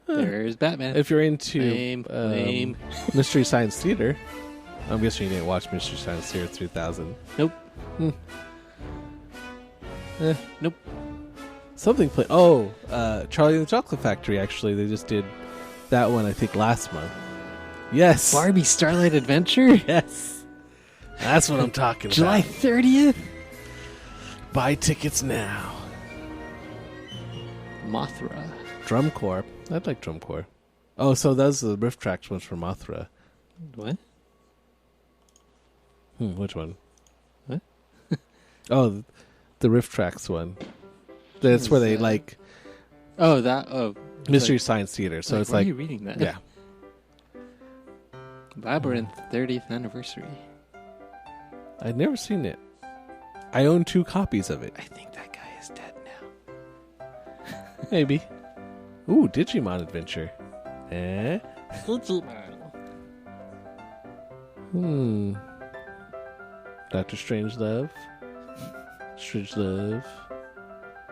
There's Batman. If you're into Lame. Mystery Science Theater, I'm guessing you didn't watch Mystery Science Theater 3000. Nope. Nope. Something play. Oh, Charlie and the Chocolate Factory. Actually, they just did that one. I think last month. Yes. Barbie Starlight Adventure. Yes. That's what I'm talking July about. 30th. Buy tickets now. Mothra. Drum Corps. I'd like Drum Corps. Oh, so those are the riff tracks ones for Mothra. What? Which one? What? Oh, the riff tracks one. That's where they like. Oh, that. Oh, Mystery Science Theater. So it's why like. are you reading that? Yeah. Labyrinth 30th anniversary. I'd never seen it. I own 2 copies of it. I think that guy is dead now. Maybe. Ooh, Digimon Adventure. Doctor Strangelove. Strangelove.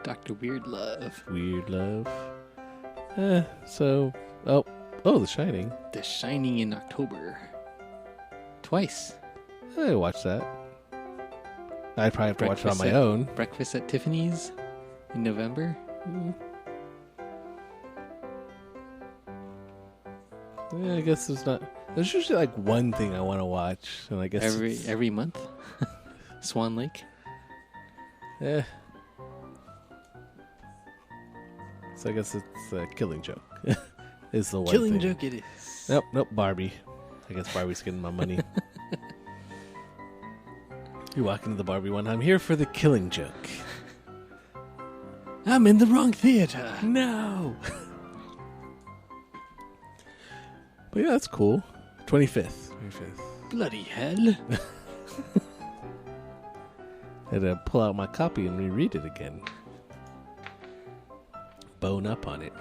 Dr. Weirdlove. Weirdlove. Oh, The Shining. The Shining in October. Twice. I watched that. I'd probably have to watch it on my own. Breakfast at Tiffany's in November. Yeah, I guess there's not. There's usually like one thing I want to watch, and I guess every month. Swan Lake. Yeah. So I guess it's a Killing Joke. Is the one Killing thing. Joke it is. Nope, Barbie. I guess Barbie's getting my money. You walk into the Barbie one. I'm here for the Killing Joke. I'm in the wrong theater. No. But yeah, that's cool. 25th. Bloody hell. I had to pull out my copy and reread it again. Bone up on it.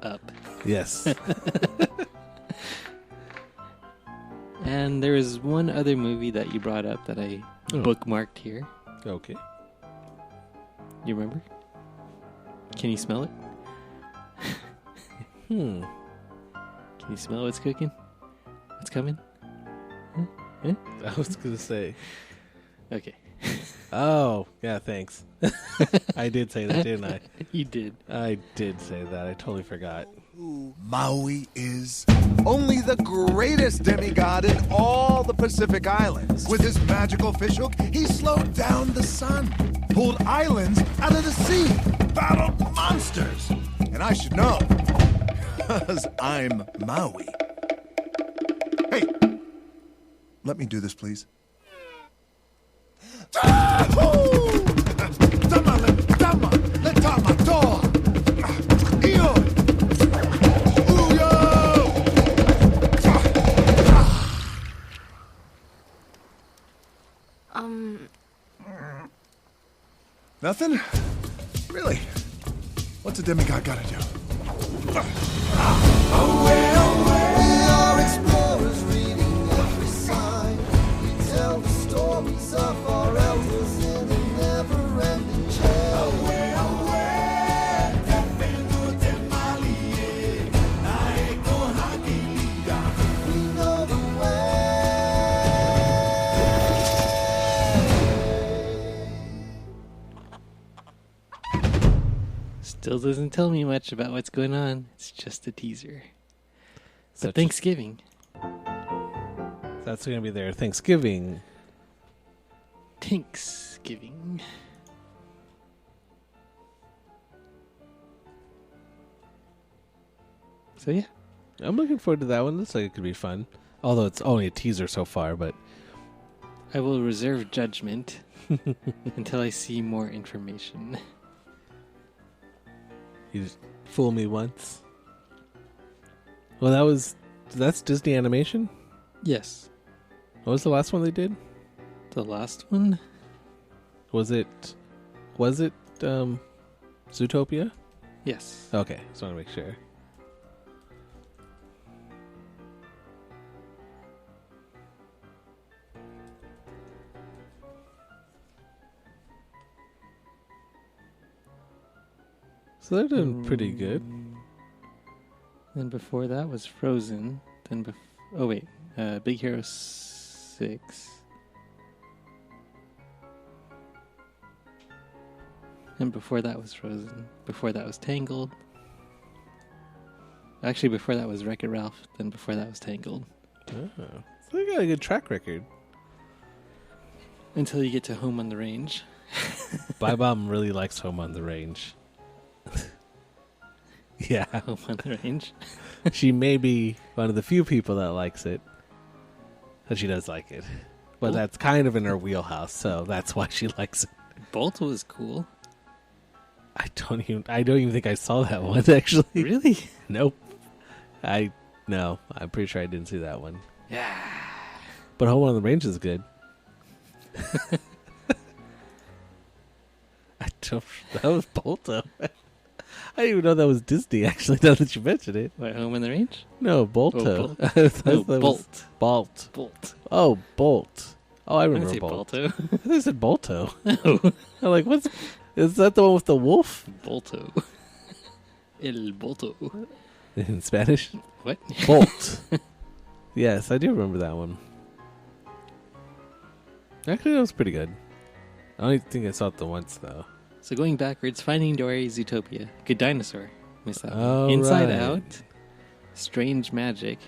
Up. Yes. And there was one other movie that you brought up that I bookmarked here. Okay. You remember? Can you smell it? Can you smell what's cooking? What's coming? Huh? Eh? I was gonna say. Okay. Oh, yeah, thanks. I did say that, didn't I? You did. I did say that. I totally forgot. Maui is only the greatest demigod in all the Pacific Islands. With his magical fishhook, he slowed down the sun, pulled islands out of the sea, battled monsters. And I should know, because I'm Maui. Hey, let me do this, please. Nothing? Really? What's a demigod gotta do? Away, away. We are explorers reading every sign. We tell the stories of our elders in a never-ending chain. Away, away. We know the way. Still doesn't tell me much about what's going on. It's just a teaser. But Thanksgiving. That's going to be their Thanksgiving. Thanksgiving. So yeah. I'm looking forward to that one. Looks like it could be fun. Although it's only a teaser so far, but... I will reserve judgment until I see more information. You just fool me once. Well, that's Disney Animation? Yes. What was the last one they did? The last one? Was it Zootopia? Yes. Okay, just want to make sure. So they're doing pretty good. Then before that was Frozen. Then Big Hero 6. And before that was Frozen. Before that was Tangled. Actually, before that was Wreck-It Ralph. Then before that was Tangled. Oh, so they got a good track record. Until you get to Home on the Range. My mom really likes Home on the Range. Yeah. Home on the Range. She may be one of the few people that likes it. But she does like it. But that's kind of in her wheelhouse, so that's why she likes it. Bolt was cool. I don't even think I saw that one, actually. Really? Nope. No, I'm pretty sure I didn't see that one. Yeah. But Home on the Range is good. That was Bolto. I didn't even know that was Disney, actually, now that you mentioned it. What, Home on the Range? No, Bolto. Bolt. Bolt. Oh, Bolt. Oh, I remember Bolt. Bolto. I thought they said Bolto. No. I'm like, is that the one with the wolf? Bolto. El Bolto. In Spanish? What? Bolt. Yes, I do remember that one. Actually, that was pretty good. I don't think I saw it the once, though. So going backwards, Finding Dory, Zootopia, Good Dinosaur, missed that Oh, one. Inside right. Out, Strange Magic,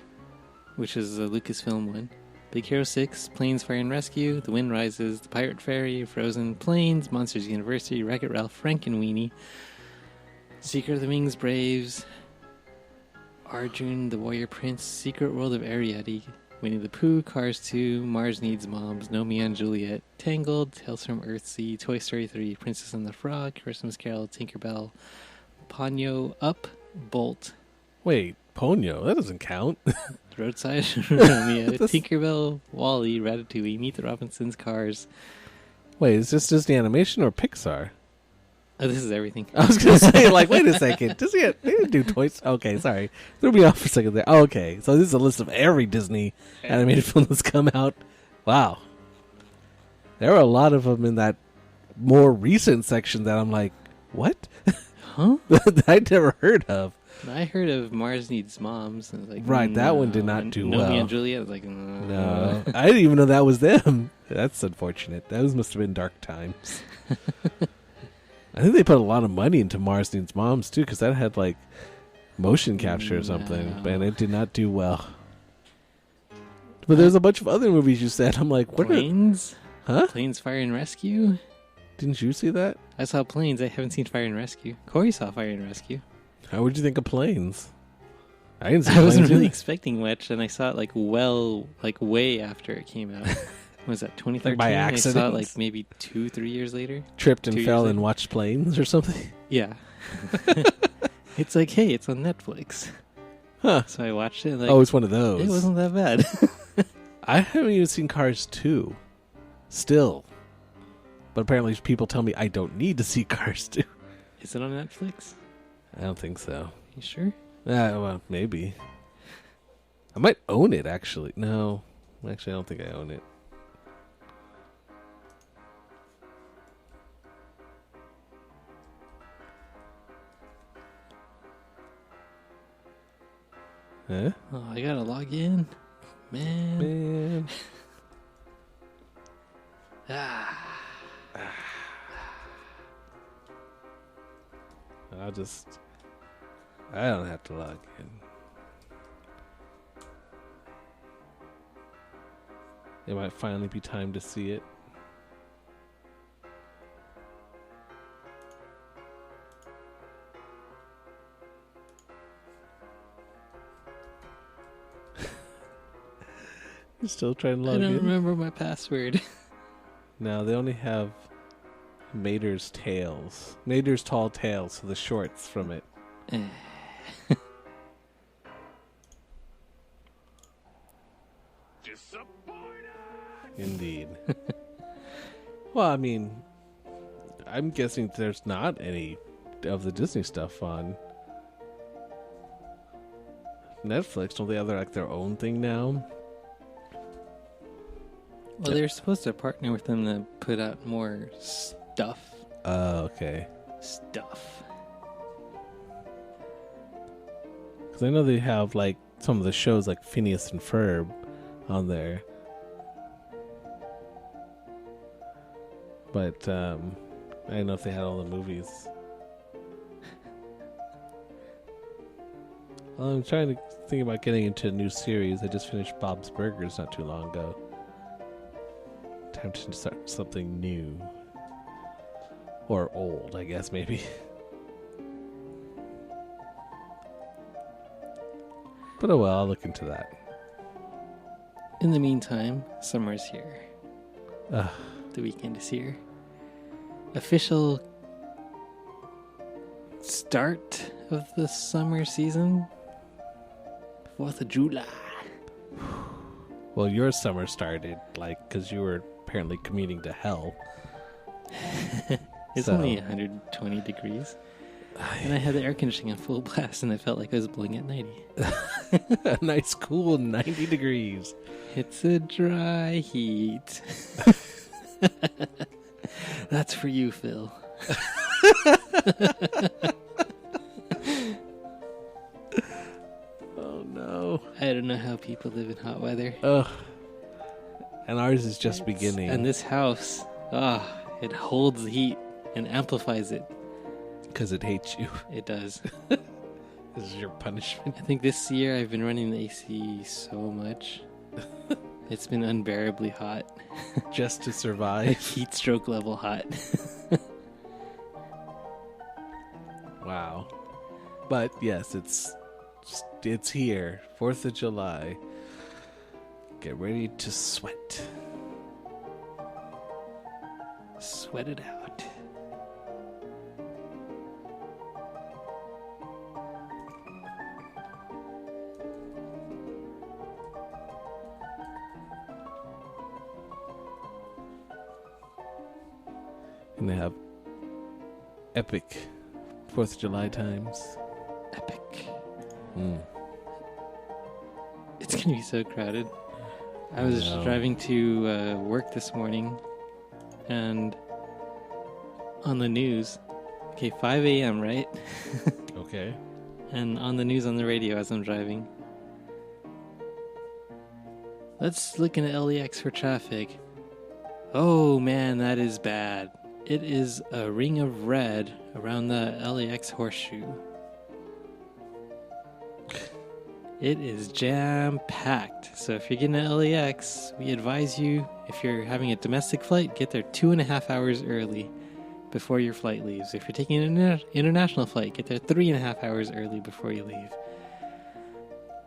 which is a Lucasfilm one. Big Hero 6, Planes, Fire and Rescue, The Wind Rises, The Pirate Fairy, Frozen, Planes, Monsters University, Wreck-It Ralph, Frank and Weenie, Secret of the Wings, Braves, Arjun, The Warrior Prince, Secret World of Ariadne, Winnie the Pooh, Cars 2, Mars Needs Moms, Romeo and Juliet, Tangled, Tales from Earthsea, Toy Story 3, Princess and the Frog, Christmas Carol, Tinkerbell, Ponyo, Up, Bolt. Wait, Ponyo? That doesn't count. Roadside Romeo, Tinkerbell, Wall-E, Ratatouille, Meet the Robinsons, Cars. Wait, is this Disney Animation or Pixar? Oh, this is everything. I was going to say, like, wait a second. They didn't do Toys. Okay, sorry. Threw me off for a second there. Oh, okay, so this is a list of every Disney animated film that's come out. Wow. There are a lot of them in that more recent section that I'm like, what? Huh? I'd never heard of. I heard of Mars Needs Moms. And I was like, Right, that one did not do well. Romeo and Juliet. I was like, No, I didn't even know that was them. That's unfortunate. Those must have been dark times. I think they put a lot of money into Mars Needs Moms too, because that had like motion capture or something, and it did not do well. But there's a bunch of other movies you said. I'm like, what? Planes? Huh? Planes, Fire and Rescue? Didn't you see that? I saw Planes. I haven't seen Fire and Rescue. Corey saw Fire and Rescue. How would you think of Planes? I didn't see I wasn't Planes really either. expecting much, and I saw it way after it came out. Was that 2013? By accident? I saw it maybe 2-3 years later. Tripped and 2 years fell later. and watched Planes or something? Yeah. It's like, hey, it's on Netflix. Huh. So I watched it. Oh, it's one of those. It wasn't that bad. I haven't even seen Cars 2. Still. But apparently people tell me I don't need to see Cars 2. Is it on Netflix? I don't think so. You sure? Well, maybe. I might own it, actually. No. Actually, I don't think I own it. Huh? Oh, I gotta log in. Man. I don't have to log in. It might finally be time to see it. You're still trying to log in? I don't remember my password. No, they only have Mater's Tales. Mater's Tall Tales, so the shorts from it. Indeed. Well, I mean, I'm guessing there's not any of the Disney stuff on Netflix. Don't they have their own thing now? Well, they're supposed to partner with them to put out more stuff. Oh, okay. Stuff. Because I know they have some of the shows like Phineas and Ferb on there. But I don't know if they had all the movies. Well, I'm trying to think about getting into a new series. I just finished Bob's Burgers not too long ago. Time to start something new. Or old, I guess, maybe. But oh well, I'll look into that. In the meantime, summer's here. Ugh. The weekend is here. Official start of the summer season. 4th of July. Well, your summer started, because you were apparently commuting to hell. It's only 120 degrees. And I had the air conditioning on full blast, and I felt like I was blowing at 90. A nice, cool 90 degrees. It's a dry heat. That's for you, Phil. Oh, no. I don't know how people live in hot weather. Ugh. And ours is just beginning. And this house, it holds the heat and amplifies it. Because it hates you. It does. This is your punishment. I think this year I've been running the AC so much. It's been unbearably hot. Just to survive. Like heat stroke level hot. Wow. But yes, it's here. 4th of July. Get ready to sweat. Sweat it out. And they have epic 4th of July times. Epic. Mm. It's going to be so crowded. I was driving to work this morning, and on the news, 5 a.m., right? Okay. and on the news on the radio as I'm driving. Let's look into LAX for traffic. Oh man, that is bad. It is a ring of red around the LAX horseshoe. It is jam-packed. So if you're getting to LAX, we advise you, if you're having a domestic flight, get there 2.5 hours early before your flight leaves. If you're taking an international flight, get there 3.5 hours early before you leave.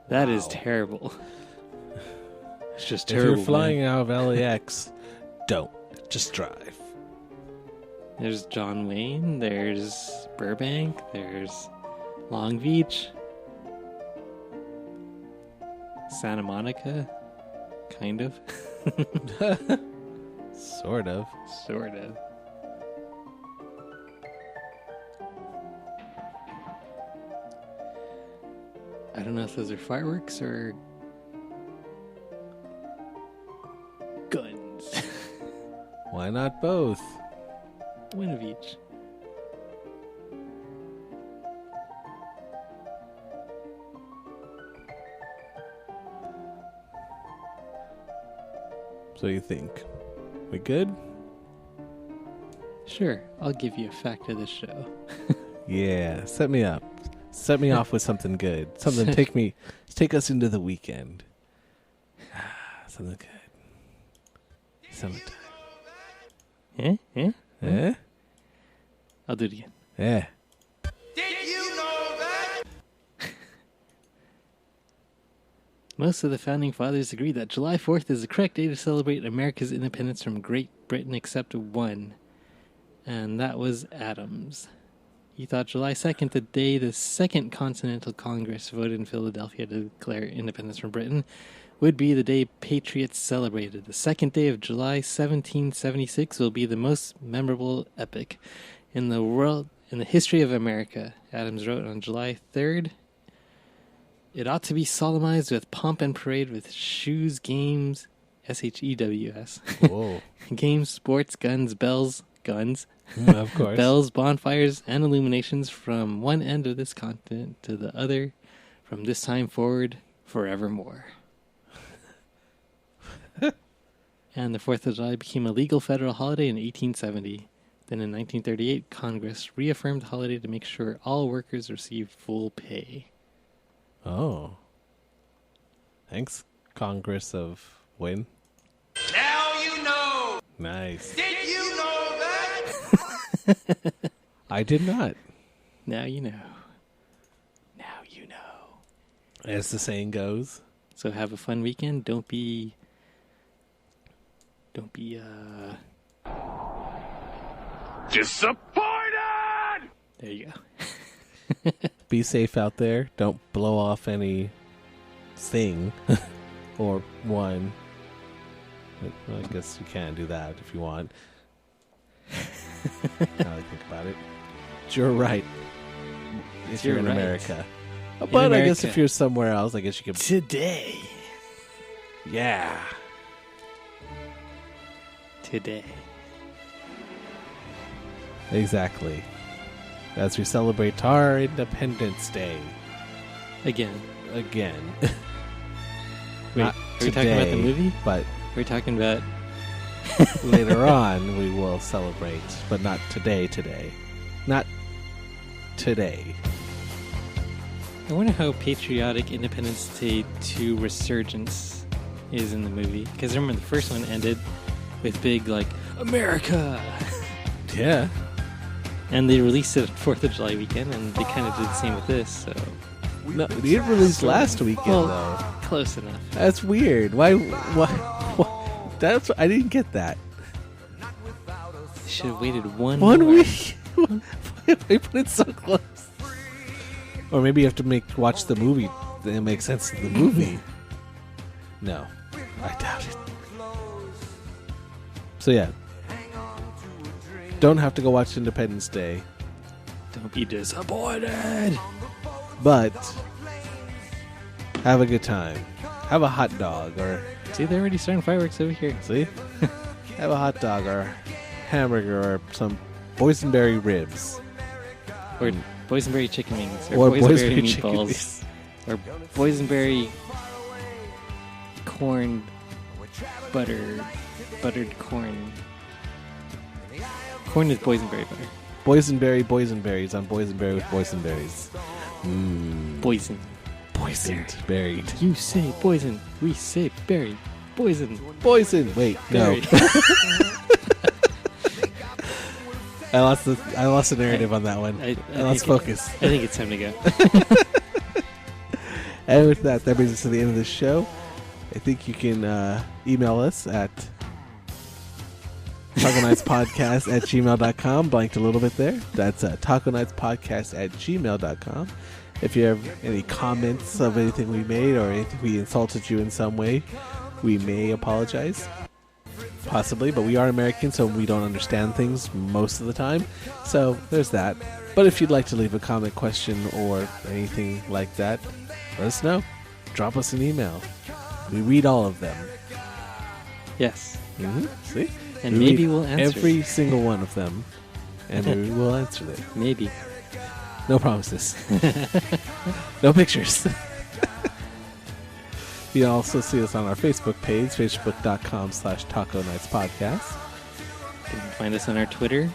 That is terrible. It's just terrible. If you're flying out of LAX, don't. Just drive. There's John Wayne, there's Burbank, there's Long Beach, Santa Monica, kind of. Sort of. Sort of. I don't know if those are fireworks or guns. Why not both? One of each. So you think? We good? Sure, I'll give you a fact of the show. Yeah, set me up. Set me off with something good. Something take us into the weekend. Something good. Summertime. Eh? Eh? Eh? I'll do it again. Yeah. Most of the founding fathers agree that July 4th is the correct day to celebrate America's independence from Great Britain except one, and that was Adams. He thought July 2nd, the day the Second Continental Congress voted in Philadelphia to declare independence from Britain, would be the day patriots celebrated. The second day of July 1776 will be the most memorable epoch in the history of America. Adams wrote on July 3rd, it ought to be solemnized with pomp and parade with shoes, games, S-H-E-W-S. Whoa. Games, sports, guns, bells, guns. Of course. Bells, bonfires, and illuminations from one end of this continent to the other, from this time forward, forevermore. And the 4th of July became a legal federal holiday in 1870. Then in 1938, Congress reaffirmed the holiday to make sure all workers received full pay. Oh. Thanks, Congress of when? Now you know. Nice. Did you know that? I did not. Now you know. Now you know. As the saying goes. So have a fun weekend. Don't be disappointed. There you go. Be safe out there. Don't blow off any thing or one. Well, I guess you can do that if you want. Now that I think about it. You're right. If you're in right. America. In But I guess America. if you're somewhere else, I guess you could. Today. Yeah. Today. Exactly. As we celebrate our Independence Day. Again. Wait, are we talking about the movie? But we're talking about later on we will celebrate, but not today. Not today. I wonder how patriotic Independence Day 2 Resurgence is in the movie. Because remember the first one ended with big, like, America! Yeah. And they released it 4th of July weekend, and they kind of did the same with this, so... No, it released last weekend, though. Close enough. That's weird. Why? That's I didn't get that. Should have waited one week. Why put it so close? Or maybe you have to watch the movie. Then it makes sense to the movie. No, I doubt it. So yeah, don't have to go watch Independence Day. Don't be disappointed. But have a good time. Have a hot dog or... See, they're already starting fireworks over here. See? Have a hot dog or hamburger or some boysenberry ribs. Or boysenberry chicken wings, Or or boysenberry boysenberry chicken meatballs, wings. or boysenberry corn buttered corn. Corn is boysenberry butter. Boysenberries on boysenberry with boysenberries. Poison. Poisoned, buried. You say poison, we say berry. Poison. Wait, no. Berry. I lost the narrative on that one. Let's focus. I think it's time to go. And with that brings us to the end of the show. I think you can email us at TacoKnightsPodcast@gmail.com. Blanked a little bit there. That's TacoKnightsPodcast@gmail.com. If you have any comments of anything we made or anything we insulted you in some way, we may apologize. Possibly, but we are American, so we don't understand things most of the time. So there's that. But if you'd like to leave a comment, question, or anything like that, let us know. Drop us an email. We read all of them. Yes. Mm-hmm. See? And we maybe read we'll answer every it. single one of them, and we will answer them. Maybe. No promises. No pictures. You can also see us on our Facebook page, facebook.com/Taco Knights Podcast. You can find us on our Twitter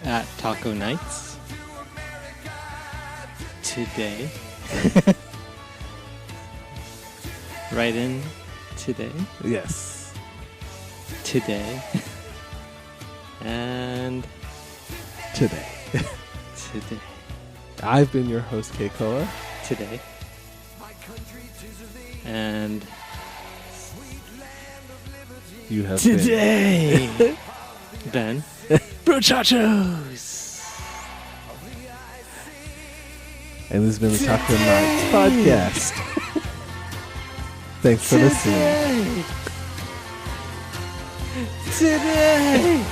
at Taco Knights. Today. Write in today. Yes. Today. And Today. today. I've been your host, Keikoa. Today. And You have today. been Ben. Brochachos. And this has been the Taco Knights Podcast. Thanks for listening. Today.